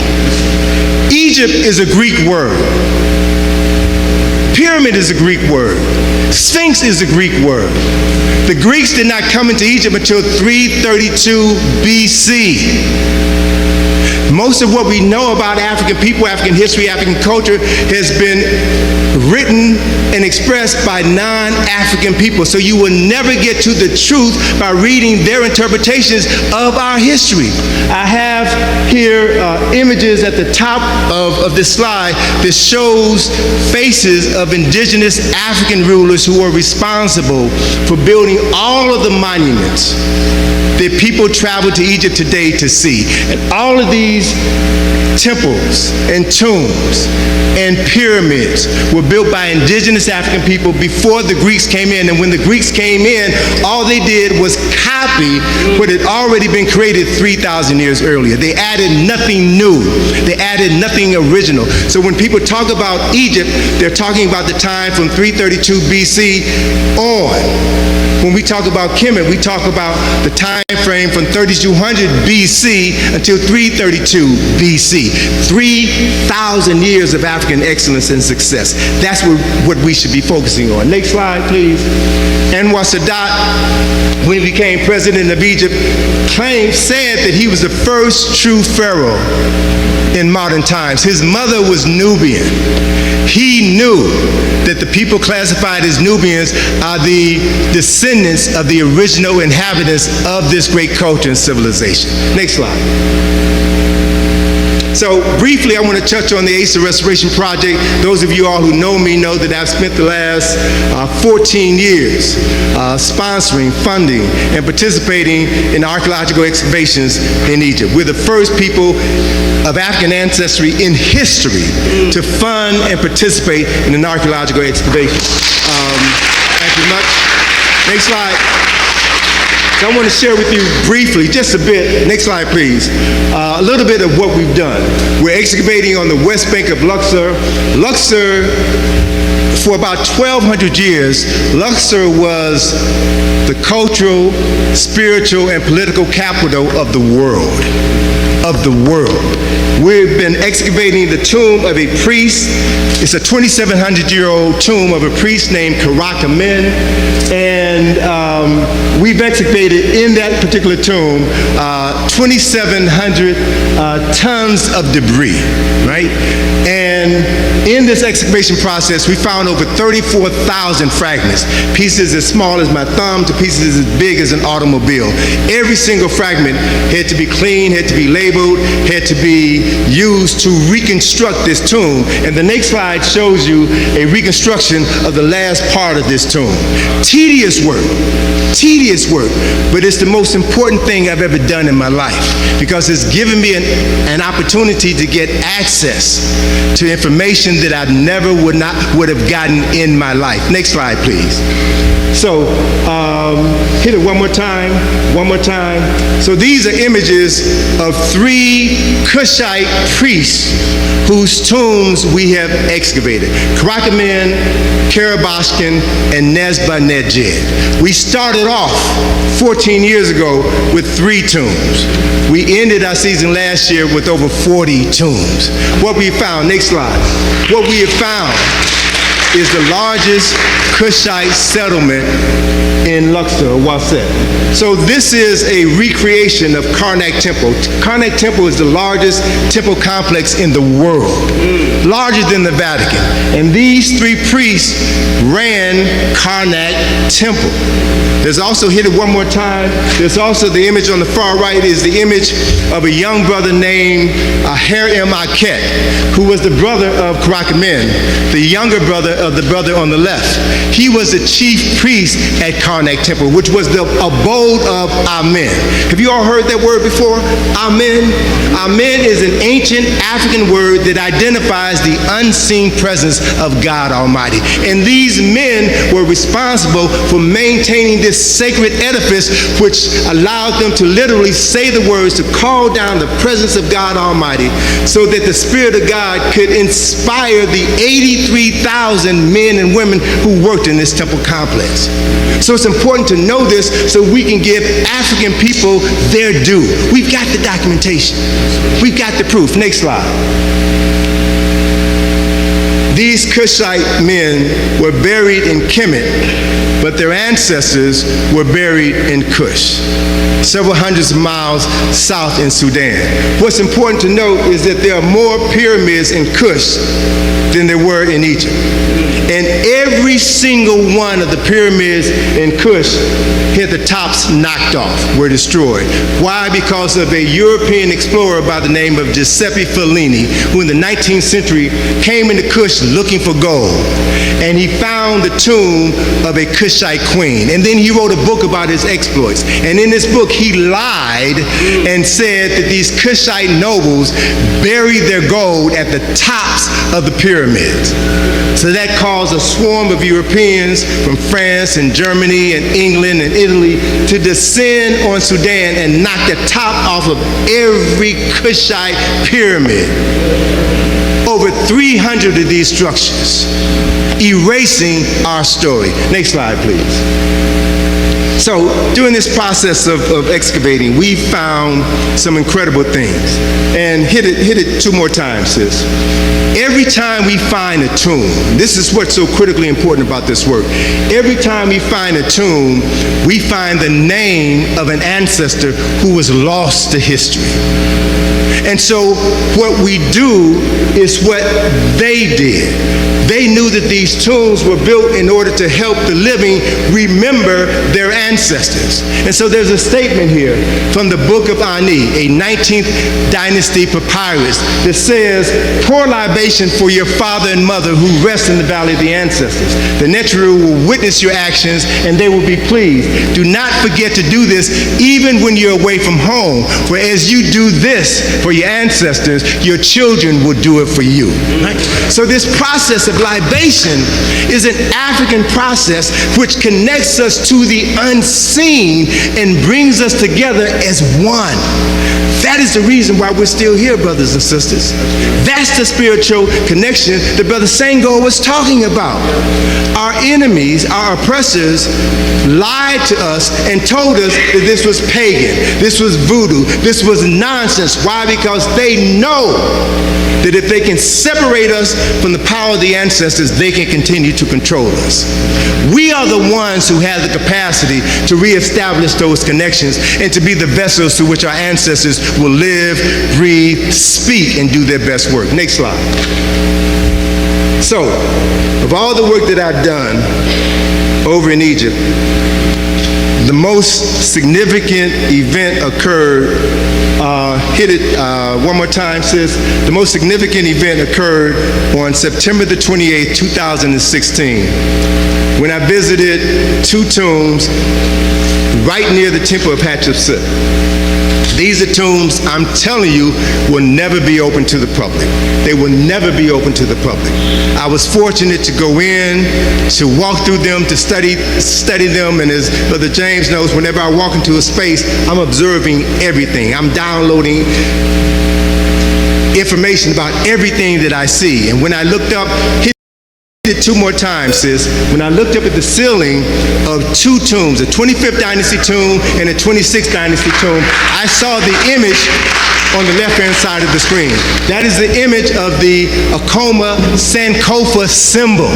Egypt is a Greek word. Pyramid is a Greek word. Sphinx is a Greek word. The Greeks did not come into Egypt until 332 BC. Most of what we know about African people, African history, African culture has been written and expressed by non-African people. So you will never get to the truth by reading their interpretations of our history. I have here images at the top of this slide that shows faces of of indigenous African rulers who were responsible for building all of the monuments that people travel to Egypt today to see. And all of these temples and tombs and pyramids were built by indigenous African people before the Greeks came in. And when the Greeks came in, all they did was copy what had already been created 3,000 years earlier. They added nothing new. They added nothing original. So when people talk about Egypt, they're talking about the time from 332 BC on. When we talk about Kemet, we talk about the time frame from 3200 BC until 332 BC. 3,000 years of African excellence and success. That's what we should be focusing on. Next slide, please. Anwar Sadat, when he became president of Egypt, said that he was the first true pharaoh in modern times. His mother was Nubian. He knew that the people classified as Nubians are the descendants of the original inhabitants of this great culture and civilization. Next slide. So briefly, I want to touch on the Asa Restoration Project. Those of you all who know me know that I've spent the last 14 years sponsoring, funding, and participating in archaeological excavations in Egypt. We're the first people of African ancestry in history to fund and participate in an archaeological excavation. Thank you much. Next slide. So I want to share with you briefly, just a bit, next slide please, a little bit of what we've done. We're excavating on the west bank of Luxor. Luxor, for about 1,200 years, Luxor was the cultural, spiritual, and political capital of the world. We've been excavating the tomb of a priest. It's a 2,700-year-old tomb of a priest named Karak Amen, and we've excavated in that particular tomb 2,700 tons of debris, right? And in this excavation process, we found over 34,000 fragments, pieces as small as my thumb to pieces as big as an automobile. Every single fragment had to be cleaned, had to be labeled, had to be used to reconstruct this tomb. And the next slide shows you a reconstruction of the last part of this tomb. Tedious work, but it's the most important thing I've ever done in my life because it's given me an opportunity to get access to information that I never would have gotten in my life. Next slide, please. So, hit it one more time. So these are images of 3 Kushite priests whose tombs we have excavated. Karakamen, Karabashkin, and Nezba-Nedjed. We started off 14 years ago with 3 tombs. We ended our season last year with over 40 tombs. What we found, next slide. What we have found is the largest Kushite settlement in Luxor, Waset. So this is a recreation of Karnak Temple. Karnak Temple is the largest temple complex in the world, larger than the Vatican. And these 3 priests ran Karnak Temple. There's also, hit it one more time, there's also the image on the far right is the image of a young brother named Harem Aket, who was the brother of Karakamen, the younger brother of the brother on the left. He was the chief priest at Karnak Temple, which was the abode of Amen. Have you all heard that word before? Amen. Amen is an ancient African word that identifies the unseen presence of God Almighty. And these men were responsible for maintaining this sacred edifice, which allowed them to literally say the words to call down the presence of God Almighty so that the Spirit of God could inspire the 83,000 men and women who worked in this temple complex. So it's important to know this so we can give African people their due. We've got the documentation. We've got the proof. Next slide. These Kushite men were buried in Kemet, but their ancestors were buried in Kush, several hundreds of miles south in Sudan. What's important to note is that there are more pyramids in Kush than there were in Egypt. And every every single one of the pyramids in Kush had the tops knocked off, were destroyed. Why? Because of a European explorer by the name of Giuseppe Fellini, who in the 19th century came into Kush looking for gold. And he found the tomb of a Kushite queen. And then he wrote a book about his exploits. And in this book, he lied and said that these Kushite nobles buried their gold at the tops of the pyramids. So that caused a swarm of Europeans from France and Germany and England and Italy to descend on Sudan and knock the top off of every Kushite pyramid. Over 300 of these structures, erasing our story. Next slide, please. So during this process of excavating, we found some incredible things. And hit it two more times, sis. Every time we find a tomb, this is what's so critically important about this work. Every time we find a tomb, we find the name of an ancestor who was lost to history. And so what we do is what they did. They knew that these tombs were built in order to help the living remember their ancestors. And so there's a statement here from the Book of Ani, a 19th dynasty papyrus, that says, pour libation for your father and mother who rest in the valley of the ancestors. The Neteru will witness your actions and they will be pleased. Do not forget to do this even when you're away from home, for as you do this for your ancestors, your children will do it for you. Right? So this process of libation is an African process which connects us to the unseen and brings us together as one. That is the reason why we're still here, brothers and sisters. That's the spiritual connection that Brother Senghor was talking about. Our enemies, our oppressors, lied to us and told us that this was pagan, this was voodoo, this was nonsense. Why? Because they know that if they can separate us from the power of the ancestors, they can continue to control us. We are the ones who have the capacity to reestablish those connections and to be the vessels through which our ancestors will live, breathe, speak, and do their best work. Next slide. So, of all the work that I've done over in Egypt, the most significant event occurred, hit it one more time, sis. The most significant event occurred on September the 28th, 2016, when I visited two tombs right near the temple of Hatshepsut. These are tombs, I'm telling you, will never be open to the public. They will never be open to the public. I was fortunate to go in, to walk through them, to study them, and as Brother James knows, whenever I walk into a space, I'm observing everything. I'm downloading information about everything that I see. And when I looked up, it two more times, sis. When I looked up at the ceiling of two tombs, a 25th dynasty tomb and a 26th dynasty tomb, I saw the image on the left-hand side of the screen. That is the image of the Akoma Sankofa symbol.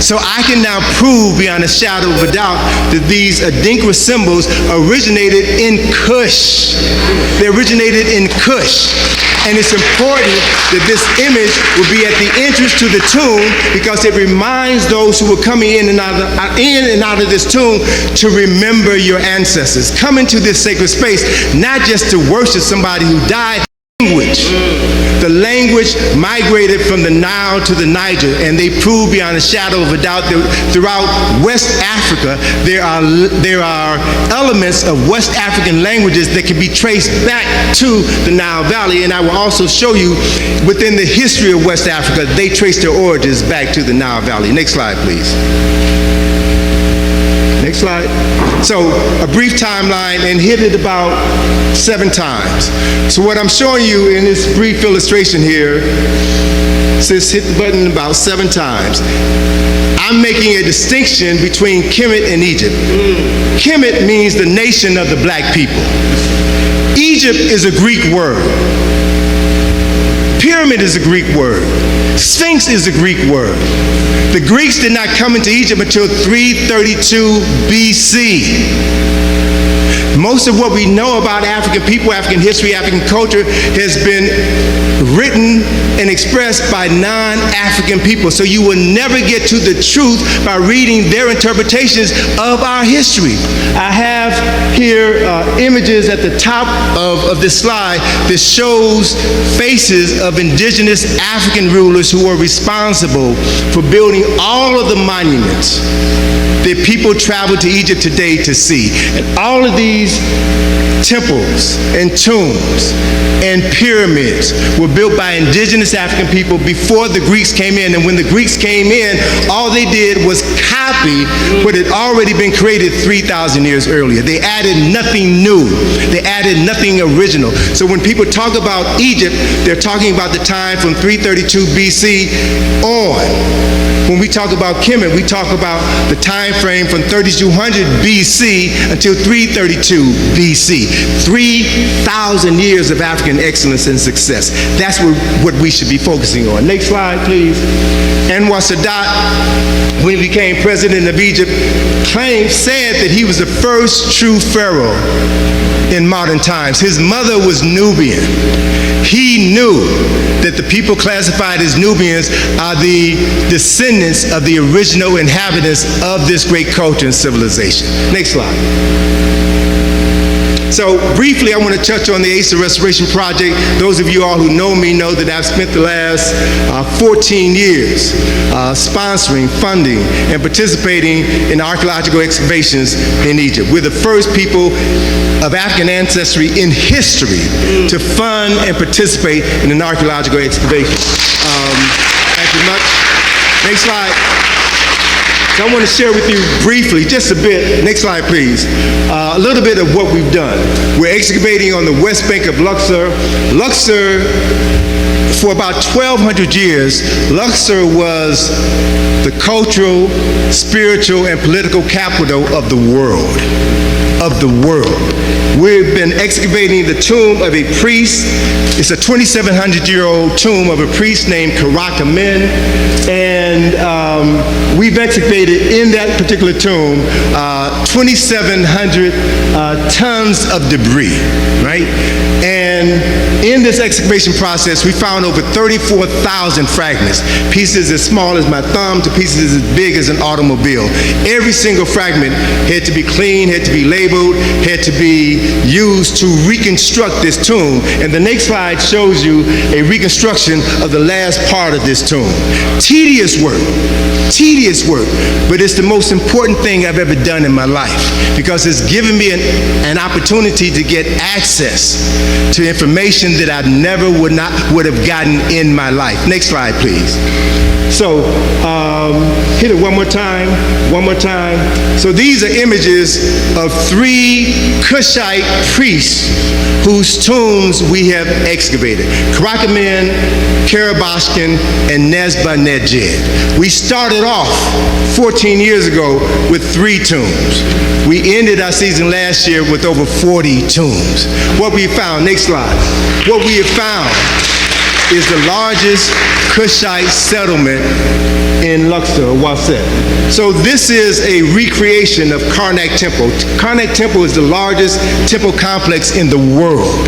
So I can now prove beyond a shadow of a doubt that these Adinkra symbols originated in Kush. They originated in Kush. And it's important that this image will be at the entrance to the tomb because it reminds those who are coming in and out of this tomb to remember your ancestors. Come into this sacred space, not just to worship somebody who died. The language migrated from the Nile to the Niger, and they prove beyond a shadow of a doubt that throughout West Africa there are elements of West African languages that can be traced back to the Nile Valley. And I will also show you within the history of West Africa, they trace their origins back to the Nile Valley. Next slide, please. Next slide. So a brief timeline, and hit it about 7 times. So what I'm showing you in this brief illustration here says hit the button about 7 times. I'm making a distinction between Kemet and Egypt. Kemet means the nation of the black people. Egypt is a Greek word. Pyramid is a Greek word. Sphinx is a Greek word. The Greeks did not come into Egypt until 332 BC. Most of what we know about African people, African history, African culture has been written and expressed by non-African people. So you will never get to the truth by reading their interpretations of our history. I have here images at the top of this slide that shows faces of indigenous African rulers who were responsible for building all of the monuments that people travel to Egypt today to see. And all of these temples and tombs and pyramids were built by indigenous African people before the Greeks came in. And when the Greeks came in, all they did was copy what had already been created 3,000 years earlier. They added nothing new. They added nothing original. So when people talk about Egypt, they're talking about the time from 332 BC on. When we talk about Kemet, we talk about the time frame from 3200 BC until 332 BC. 3,000 years of African excellence and success. That's what we should be focusing on. Next slide, please. Anwar Sadat, when he became president of Egypt, said that he was the first true pharaoh in modern times. His mother was Nubian. He knew that the people classified as Nubians are the descendants of the original inhabitants of this great culture and civilization. Next slide. So briefly, I want to touch on the Asa Restoration Project. Those of you all who know me know that I've spent the last 14 years sponsoring, funding, and participating in archaeological excavations in Egypt. We're the first people of African ancestry in history to fund and participate in an archaeological excavation. Thank you much. Next slide. So I want to share with you briefly, just a bit, next slide please, a little bit of what we've done. We're excavating on the west bank of Luxor. Luxor, for about 1,200 years, Luxor was the cultural, spiritual, and political capital of the world. We've been excavating the tomb of a priest. It's a 2,700-year-old tomb of a priest named Karak Amen, and we've excavated in that particular tomb 2,700 tons of debris, right? And in this excavation process, we found over 34,000 fragments, pieces as small as my thumb to pieces as big as an automobile. Every single fragment had to be cleaned, had to be labeled, had to be used to reconstruct this tomb. And the next slide shows you a reconstruction of the last part of this tomb. Tedious work, but it's the most important thing I've ever done in my life because it's given me an opportunity to get access to information that I never would have gotten in my life. Next slide, please. So, hit it one more time. So these are images of 3 Kushite priests whose tombs we have excavated. Karakamen, Karabashkin, and Nezba-Nedjed. We started off 14 years ago with 3 tombs. We ended our season last year with over 40 tombs. What we found, next slide. What we have found is the largest Kushite settlement in Luxor, Waset. So this is a recreation of Karnak Temple. Karnak Temple is the largest temple complex in the world,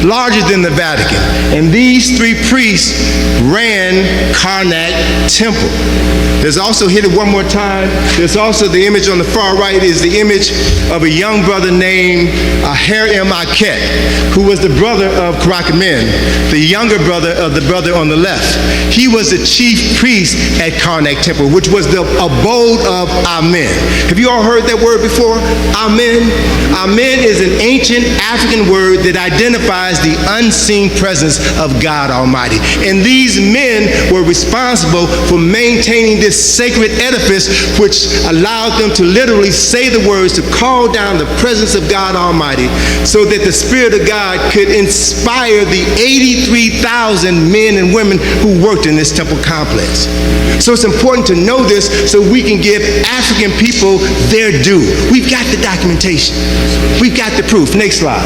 larger than the Vatican. And these 3 priests ran Karnak Temple. There's also, hit it one more time, there's also the image on the far right is the image of a young brother named Harem Aket, who was the brother of Karakamen, the younger brother of the brother on the left. He was the chief priest at Karnak Temple, which was the abode of Amen. Have you all heard that word before? Amen. Amen is an ancient African word that identifies the unseen presence of God Almighty. And these men were responsible for maintaining this sacred edifice, which allowed them to literally say the words to call down the presence of God Almighty so that the Spirit of God could inspire the 83,000 men and women who worked in this temple complex. So it's important to know this so we can give African people their due. We've got the documentation. We've got the proof. Next slide.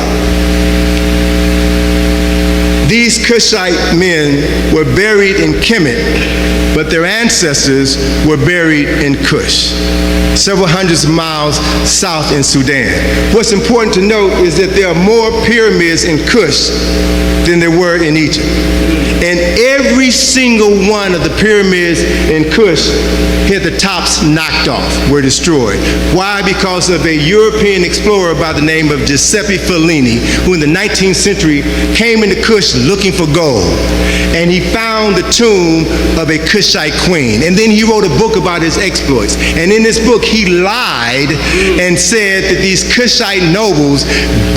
these Cushite men were buried in Kemet, but their ancestors were buried in Cush, several hundreds of miles south in Sudan. What's important to note is that there are more pyramids in Cush than there were in Egypt. And every single one of the pyramids in Cush had the tops knocked off, were destroyed. Why? Because of a European explorer by the name of Giuseppe Fellini, who in the 19th century came into Cush looking for gold. And he found the tomb of a Cushite queen. And then he wrote a book about his exploits. And in this book, he lied and said that these Cushite nobles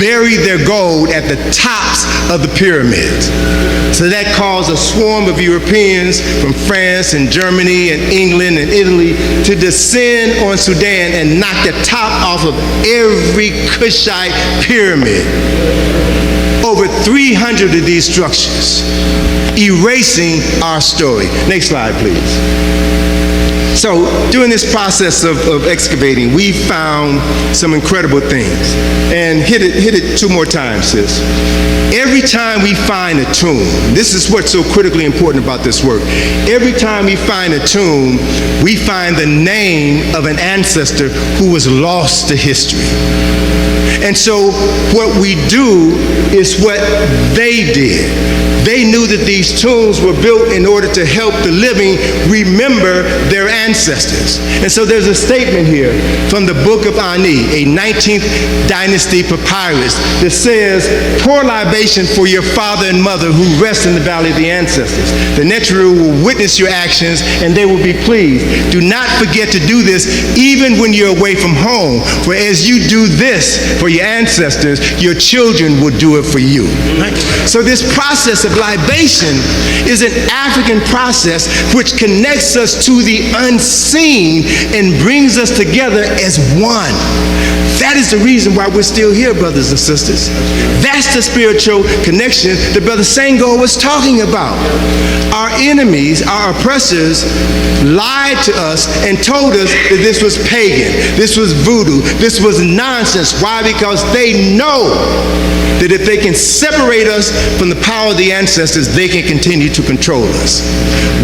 buried their gold at the tops of the pyramids. So that caused a swarm of Europeans from France and Germany and England and Italy to descend on Sudan and knock the top off of every Cushite pyramid. Over 300 of these structures, erasing our story. Next slide, please. So during this process of excavating, we found some incredible things. And hit it two more times, sis. Every time we find a tomb, this is what's so critically important about this work. Every time we find a tomb, we find the name of an ancestor who was lost to history. And so what we do is what they did. They knew that these tombs were built in order to help the living remember their ancestors. And so there's a statement here from the Book of Ani, a 19th dynasty papyrus, that says, pour libation for your father and mother who rest in the valley of the ancestors. The Neteru will witness your actions and they will be pleased. Do not forget to do this even when you're away from home, for as you do this for your ancestors, your children will do it for you. Right? So this process of libation is an African process which connects us to the unseen and brings us together as one. That is the reason why we're still here, brothers and sisters. That's the spiritual connection that Brother Senghor was talking about. Our enemies, our oppressors, lied to us and told us that this was pagan, this was voodoo, this was nonsense. Why? Because they know that if they can separate us from the power of the ancestors, they can continue to control us.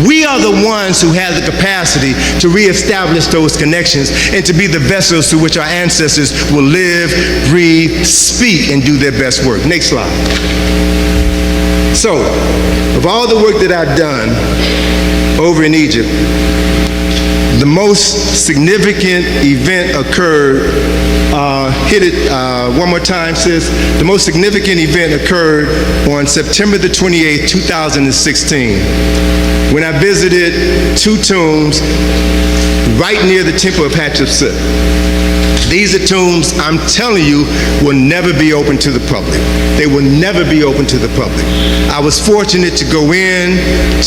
We are the ones who have the capacity to reestablish those connections and to be the vessels through which our ancestors will live, breathe, speak, and do their best work. Next slide. So, of all the work that I've done over in Egypt, the most significant event occurred, hit it one more time, sis. The most significant event occurred on September the 28th, 2016, when I visited two tombs right near the temple of Hatshepsut. These are tombs, I'm telling you, will never be open to the public. They will never be open to the public. I was fortunate to go in,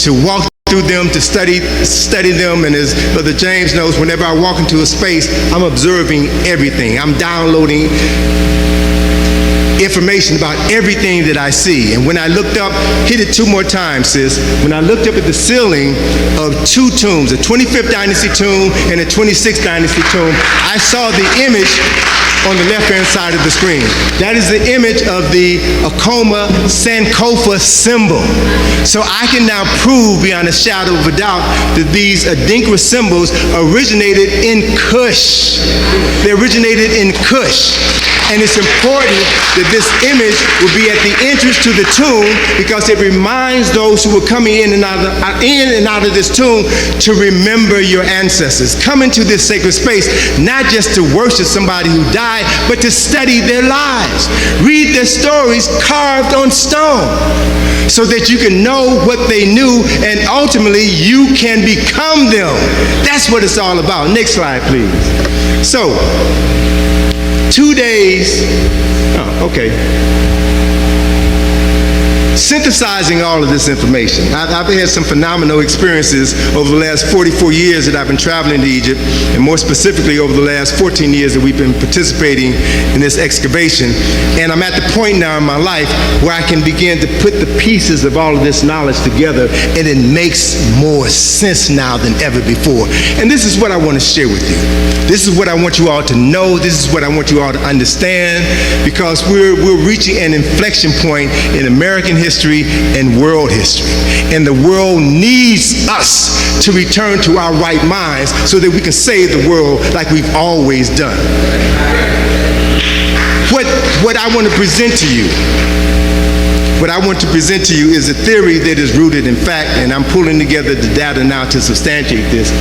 to walk through them, to study them, and as Brother James knows, whenever I walk into a space, I'm observing everything. I'm downloading information about everything that I see. And when I looked up, hit it two more times, sis. When I looked up at the ceiling of two tombs, a 25th dynasty tomb and a 26th dynasty tomb, I saw the image on the left-hand side of the screen. That is the image of the Akoma Sankofa symbol. So I can now prove beyond a shadow of a doubt that these Adinkra symbols originated in Kush. They originated in Kush. And it's important that this image will be at the entrance to the tomb because it reminds those who are coming in and out of this tomb to remember your ancestors. Come into this sacred space, not just to worship somebody who died, but to study their lives. Read their stories carved on stone so that you can know what they knew and ultimately you can become them. That's what it's all about. Next slide, please. So, 2 days, synthesizing all of this information. I've had some phenomenal experiences over the last 44 years that I've been traveling to Egypt, and more specifically over the last 14 years that we've been participating in this excavation. And I'm at the point now in my life where I can begin to put the pieces of all of this knowledge together, and it makes more sense now than ever before. And this is what I want to share with you. This is what I want you all to know. This is what I want you all to understand, because we're reaching an inflection point in American history history and world history. And the world needs us to return to our right minds so that we can save the world like we've always done. What I want to present to you, is a theory that is rooted in fact, and I'm pulling together the data now to substantiate this.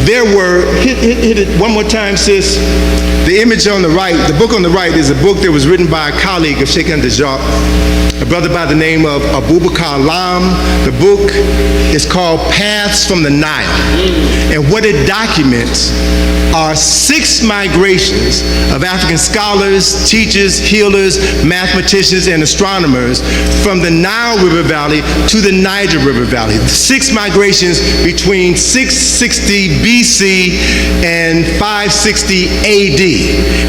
There were, hit it one more time, sis. The image on the right, the book on the right is a book that was written by a colleague of Sheikh Anta, a brother by the name of Abubakar Lam. The book is called Paths from the Nile. And what it documents are 6 migrations of African scholars, teachers, healers, mathematicians, and astronomers from the Nile River Valley to the Niger River Valley. 6 migrations between 660 BC and 560 AD.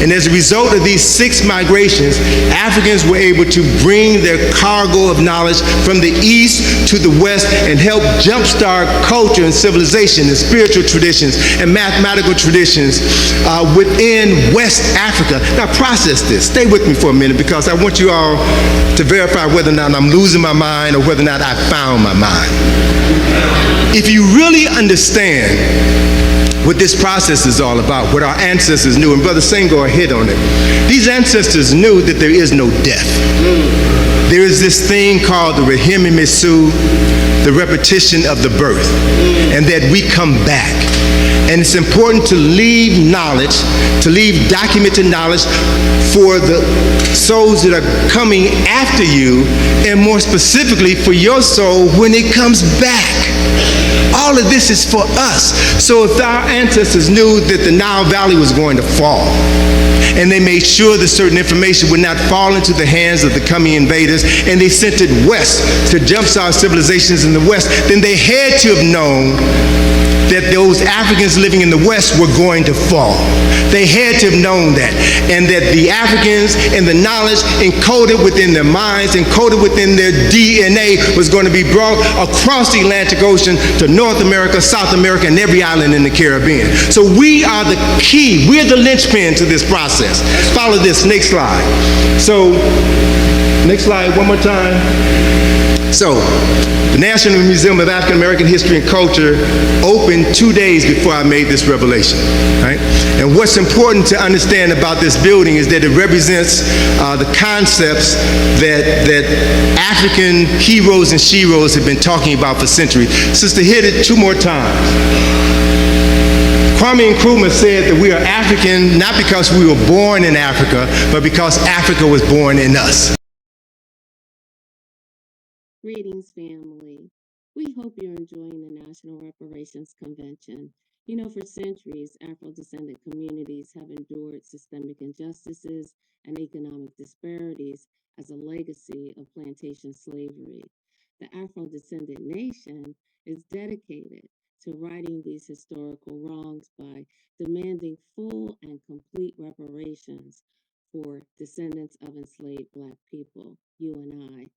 And as a result of these 6 migrations, Africans were able to bring their cargo of knowledge from the east to the west and help jumpstart culture and civilization and spiritual traditions and mathematical traditions within West Africa. Now process this. Stay with me for a minute because I want you all to verify whether or not I'm losing my mind or whether or not I found my mind. If you really understand what this process is all about, what our ancestors knew, and Brother Senghor hit on it. These ancestors knew that there is no death. There is this thing called the Rahimi Mesu, the repetition of the birth, and that we come back. And it's important to leave knowledge, to leave documented knowledge for the souls that are coming after you, and more specifically for your soul when it comes back. All of this is for us. So if our ancestors knew that the Nile Valley was going to fall, and they made sure that certain information would not fall into the hands of the coming invaders, and they sent it west to jumpstart civilizations in the west, then they had to have known that those Africans living in the West were going to fall. They had to have known that. And that the Africans and the knowledge encoded within their minds, encoded within their DNA was going to be brought across the Atlantic Ocean to North America, South America, and every island in the Caribbean. So we are the key. We're the linchpin to this process. Follow this, next slide. So, next slide, one more time. So, the National Museum of African American History and Culture opened 2 days before I made this revelation, right? And what's important to understand about this building is that it represents the concepts that African heroes and sheroes have been talking about for centuries. Sister, hit it 2 more times. Kwame Nkrumah said that we are African not because we were born in Africa, but because Africa was born in us. Greetings, family. We hope you're enjoying the National Reparations Convention. You know, for centuries, Afro-descendant communities have endured systemic injustices and economic disparities as a legacy of plantation slavery. The Afro-descendant nation is dedicated to righting these historical wrongs by demanding full and complete reparations for descendants of enslaved Black people, you and I.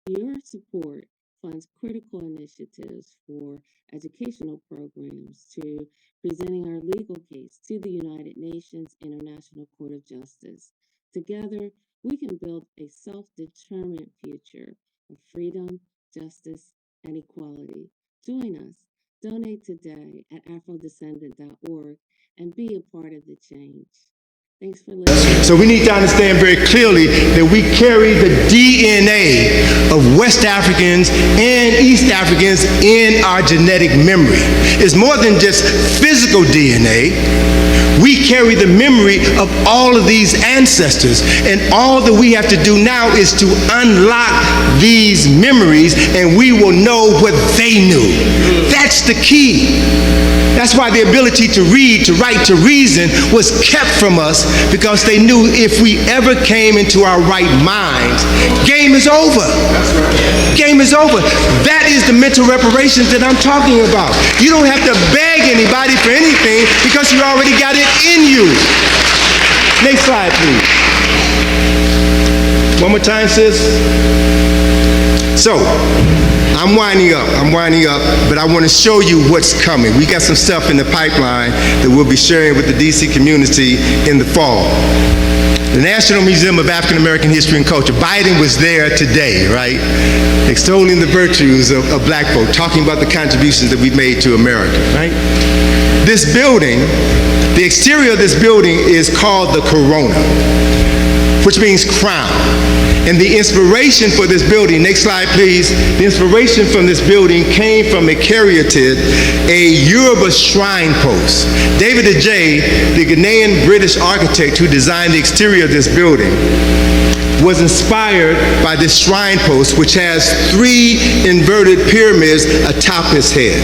Your support funds critical initiatives for educational programs to presenting our legal case to the United Nations International Court of Justice. Together, we can build a self-determined future of freedom, justice, and equality. Join us. Donate today at afrodescendant.org and be a part of the change. Thanks for listening. So we need to understand very clearly that we carry the DNA of West Africans and East Africans in our genetic memory. It's more than just physical DNA. We carry the memory of all of these ancestors, and all that we have to do now is to unlock these memories, and we will know what they knew. That's the key. That's why the ability to read, to write, to reason was kept from us, because they knew if we ever came into our right minds, game is over. Game is over. That is the mental reparations that I'm talking about. You don't have to beg anybody for anything because you already got it in you. Next slide, please. One more time, sis. So, I'm winding up, but I want to show you what's coming. We got some stuff in the pipeline that we'll be sharing with the DC community in the fall. the National Museum of African American History and Culture. Biden was there today, right? Extolling the virtues of black folk, talking about the contributions that we've made to America, right? This building, the exterior of this building is called the corona, which means crown. And the inspiration for this building, next slide please, the inspiration from this building came from a caryatid, a Yoruba shrine post. David Adjaye, the Ghanaian British architect who designed the exterior of this building, was inspired by this shrine post, which has 3 inverted pyramids atop its head.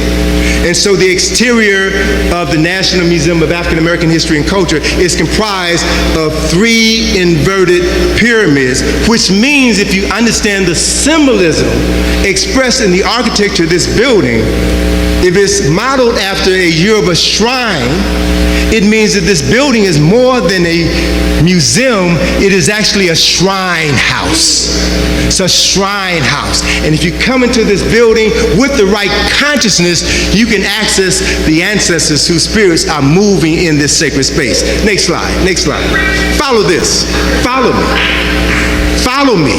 And so the exterior of the National Museum of African American History and Culture is comprised of 3 inverted pyramids, which means, if you understand the symbolism expressed in the architecture of this building, if it's modeled after a Yoruba shrine, it means that this building is more than a museum, it is actually a shrine house. It's a shrine house. And if you come into this building with the right consciousness, you can access the ancestors whose spirits are moving in this sacred space. Next slide, next slide. Follow this, follow me. Follow me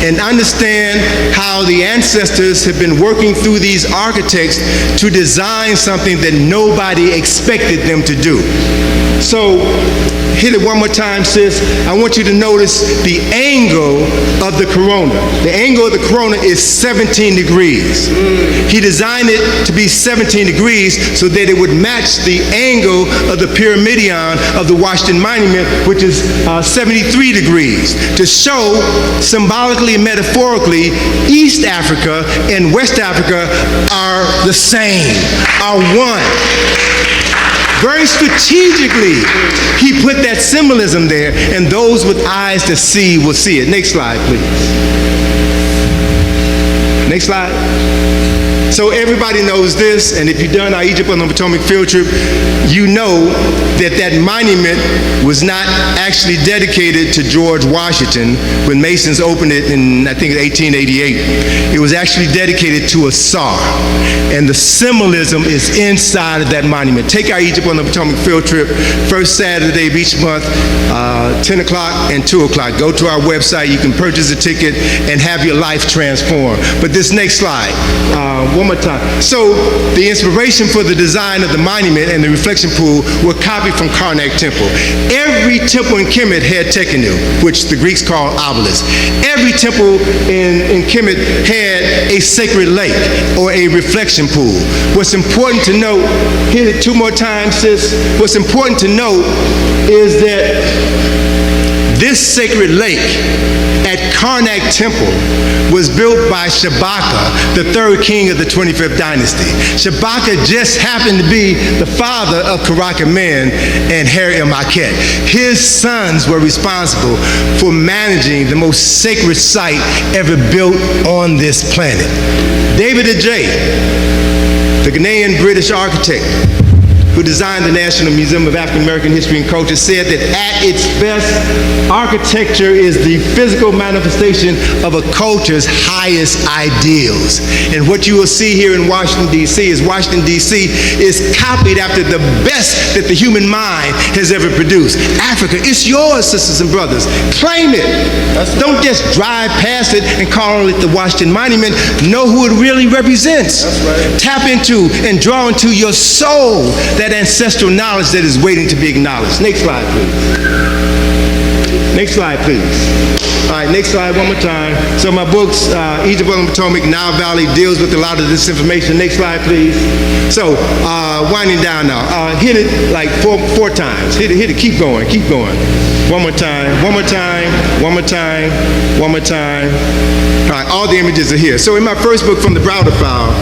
and understand how the ancestors have been working through these architects to design something that nobody expected them to do. So, hit it one more time, sis. I want you to notice the angle of the corona. The angle of the corona is 17 degrees. He designed it to be 17 degrees so that it would match the angle of the pyramidion of the Washington Monument, which is 73 degrees, to show symbolically and metaphorically East Africa and West Africa are the same, are one. Very strategically, he put that symbolism there, and those with eyes to see will see it. Next slide, please. Next slide. So everybody knows this, and if you've done our Egypt on the Potomac field trip, you know that that monument was not actually dedicated to George Washington when Masons opened it in, I think, 1888. It was actually dedicated to a Tsar, and the symbolism is inside of that monument. Take our Egypt on the Potomac field trip, first Saturday of each month, 10 o'clock and 2 o'clock. Go to our website, you can purchase a ticket and have your life transformed. But this next slide, one more time. So the inspiration for the design of the monument and the reflection pool were copied from Karnak Temple. Every temple in Kemet had Tekenu, which the Greeks call obelisk. Every temple in Kemet had a sacred lake or a reflection pool. What's important to note, hit it 2 more times, sis. What's important to note is that this sacred lake at Karnak Temple was built by Shabaka, the 3rd king of the 25th dynasty. Shabaka just happened to be the father of Karakamen and Heri-Maket. His sons were responsible for managing the most sacred site ever built on this planet. David Adjaye, the Ghanaian British architect who designed the National Museum of African American History and Culture, said that at its best, architecture is the physical manifestation of a culture's highest ideals. And what you will see here in Washington, D.C. is Washington, D.C. is copied after the best that the human mind has ever produced. Africa, it's yours, sisters and brothers. Claim it. Don't just drive past it and call it the Washington Monument. Know who it really represents. Tap into and draw into your soul that ancestral knowledge that is waiting to be acknowledged. Next slide, please. Next slide, please. All right, next slide, one more time. So my books, Egypt on the Potomac, Nile Valley, deals with a lot of this information. Next slide, please. So, winding down now. Hit it like four times. Hit it, keep going, keep going. One more time, one more time, one more time, one more time. All right, all the images are here. So in my first book from the Browder file,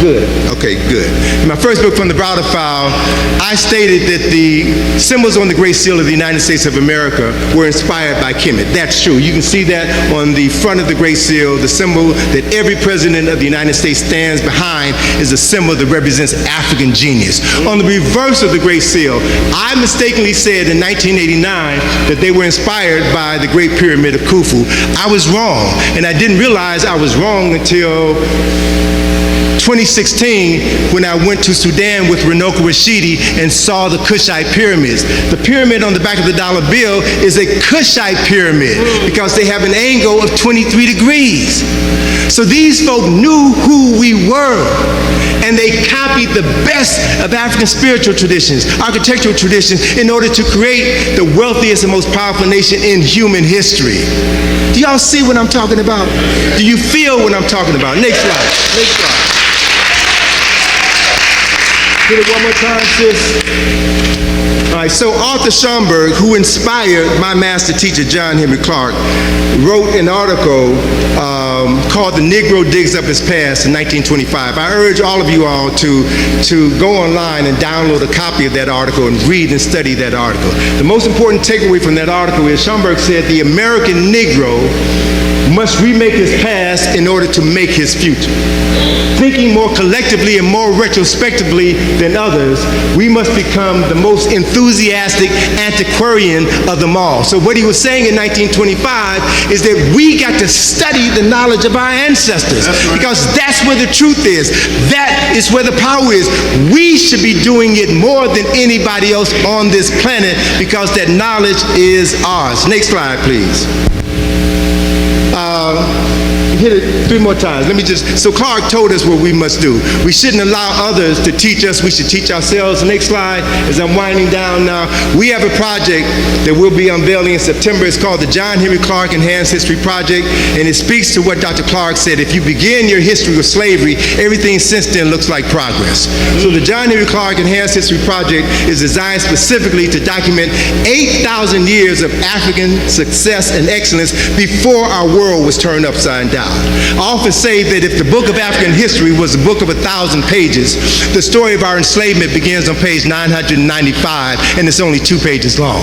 good, okay, good. In my first book from the Browder file, I stated that the symbols on the Great Seal of the United States of America were inspired by Kemet. That's true. You can see that on the front of the Great Seal. The symbol that every president of the United States stands behind is a symbol that represents African genius. On the reverse of the Great Seal, I mistakenly said in 1989 that they were inspired by the Great Pyramid of Khufu. I was wrong, and I didn't realize I was wrong until 2016, when I went to Sudan with Runoko Rashidi and saw the Kushite pyramids. The pyramid on the back of the dollar bill is is a Cushite pyramid because they have an angle of 23 degrees. So these folk knew who we were, and they copied the best of African spiritual traditions, architectural traditions, in order to create the wealthiest and most powerful nation in human history. Do y'all see what I'm talking about? Do you feel what I'm talking about? Next slide. Next slide. Get it one more time, sis. All right, so Arthur Schomburg, who inspired my master teacher, John Henry Clark, wrote an article called The Negro Digs Up His Past in 1925. I urge all of you all to go online and download a copy of that article and read and study that article. The most important takeaway from that article is Schomburg said the American Negro must remake his past in order to make his future. Thinking more collectively and more retrospectively than others, we must become the most enthusiastic antiquarian of them all. So what he was saying in 1925 is that we got to study the knowledge of our ancestors, because that's where the truth is. That is where the power is. We should be doing it more than anybody else on this planet because that knowledge is ours. Next slide, please. Hit it 3 more times. So Clark told us what we must do. We shouldn't allow others to teach us. We should teach ourselves. Next slide, as I'm winding down now. We have a project that we'll be unveiling in September. It's called the John Henry Clark Enhanced History Project, and it speaks to what Dr. Clark said. If you begin your history with slavery, everything since then looks like progress. So the John Henry Clark Enhanced History Project is designed specifically to document 8,000 years of African success and excellence before our world was turned upside down. I often say that if the book of African history was a book of 1,000 pages, the story of our enslavement begins on page 995, and it's only 2 pages long.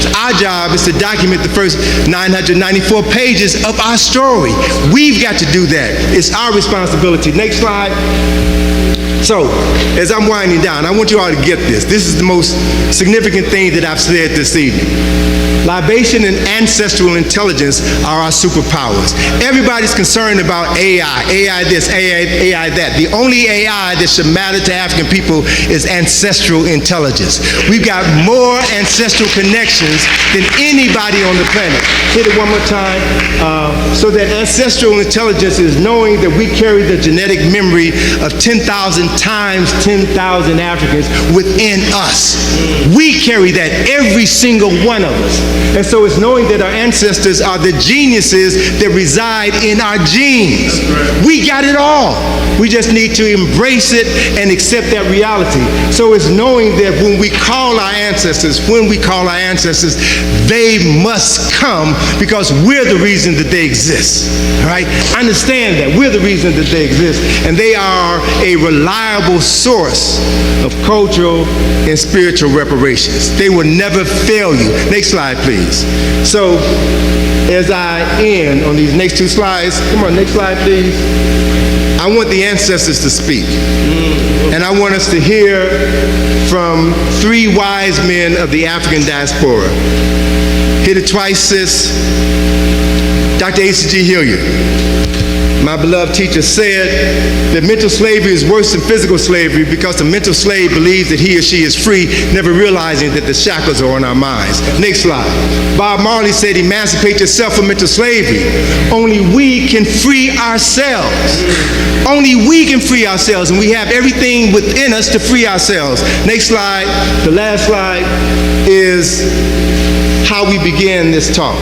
So our job is to document the first 994 pages of our story. We've got to do that. It's our responsibility. Next slide. So, as I'm winding down, I want you all to get this. This is the most significant thing that I've said this evening. Libation and ancestral intelligence are our superpowers. Everybody's concerned about AI, AI this, AI that. The only AI that should matter to African people is ancestral intelligence. We've got more ancestral connections than anybody on the planet. Hit it one more time. So that ancestral intelligence is knowing that we carry the genetic memory of 10,000 times 10,000 Africans within us. We carry that, every single one of us. And so it's knowing that our ancestors are the geniuses that reside in our genes. We got it all. We just need to embrace it and accept that reality. So it's knowing that when we call our ancestors, they must come because we're the reason that they exist. All right? Understand that. We're the reason that they exist. And they are a reliable source of cultural and spiritual reparations. They will never fail you. Next slide, please. So, as I end on these next 2 slides, come on, next slide, please. I want the ancestors to speak. And I want us to hear from 3 wise men of the African diaspora. Hit it twice, sis. Dr. A.C.G. Hilliard, my beloved teacher, said that mental slavery is worse than physical slavery because the mental slave believes that he or she is free, never realizing that the shackles are on our minds. Next slide. Bob Marley said, emancipate yourself from mental slavery. Only we can free ourselves. Only we can free ourselves, and we have everything within us to free ourselves. Next slide, the last slide, is how we began this talk.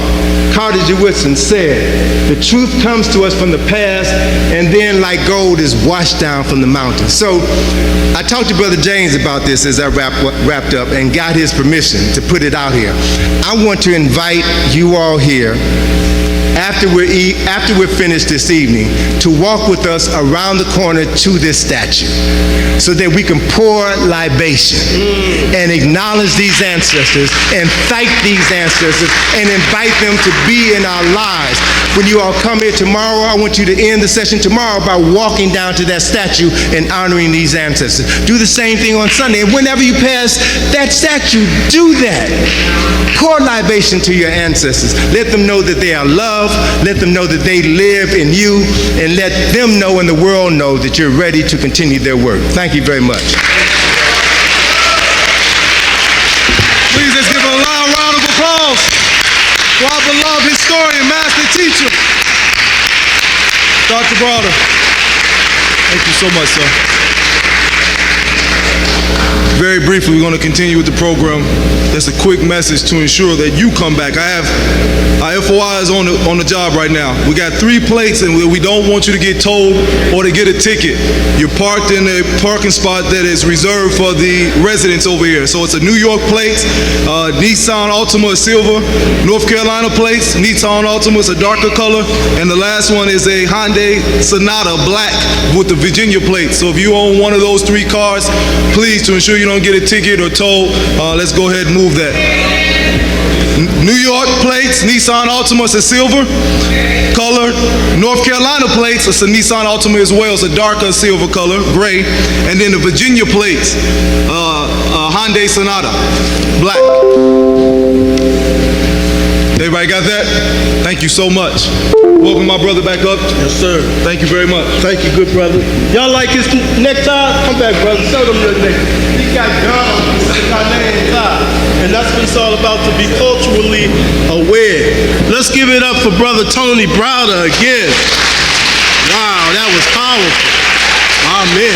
Carter G. Woodson said, the truth comes to us from the past and then like gold is washed down from the mountains. So I talked to Brother James about this as I wrapped up and got his permission to put it out here. I want to invite you all here after we're finished this evening to walk with us around the corner to this statue so that we can pour libation and acknowledge these ancestors and thank these ancestors and invite them to be in our lives. When you all come here tomorrow, I want you to end the session tomorrow by walking down to that statue and honoring these ancestors. Do the same thing on Sunday, and whenever you pass that statue, do that. Pour libation to your ancestors. Let them know that they are loved. Let them know that they live in you, and let them know and the world know that you're ready to continue their work. Thank you very much. Please let's give a loud round of applause. to our beloved historian, master teacher, Dr. Browder. Thank you so much, sir. Very briefly, we're going to continue with the program. That's a quick message to ensure that you come back. Our FOI is on the job right now. We got 3 plates, and we don't want you to get told or to get a ticket. You're parked in a parking spot that is reserved for the residents over here. So it's a New York plates, Nissan Altima is silver, North Carolina plates, Nissan Altima is a darker color, and the last one is a Hyundai Sonata black with the Virginia plate. So if you own one of those 3 cars, please, to ensure you don't get a ticket or toll, let's go ahead and move that. New York plates, Nissan Altima is a silver color. North Carolina plates, it's a Nissan Altima as well. It's a darker silver color, gray. And then the Virginia plates, Hyundai Sonata, black. Everybody got that? Thank you so much. Welcome my brother back up. Yes, sir. Thank you very much. Thank you, good brother. Y'all like his necktie? Come back, brother. Show them your necktie. He got Ghana on his tie. And that's what it's all about, to be culturally aware. Let's give it up for Brother Tony Browder again. Wow, that was powerful. Amen.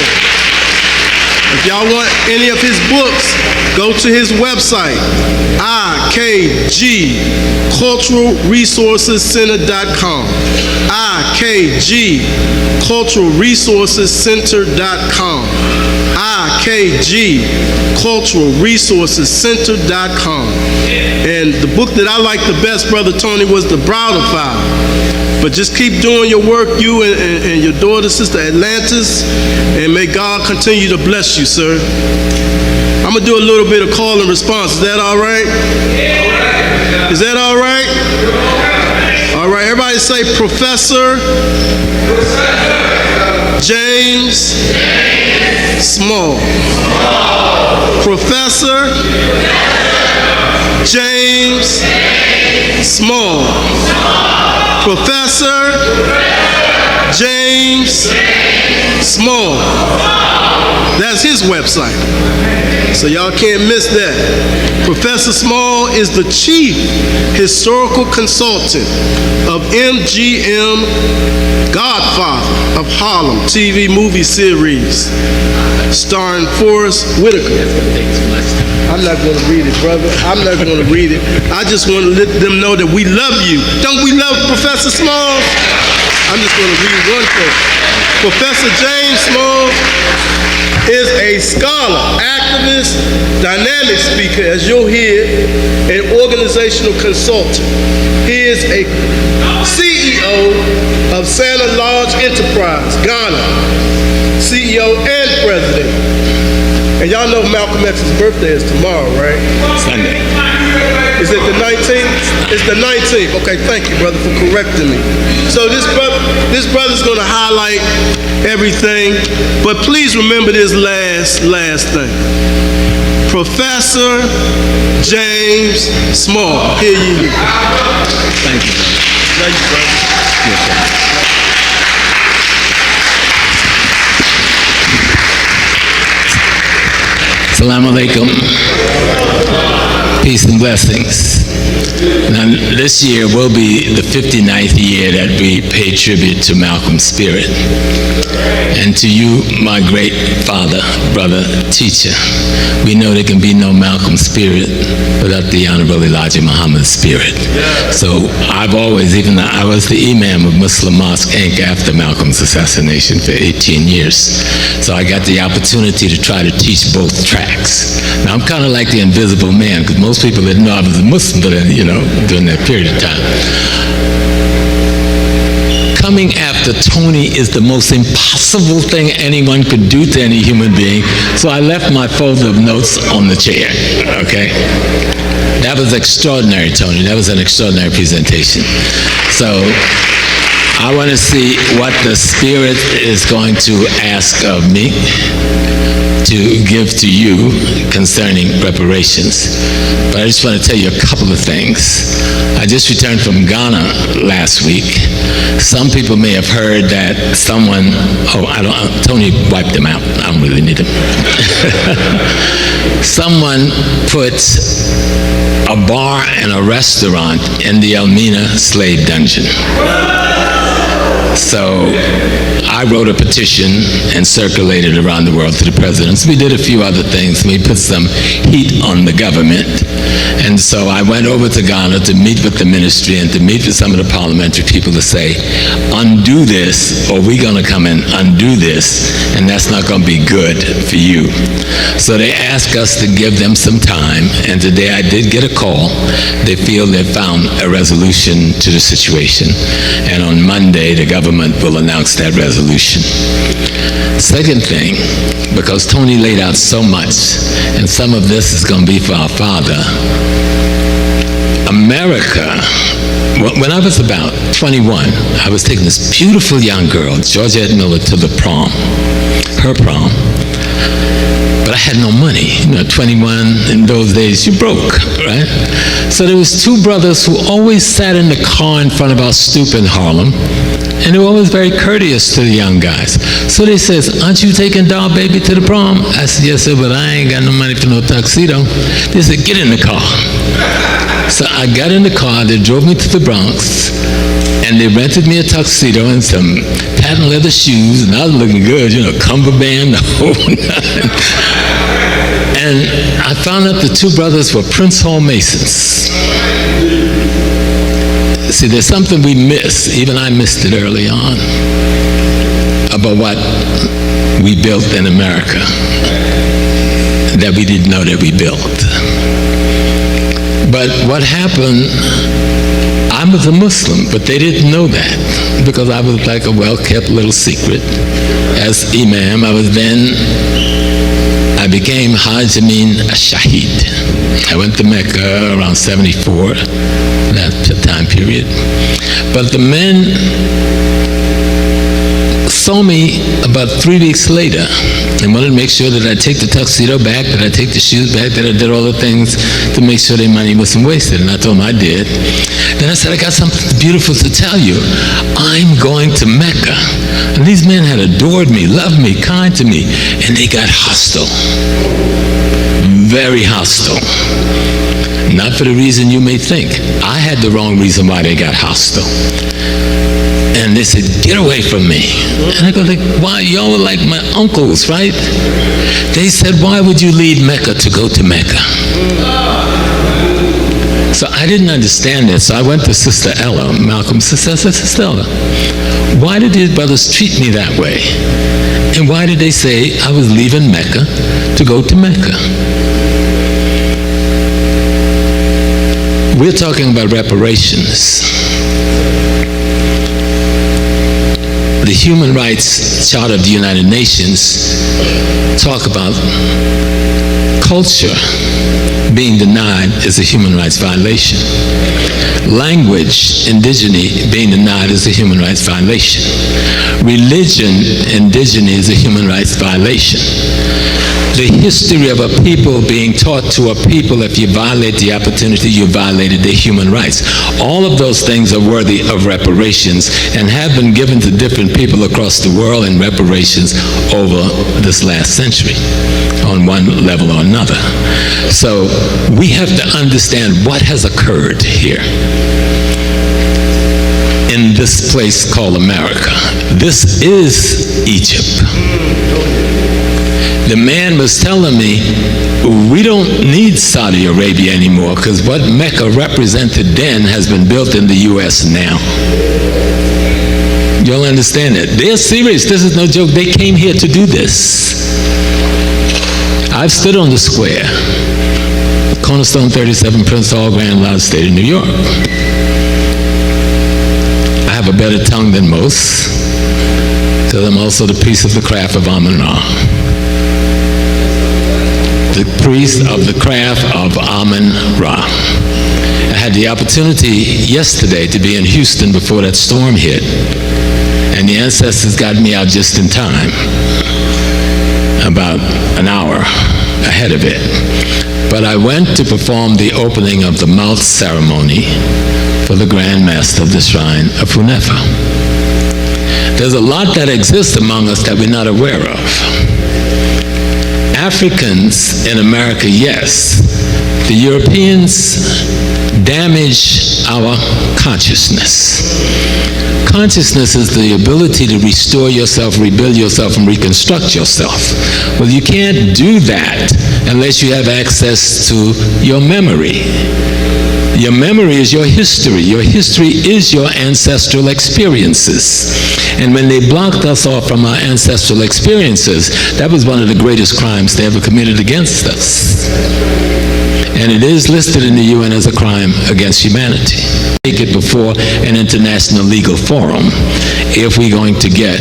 If y'all want any of his books, go to his website, ikgculturalresourcescenter.com. ikgculturalresourcescenter.com. ikgculturalresourcescenter.com. And the book that I like the best, Brother Tony, was the Browder File. But just keep doing your work, you and your daughter, Sister Atlantis, and may God continue to bless you, sir. I'm going to do a little bit of call and response. Is that all right? Is that all right? All right, everybody say Professor James Small. Professor James Small. Professor James Small. That's his website. So y'all can't miss that. Professor Small is the chief historical consultant of MGM Godfather of Harlem TV movie series starring Forrest Whitaker. I'm not going to read it, brother. I'm not going to read it. I just want to let them know that we love you. Don't we love Professor Small? I'm just going to read one thing. Professor James Small is a scholar, activist, dynamic speaker, as you'll hear, and organizational consultant. He is a CEO of Santa Lodge Enterprise, Ghana, CEO and president. And y'all know Malcolm X's birthday is tomorrow, right? Sunday. Is it the 19th? It's the 19th. Okay, thank you, brother, for correcting me. So this brother's going to highlight everything, but please remember this last thing. Professor James Small. Here you go. Thank you. Thank you, brother. Yes, sir. Assalamu alaikum. Peace and blessings. Now, this year will be the 59th year that we pay tribute to Malcolm's spirit. And to you, my great father, brother, teacher, we know there can be no Malcolm spirit without the Honorable Elijah Muhammad's spirit. So I've always, even though I was the imam of Muslim Mosque Inc. after Malcolm's assassination for 18 years. So I got the opportunity to try to teach both tracks. Now I'm kind of like the invisible man, because most people didn't know I was a Muslim, but during that period of time. Coming after Tony is the most impossible thing anyone could do to any human being, so I left my folder of notes on the chair, okay? That was extraordinary, Tony. That was an extraordinary presentation. So I want to see what the Spirit is going to ask of me to give to you concerning reparations. But I just want to tell you a couple of things. I I just returned from Ghana last week. Some people may have heard that someone, Tony wiped them out. I don't really need them. Someone put a bar and a restaurant in the Elmina slave dungeon. So I wrote a petition and circulated around the world to the presidents. We did a few other things. We put some heat on the government. And so I went over to Ghana to meet with the ministry and to meet with some of the parliamentary people to say, undo this, or we're going to come and undo this, and that's not going to be good for you. So they asked us to give them some time, and today I did get a call. They feel they found a resolution to the situation, and on Monday the government will announce that resolution. Second thing, because Tony laid out so much, and some of this is going to be for our father, America, when I was about 21, I was taking this beautiful young girl, Georgette Miller, to the prom, her prom. But I had no money. 21 in those days, you broke, right? So there was two brothers who always sat in the car in front of our stoop in Harlem, and they were always very courteous to the young guys. So they says, aren't you taking doll baby to the prom? I said, yes, sir, but I ain't got no money for no tuxedo. They said, get in the car. So I got in the car, they drove me to the Bronx, and they rented me a tuxedo and some patent leather shoes, and I was looking good, cummerbund, the whole nine. And I found out the two brothers were Prince Hall Masons. See, there's something we miss, even I missed it early on, about what we built in America that we didn't know that we built. But what happened, I was a Muslim, but they didn't know that because I was like a well-kept little secret. As Imam, I became Hajj Amin Shahid. I went to Mecca around 74, that time period. But the men saw me about 3 weeks later and wanted to make sure that I take the tuxedo back, that I take the shoes back, that I did all the things to make sure their money wasn't wasted. And I told them I did. Then I said, I got something beautiful to tell you. I'm going to Mecca. And these men had adored me, loved me, kind to me, and they got hostile. Very hostile. Not for the reason you may think. I had the wrong reason why they got hostile. And they said, get away from me. And I go like, why? Y'all were like my uncles, right? They said, why would you leave Mecca to go to Mecca? So I didn't understand that. So I went to Sister Ella, Malcolm's sister. I said, Sister Ella, why did these brothers treat me that way? And why did they say I was leaving Mecca to go to Mecca? We're talking about reparations. The Human Rights Charter of the United Nations talk about culture being denied is a human rights violation. Language, indigeneity, being denied is a human rights violation. Religion, indigeneity, is a human rights violation. The history of a people being taught to a people, if you violate the opportunity, you violated their human rights. All of those things are worthy of reparations and have been given to different people across the world in reparations over this last century, on one level or another. So we have to understand what has occurred here in this place called America. This is Egypt. The man was telling me, we don't need Saudi Arabia anymore because what Mecca represented then has been built in the U.S. now. You'll understand that. They're serious. This is no joke. They came here to do this. I've stood on the square, Cornerstone 37, Prince Hall, Grand Lodge, State of New York. I have a better tongue than most because I'm also the priest of the craft of Amun-Ra. The priest of the craft of Amun-Ra. I had the opportunity yesterday to be in Houston before that storm hit, and the ancestors got me out just in time, about an hour ahead of it. But I went to perform the opening of the mouth ceremony for the Grand Master of the Shrine of Hunefa. There's a lot that exists among us that we're not aware of. Africans in America, yes. The Europeans damage our consciousness. Consciousness is the ability to restore yourself, rebuild yourself, and reconstruct yourself. Well, you can't do that unless you have access to your memory. Your memory is your history. Your history is your ancestral experiences. And when they blocked us off from our ancestral experiences, that was one of the greatest crimes they ever committed against us. And it is listed in the UN as a crime against humanity. Take it before an international legal forum if we're going to get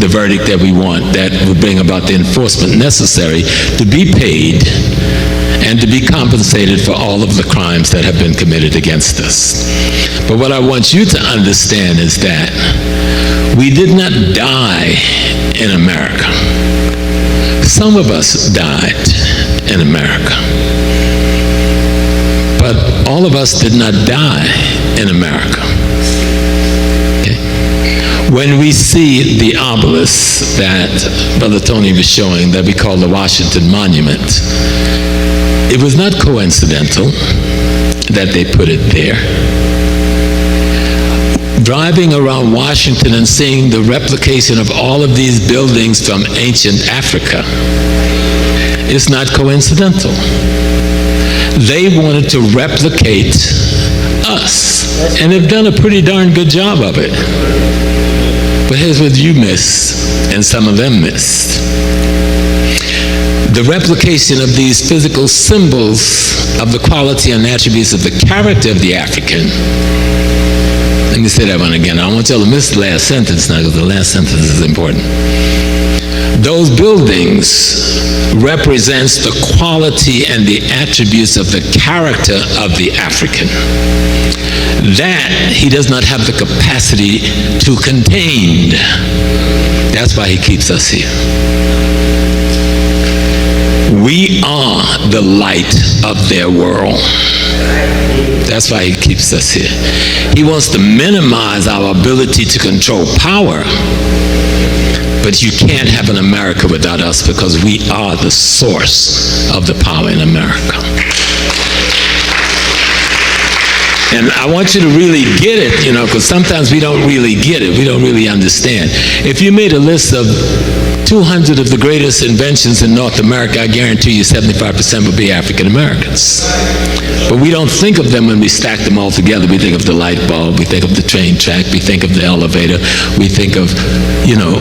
the verdict that we want that would bring about the enforcement necessary to be paid and to be compensated for all of the crimes that have been committed against us. But what I want you to understand is that we did not die in America. Some of us died in America. But all of us did not die in America. Okay? When we see the obelisk that Brother Tony was showing that we call the Washington Monument, it was not coincidental that they put it there. Driving around Washington and seeing the replication of all of these buildings from ancient Africa is not coincidental. They wanted to replicate us, and they've done a pretty darn good job of it. But here's what you missed, and some of them missed. The replication of these physical symbols of the quality and attributes of the character of the African. Let me say that one again. I want y'all to miss the last sentence now, because the last sentence is important. Those buildings represents the quality and the attributes of the character of the African. That he does not have the capacity to contain. That's why he keeps us here. We are the light of their world. That's why he keeps us here. He wants to minimize our ability to control power. But you can't have an America without us, because we are the source of the power in America. And I want you to really get it, you know, because sometimes we don't really get it. We don't really understand. If you made a list of 200 of the greatest inventions in North America, I guarantee you 75% would be African Americans. But we don't think of them when we stack them all together. We think of the light bulb, we think of the train track, we think of the elevator, we think of, you know,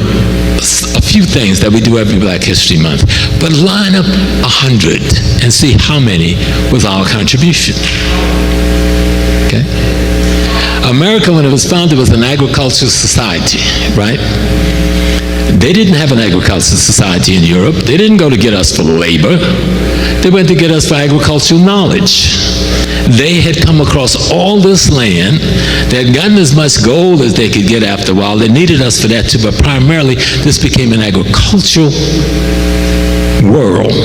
a few things that we do every Black History Month. But line up 100 and see how many was our contribution. Okay? America, when it was founded, was an agricultural society, right? They didn't have an agricultural society in Europe. They didn't go to get us for labor. They went to get us for agricultural knowledge. They had come across all this land. They had gotten as much gold as they could get after a while. They needed us for that too, but primarily this became an agricultural world.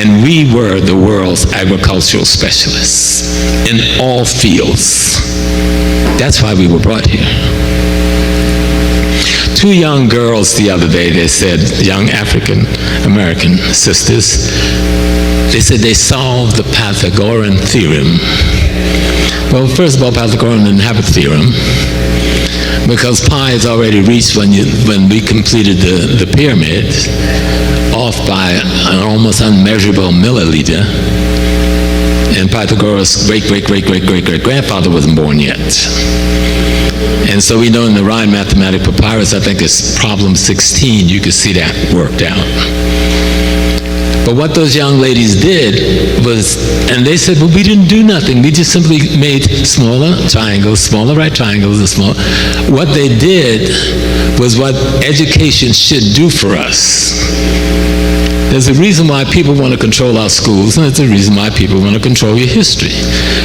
And we were the world's agricultural specialists in all fields. That's why we were brought here. Two young girls the other day, they said, young African American sisters, they said they solved the Pythagorean theorem. Well, first of all, Pythagorean didn't have a theorem, because pi is already reached when we completed the pyramid, off by an almost unmeasurable milliliter. And Pythagoras' great-great-great-great-great-great-grandfather wasn't born yet. And so we know in the Rhine Mathematic Papyrus, I think it's problem 16, you can see that worked out. But what those young ladies did was, and they said, well, we didn't do nothing. We just simply made smaller triangles, smaller right triangles, and smaller. What they did was what education should do for us. There's a reason why people want to control our schools, and there's a reason why people want to control your history.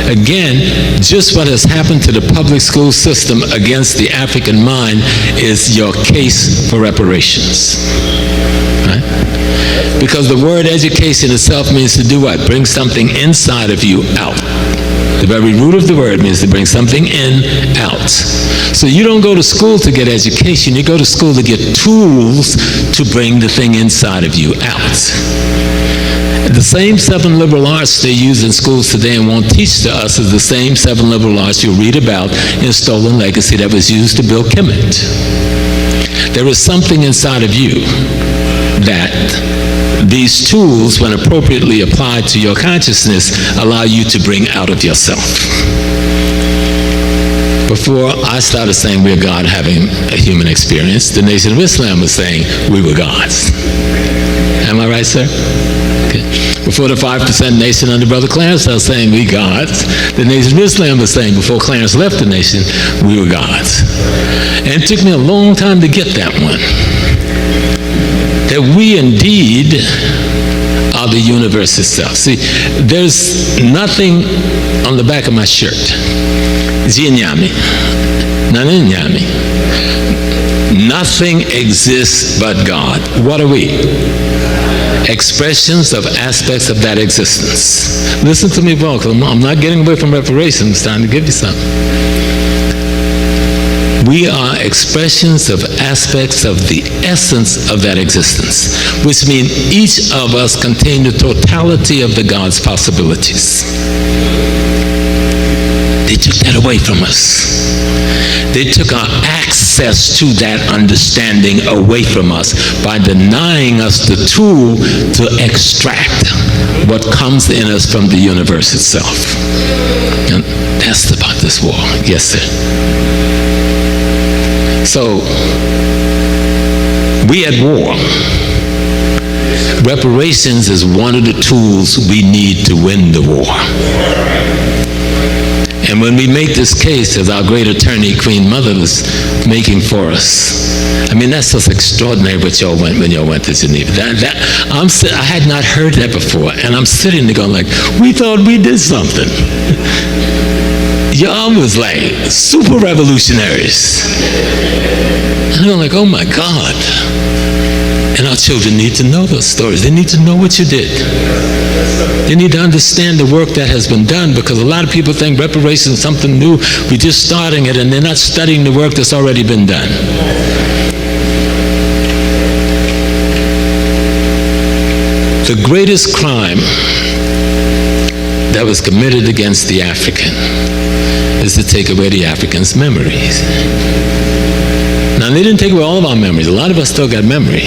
Again, just what has happened to the public school system against the African mind is your case for reparations. Right? Because the word education itself means to do what? Bring something inside of you out. The very root of the word means to bring something in, out. So you don't go to school to get education, you go to school to get tools to bring the thing inside of you out. The same 7 liberal arts they use in schools today and won't teach to us is the same 7 liberal arts you'll read about in Stolen Legacy that was used to build Kemet. There is something inside of you that these tools, when appropriately applied to your consciousness, allow you to bring out of yourself. Before I started saying we're God having a human experience, the Nation of Islam was saying we were gods. Am I right, sir? Okay. Before the 5% nation under Brother Clarence started saying we gods, the Nation of Islam was saying before Clarence left the nation, we were gods. And it took me a long time to get that one. That we indeed are the universe itself. See, there's nothing on the back of my shirt. Zinyami. Naninyami. Nothing exists but God. What are we? Expressions of aspects of that existence. Listen to me well, because I'm not getting away from reparations. It's time to give you something. We are expressions of aspects of the essence of that existence, which means each of us contain the totality of the God's possibilities. They took that away from us. They took our access to that understanding away from us by denying us the tool to extract what comes in us from the universe itself. And that's about this war. Yes, sir. So, we at war. Reparations is one of the tools we need to win the war. And when we make this case, as our great attorney, Queen Mother, was making for us, I mean, that's just extraordinary what y'all went when y'all went to Geneva. I had not heard that before, and I'm sitting there going like, we thought we did something. Y'all was like super revolutionaries. And I'm like, oh my God. And our children need to know those stories. They need to know what you did. They need to understand the work that has been done, because a lot of people think reparations is something new. We're just starting it, and they're not studying the work that's already been done. The greatest crime that was committed against the African is to take away the African's memories. Now, they didn't take away all of our memories. A lot of us still got memory.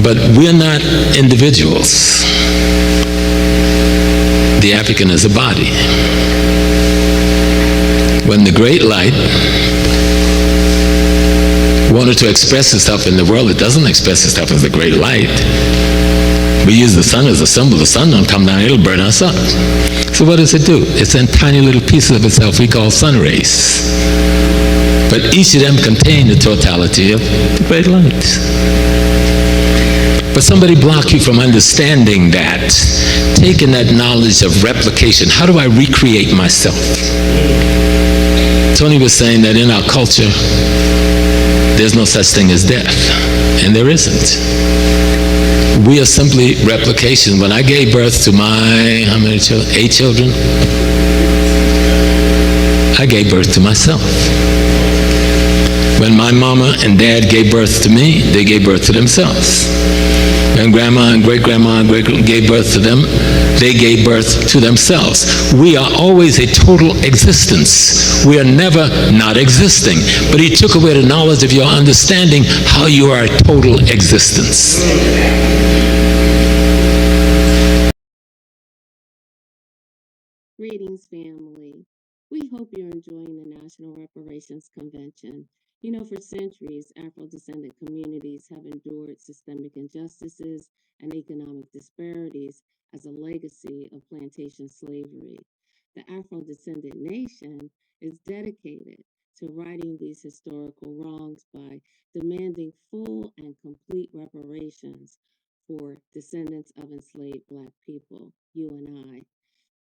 But we're not individuals. The African is a body. When the great light wanted to express itself in the world, it doesn't express itself as the great light. We use the sun as a symbol. The sun don't come down, it'll burn us up. So what does it do? It's in tiny little pieces of itself we call sun rays. But each of them contain the totality of the great light. But somebody blocked you from understanding that, taking that knowledge of replication. How do I recreate myself? Tony was saying that in our culture, there's no such thing as death, and there isn't. We are simply replication. When I gave birth to my, how many children? 8 children. I gave birth to myself. When my mama and dad gave birth to me, they gave birth to themselves. When grandma and great-grandma and gave birth to them, they gave birth to themselves. We are always a total existence. We are never not existing. But he took away the knowledge of your understanding how you are a total existence. Greetings, family. We hope you're enjoying the National Reparations Convention. You know, for centuries, Afro-descendant communities have endured systemic injustices and economic disparities as a legacy of plantation slavery. The Afro-descendant nation is dedicated to righting these historical wrongs by demanding full and complete reparations for descendants of enslaved Black people, you and I.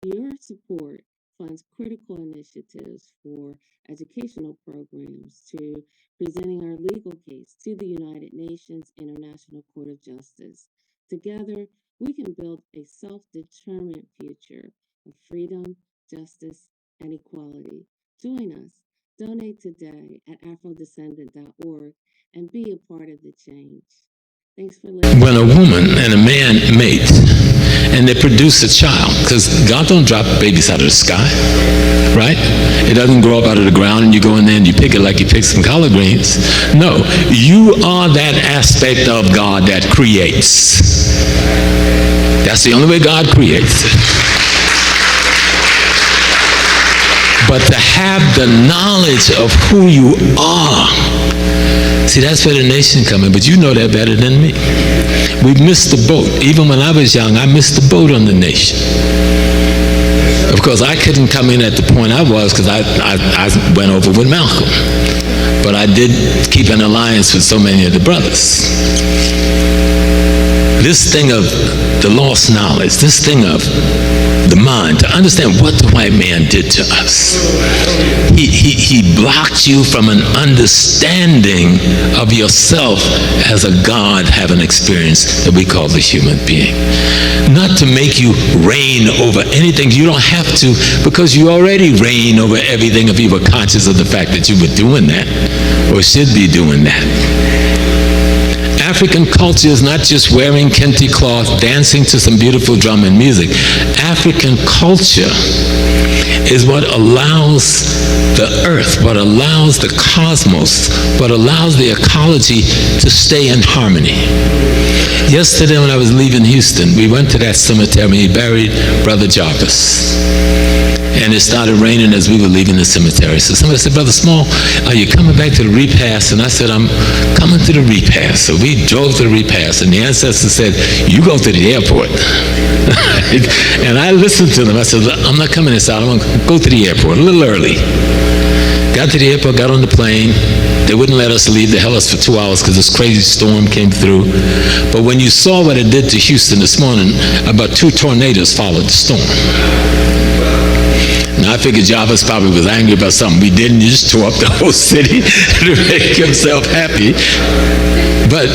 Your support funds critical initiatives for educational programs to presenting our legal case to the United Nations International Court of Justice. Together, we can build a self-determined future of freedom, justice, and equality. Join us. Donate today at afrodescendant.org and be a part of the change. Thanks for listening. When a woman and a man mate and they produce a child, because God don't drop babies out of the sky, right? It doesn't grow up out of the ground and you go in there and you pick it like you pick some collard greens. No, you are that aspect of God that creates. That's the only way God creates it. But to have the knowledge of who you are, see, that's where the nation comes in, but you know that better than me. We missed the boat. Even when I was young, I missed the boat on the nation. Of course, I couldn't come in at the point I was because I went over with Malcolm. But I did keep an alliance with so many of the brothers. This thing of the lost knowledge, this thing of the mind, to understand what the white man did to us. He blocked you from an understanding of yourself as a God having experience that we call the human being. Not to make you reign over anything. You don't have to, because you already reign over everything if you were conscious of the fact that you were doing that or should be doing that. African culture is not just wearing kente cloth, dancing to some beautiful drum and music. African culture is what allows the earth, what allows the cosmos, what allows the ecology to stay in harmony. Yesterday when I was leaving Houston, we went to that cemetery and he buried Brother Jarvis. And it started raining as we were leaving the cemetery. So somebody said, Brother Small, are you coming back to the repast? And I said, I'm coming to the repast. So we drove to the repast, and the ancestor said, you go to the airport. And I listened to them. I said, I'm not coming inside. I'm going to go to the airport a little early. Got to the airport, got on the plane. They wouldn't let us leave. They held us for 2 hours because this crazy storm came through. But when you saw what it did to Houston this morning, about 2 tornadoes followed the storm. Now, I figured Jarvis probably was angry about something we didn't. He just tore up the whole city to make himself happy. But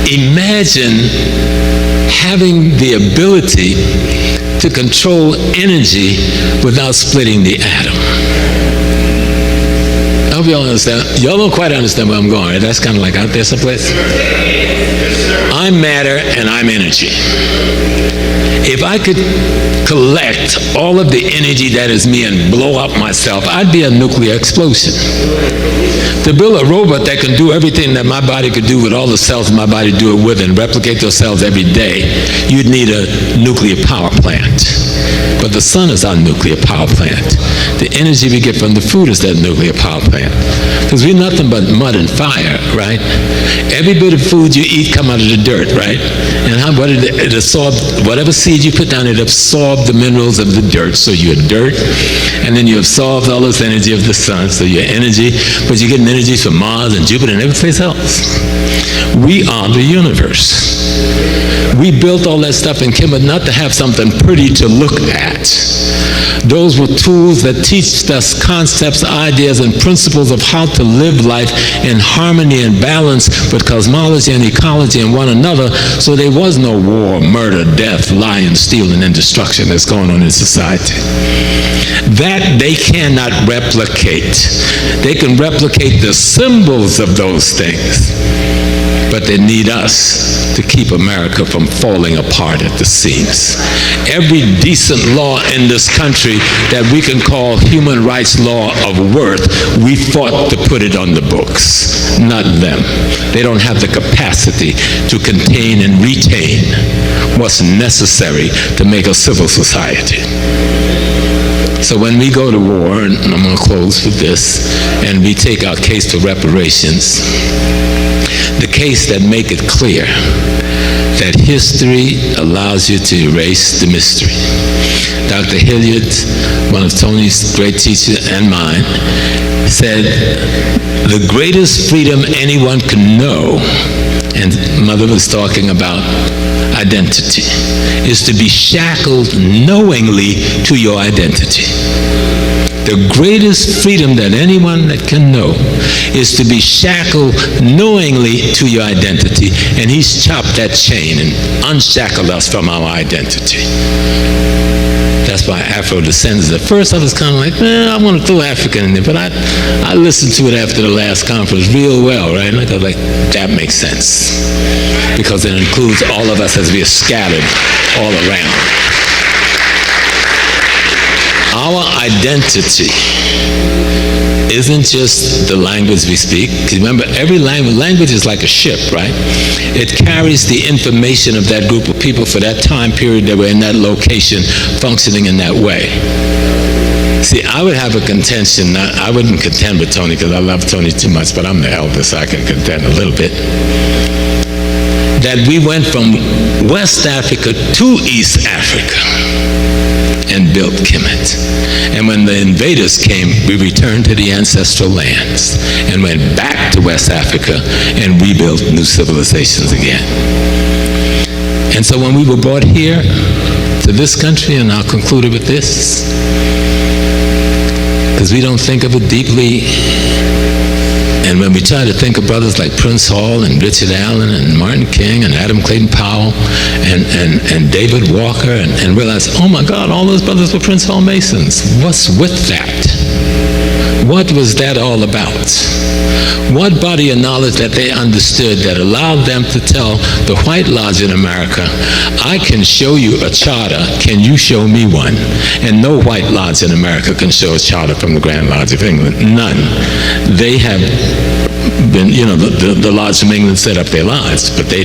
imagine having the ability to control energy without splitting the atom. I hope y'all understand. Y'all don't quite understand where I'm going, right? That's kind of like out there someplace. I'm matter and I'm energy. If I could collect all of the energy that is me and blow up myself, I'd be a nuclear explosion. To build a robot that can do everything that my body could do with all the cells in my body do it with and replicate those cells every day, you'd need a nuclear power plant. But the sun is our nuclear power plant. The energy we get from the food is that nuclear power plant. Because we're nothing but mud and fire, right? Every bit of food you eat come out of the dirt, right? And it absorbs, whatever seed you put down, it absorbs the minerals of the dirt. So you're dirt, and then you absorb all this energy of the sun, so you're energy, but you're getting energy from Mars and Jupiter and every place else. We are the universe. We built all that stuff in Kemet not to have something pretty to look at. Those were tools that teach us concepts, ideas, and principles of how to live life in harmony and balance with cosmology and ecology and one another, so there was no war, murder, death, lying, stealing, and destruction that's going on in society. That they cannot replicate. They can replicate the symbols of those things, but they need us to keep America from falling apart at the seams. Every decent law in this country that we can call human rights law of worth, we fought to put it on the books, not them. They don't have the capacity to contain and retain what's necessary to make a civil society. So when we go to war, and I'm going to close with this, and we take our case for reparations, the case that make it clear that history allows you to erase the mystery. Dr. Hilliard, one of Tony's great teachers and mine, said the greatest freedom anyone can know and Mother was talking about identity, is to be shackled knowingly to your identity. The greatest freedom that anyone that can know is to be shackled knowingly to your identity, and he's chopped that chain and unshackled us from our identity. That's why Afro descends. At first I was kind of like, I want to throw African in there, but I listened to it after the last conference real well, right? And I was like, that makes sense, because it includes all of us as we are scattered all around. Our identity isn't just the language we speak. Remember, every language is like a ship, right? It carries the information of that group of people for that time period that were in that location, functioning in that way. See, I would have a contention. I wouldn't contend with Tony because I love Tony too much, but I'm the eldest, so I can contend a little bit. That we went from West Africa to East Africa and built Kemet. And when the invaders came, we returned to the ancestral lands and went back to West Africa and rebuilt new civilizations again. And so when we were brought here to this country, and I'll conclude it with this, because we don't think of it deeply, and when we try to think of brothers like Prince Hall and Richard Allen and Martin King and Adam Clayton Powell and David Walker and realize, oh my God, all those brothers were Prince Hall Masons. What's with that? What was that all about? What body of knowledge that they understood that allowed them to tell the White Lodge in America, I can show you a charter, can you show me one? And no White Lodge in America can show a charter from the Grand Lodge of England. None. They have been, the Lodge from England set up their lodge, but they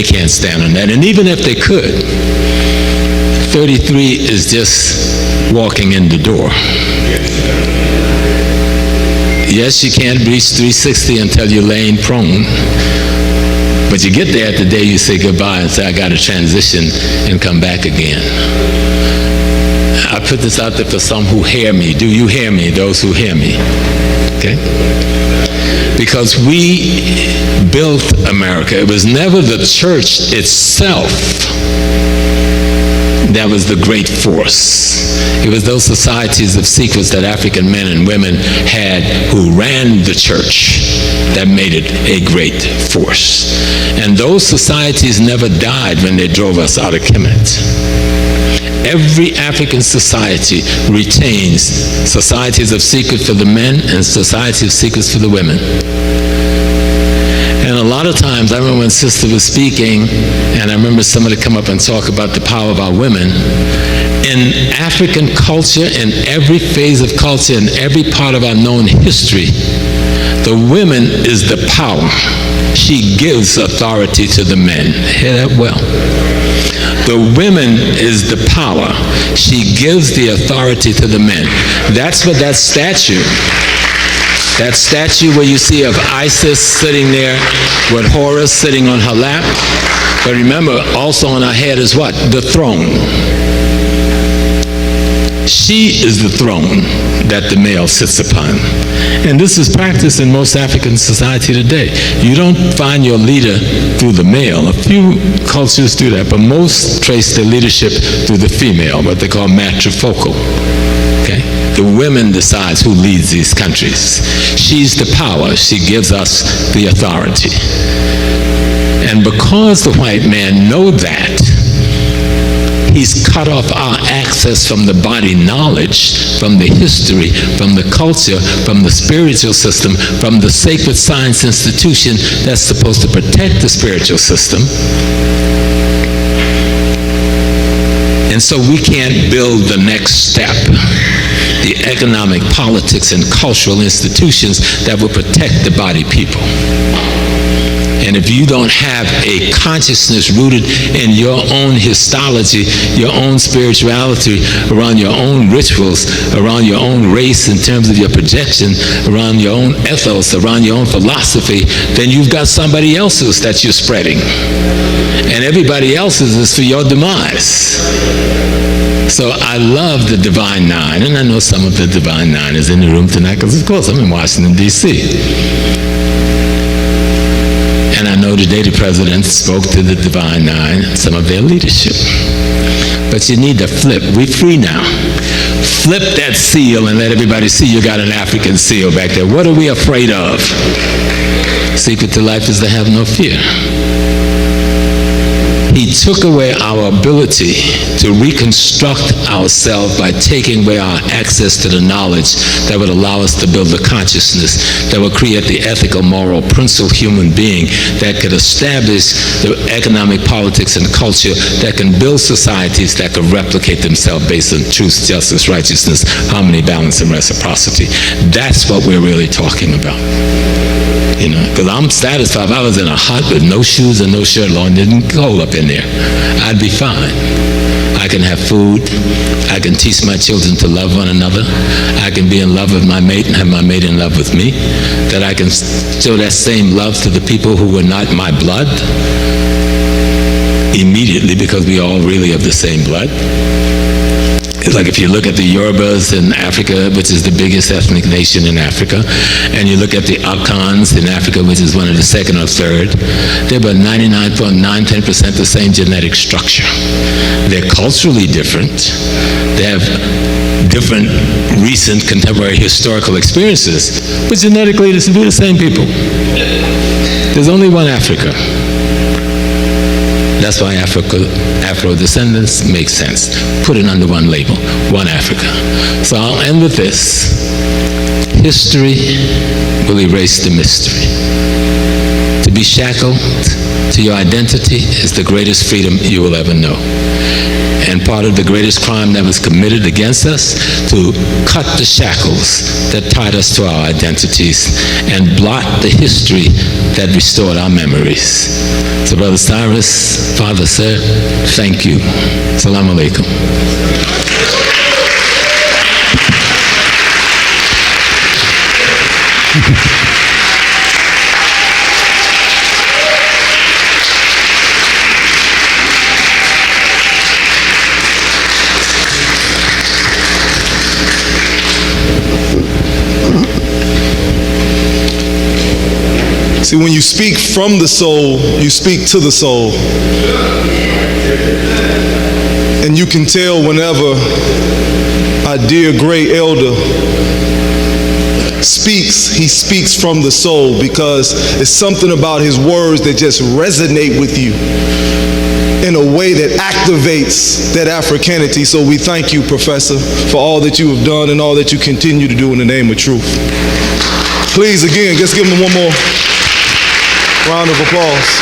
can't stand on that. And even if they could, 33 is just walking in the door. Yes, you can't reach 360 until you're laying prone, but you get there at the day you say goodbye and say, I got to transition and come back again. I put this out there for some who hear me. Do you hear me, those who hear me? Okay? Because we built America. It was never the church itself that was the great force. It was those societies of secrets that African men and women had who ran the church that made it a great force. And those societies never died when they drove us out of Kemet. Every African society retains societies of secrets for the men and societies of secrets for the women. And a lot of times, I remember when Sister was speaking, and I remember somebody come up and talk about the power of our women. In African culture, in every phase of culture, in every part of our known history, the woman is the power. She gives authority to the men. Hear that well. The woman is the power. She gives the authority to the men. That's what that statue where you see of Isis sitting there with Horus sitting on her lap. But remember, also on her head is what? The throne. She is the throne that the male sits upon. And this is practiced in most African society today. You don't find your leader through the male. A few cultures do that, but most trace their leadership through the female, what they call matrifocal. Okay? The women decides who leads these countries. She's the power. She gives us the authority. And because the white man knows that, he's cut off our access from the body knowledge, from the history, from the culture, from the spiritual system, from the sacred science institution that's supposed to protect the spiritual system. And so we can't build the next step, the economic, politics, and cultural institutions that will protect the body people. And if you don't have a consciousness rooted in your own histology, your own spirituality, around your own rituals, around your own race in terms of your projection, around your own ethos, around your own philosophy, then you've got somebody else's that you're spreading. And everybody else's is for your demise. So I love the Divine Nine, and I know some of the Divine Nine is in the room tonight, because of course I'm in Washington, D.C. And I know know today the president spoke to the Divine Nine, some of their leadership. But you need to flip. We're free now. Flip that seal and let everybody see you got an African seal back there. What are we afraid of? Secret to life is to have no fear. He took away our ability to reconstruct ourselves by taking away our access to the knowledge that would allow us to build the consciousness that would create the ethical, moral, principled human being that could establish the economic, politics, and culture that can build societies that could replicate themselves based on truth, justice, righteousness, harmony, balance, and reciprocity. That's what we're really talking about. You know, because I'm satisfied. If I was in a hut with no shoes and no shirt on, didn't cold up in there, I'd be fine. I can have food. I can teach my children to love one another. I can be in love with my mate and have my mate in love with me. That I can show that same love to the people who were not my blood immediately, because we all really have the same blood. It's like if you look at the Yorubas in Africa, which is the biggest ethnic nation in Africa, and you look at the Akans in Africa, which is one of the second or third, they're about 99.910% the same genetic structure. They're culturally different. They have different recent contemporary historical experiences, but genetically they're the same people. There's only one Africa. That's why Afro-descendants make sense. Put it under one label, one Africa. So I'll end with this. History will erase the mystery. To be shackled to your identity is the greatest freedom you will ever know. And part of the greatest crime that was committed against us, to cut the shackles that tied us to our identities and blot the history that restored our memories. So Brother Cyrus, Father, sir, thank you. Assalamu alaikum. See, when you speak from the soul, you speak to the soul. And you can tell whenever our dear great elder speaks, he speaks from the soul, because it's something about his words that just resonate with you in a way that activates that Africanity. So we thank you, Professor, for all that you have done and all that you continue to do in the name of truth. Please, again, just give him one more round of applause.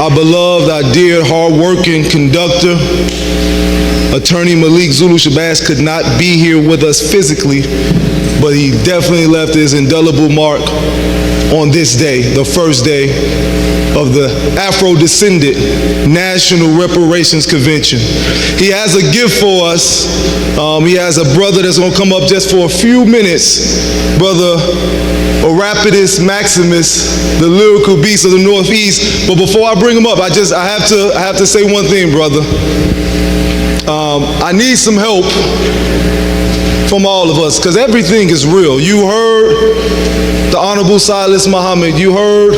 Our beloved, our dear, hard-working conductor, Attorney Malik Zulu Shabazz, could not be here with us physically, but he definitely left his indelible mark on this day, the first day of the Afro-descendant National Reparations Convention. He has a gift for us. He has a brother that's going to come up just for a few minutes, Brother Orapidus Maximus, the lyrical beast of the Northeast. But before I bring him up, I have to say one thing, brother. I need some help from all of us, because everything is real. You heard the Honorable Silas Muhammad, you heard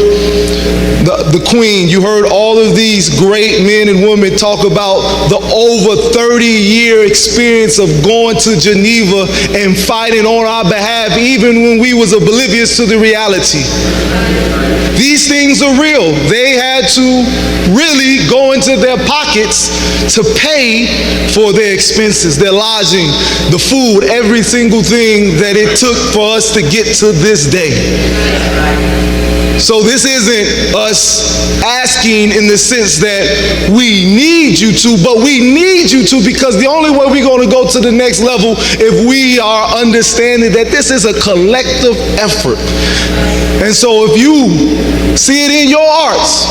the Queen, you heard all of these great men and women talk about the over 30-year experience of going to Geneva and fighting on our behalf, even when we was oblivious to the reality. These things are real. They had to really go into their pockets to pay for their expenses, their lodging, the food, every single thing that it took for us to get to this day. So this isn't us asking in the sense that we need you to, but we need you to, because the only way we're going to go to the next level if we are understanding that this is a collective effort. And so if you see it in your hearts,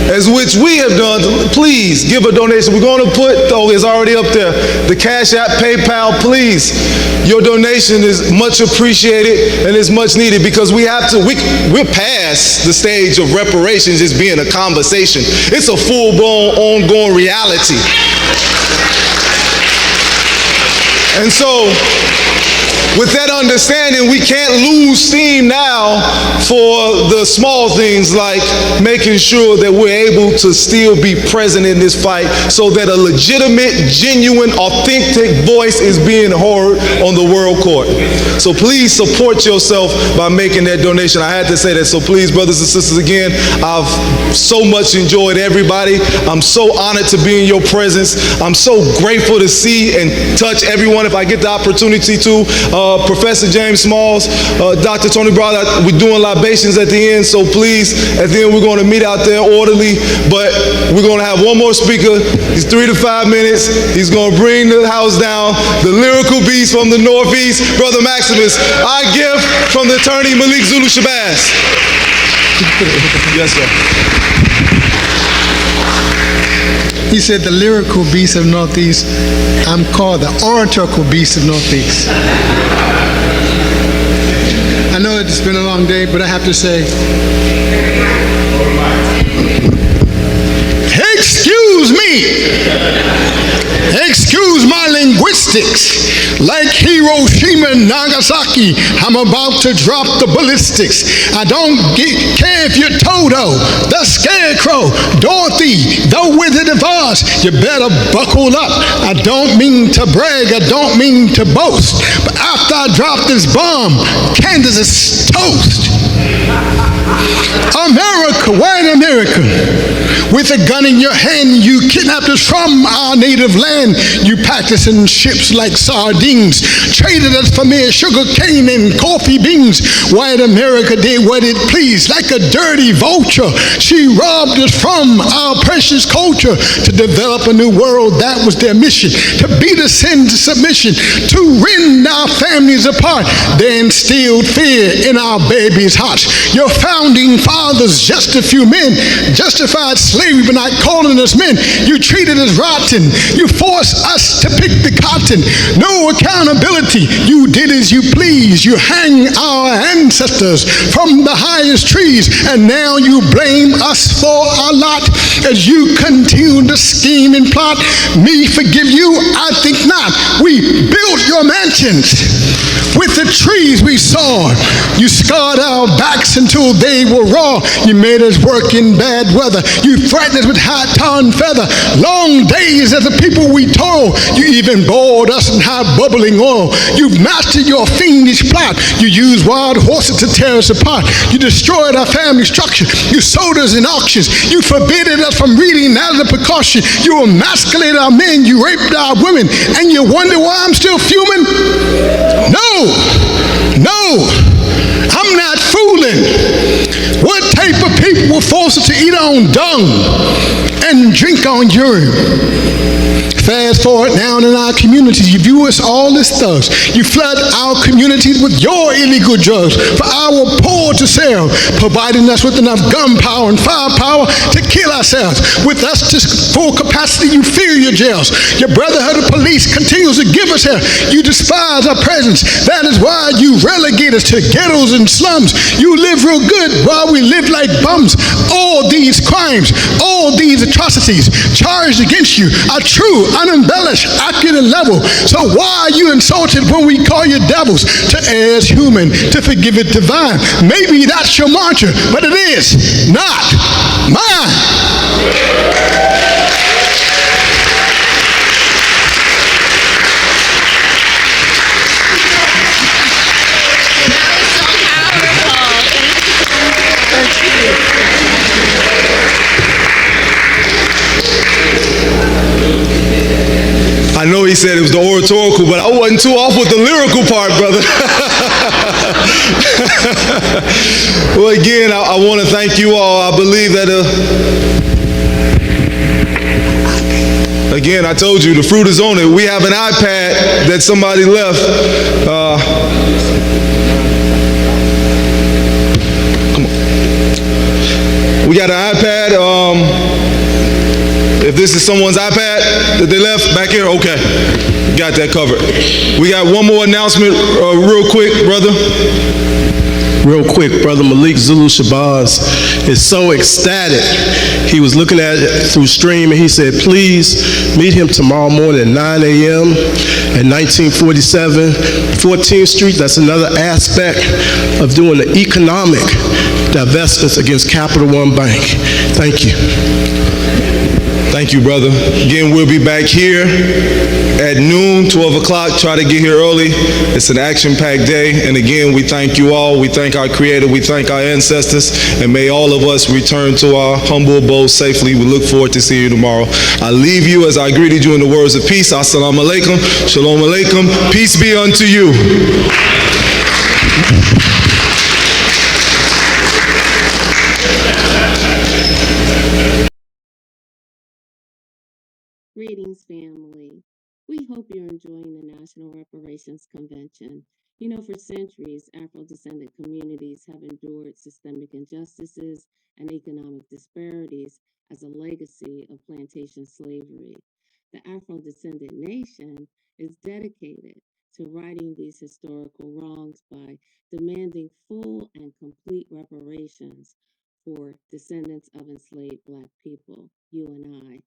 as which we have done, please give a donation. We're going to put, it's already up there, the Cash App, PayPal, please. Your donation is much appreciated and is much needed, because we're past the stage of reparations just being a conversation. It's a full-blown, ongoing reality. And so, with that understanding, we can't lose steam now for the small things like making sure that we're able to still be present in this fight so that a legitimate, genuine, authentic voice is being heard on the world court. So please support yourself by making that donation. I had to say that, so please, brothers and sisters, again, I've so much enjoyed everybody. I'm so honored to be in your presence. I'm so grateful to see and touch everyone if I get the opportunity to. Professor James Smalls, Dr. Tony Browder, we're doing libations at the end, so please, at the end we're going to meet out there orderly, but we're going to have one more speaker. He's 3 to 5 minutes. He's going to bring the house down. The lyrical beast from the Northeast, Brother Maximus, our gift from the attorney Malik Zulu Shabazz. Yes, sir. He said, the lyrical beast of Northeast. I'm called the oratorical beast of Northeast. I know it's been a long day, but I have to say, excuse me. Excuse my linguistics. Like Hiroshima and Nagasaki, I'm about to drop the ballistics. I don't care if you're Toto, the Scarecrow, Dorothy, the Wizard of Oz. You better buckle up. I don't mean to brag, I don't mean to boast. But after I drop this bomb, Kansas is toast. America, white America, with a gun in your hand, you kidnapped us from our native land. You packed us in ships like sardines, traded us for mere sugar cane and coffee beans. White America did what it pleased, like a dirty vulture. She robbed us from our precious culture to develop a new world. That was their mission, to beat us into submission, to rend our families apart. They instilled fear in our babies' hearts. Your founding fathers, just a few men, justified slavery by not calling us men. You treated us rotten. You forced us to pick the cotton. No accountability. You did as you please. You hang our ancestors from the highest trees, and now you blame us for our lot as you continue to scheme and plot. Me forgive you? I think not. We built your mansions with the trees we sawed. You scarred our backs until they were raw. You made us work in bad weather. You threatened us with hot tar and feather. Long days as a people we toil. You even boiled us in hot bubbling oil. You've mastered your fiendish plot. You used wild horses to tear us apart. You destroyed our family structure. You sold us in auctions. You forbidden us from reading as a precaution. You emasculated our men. You raped our women. And you wonder why I'm still fuming? No, I'm not fooling. What type of people were forced to eat on dung and drink on urine? Fast forward now in our communities, you view us all as thugs. You flood our communities with your illegal drugs for our poor to sell, providing us with enough gunpowder and firepower to kill ourselves. With us to full capacity, you fill your jails. Your brotherhood of police continues to give us hell. You despise our presence. That is why you relegate us to ghettos and slums. You live real good while we live like bums. All these crimes, all these atrocities charged against you are true, unembellished, accurate, and level. So why are you insulted when we call you devils? To err is human, to forgive it divine. Maybe that's your mantra, but it is not mine. I know he said it was the oratorical, but I wasn't too off with the lyrical part, brother. Well, again, I want to thank you all. I believe that, again, I told you, the fruit is on it. We have an iPad that somebody left. Come on. We got an iPad. If If this is someone's iPad that they left back here, okay, got that covered. We got one more announcement real quick, brother. Real quick, Brother Malik Zulu Shabazz is so ecstatic. He was looking at it through stream and he said, please meet him tomorrow morning at 9 a.m. at 1947 14th Street. That's another aspect of doing the economic divestments against Capital One Bank. Thank you. Thank you, brother. Again, we'll be back here at noon, 12 o'clock. Try to get here early. It's an action-packed day. And again, we thank you all. We thank our Creator. We thank our ancestors. And may all of us return to our humble abode safely. We look forward to seeing you tomorrow. I leave you as I greeted you in the words of peace. Assalamu alaikum. Shalom alaikum. Peace be unto you. Greetings, family. We hope you're enjoying the National Reparations Convention. You know, for centuries, Afro-descendant communities have endured systemic injustices and economic disparities as a legacy of plantation slavery. The Afro-descendant nation is dedicated to righting these historical wrongs by demanding full and complete reparations for descendants of enslaved Black people, you and I.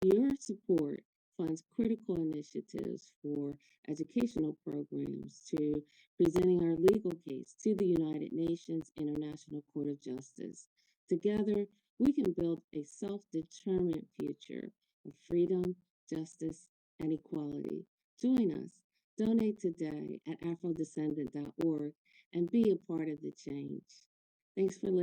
Your support funds critical initiatives for educational programs to presenting our legal case to the United Nations International Court of Justice. Together, we can build a self-determined future of freedom, justice, and equality. Join us. Donate today at afrodescendant.org and be a part of the change. Thanks for listening.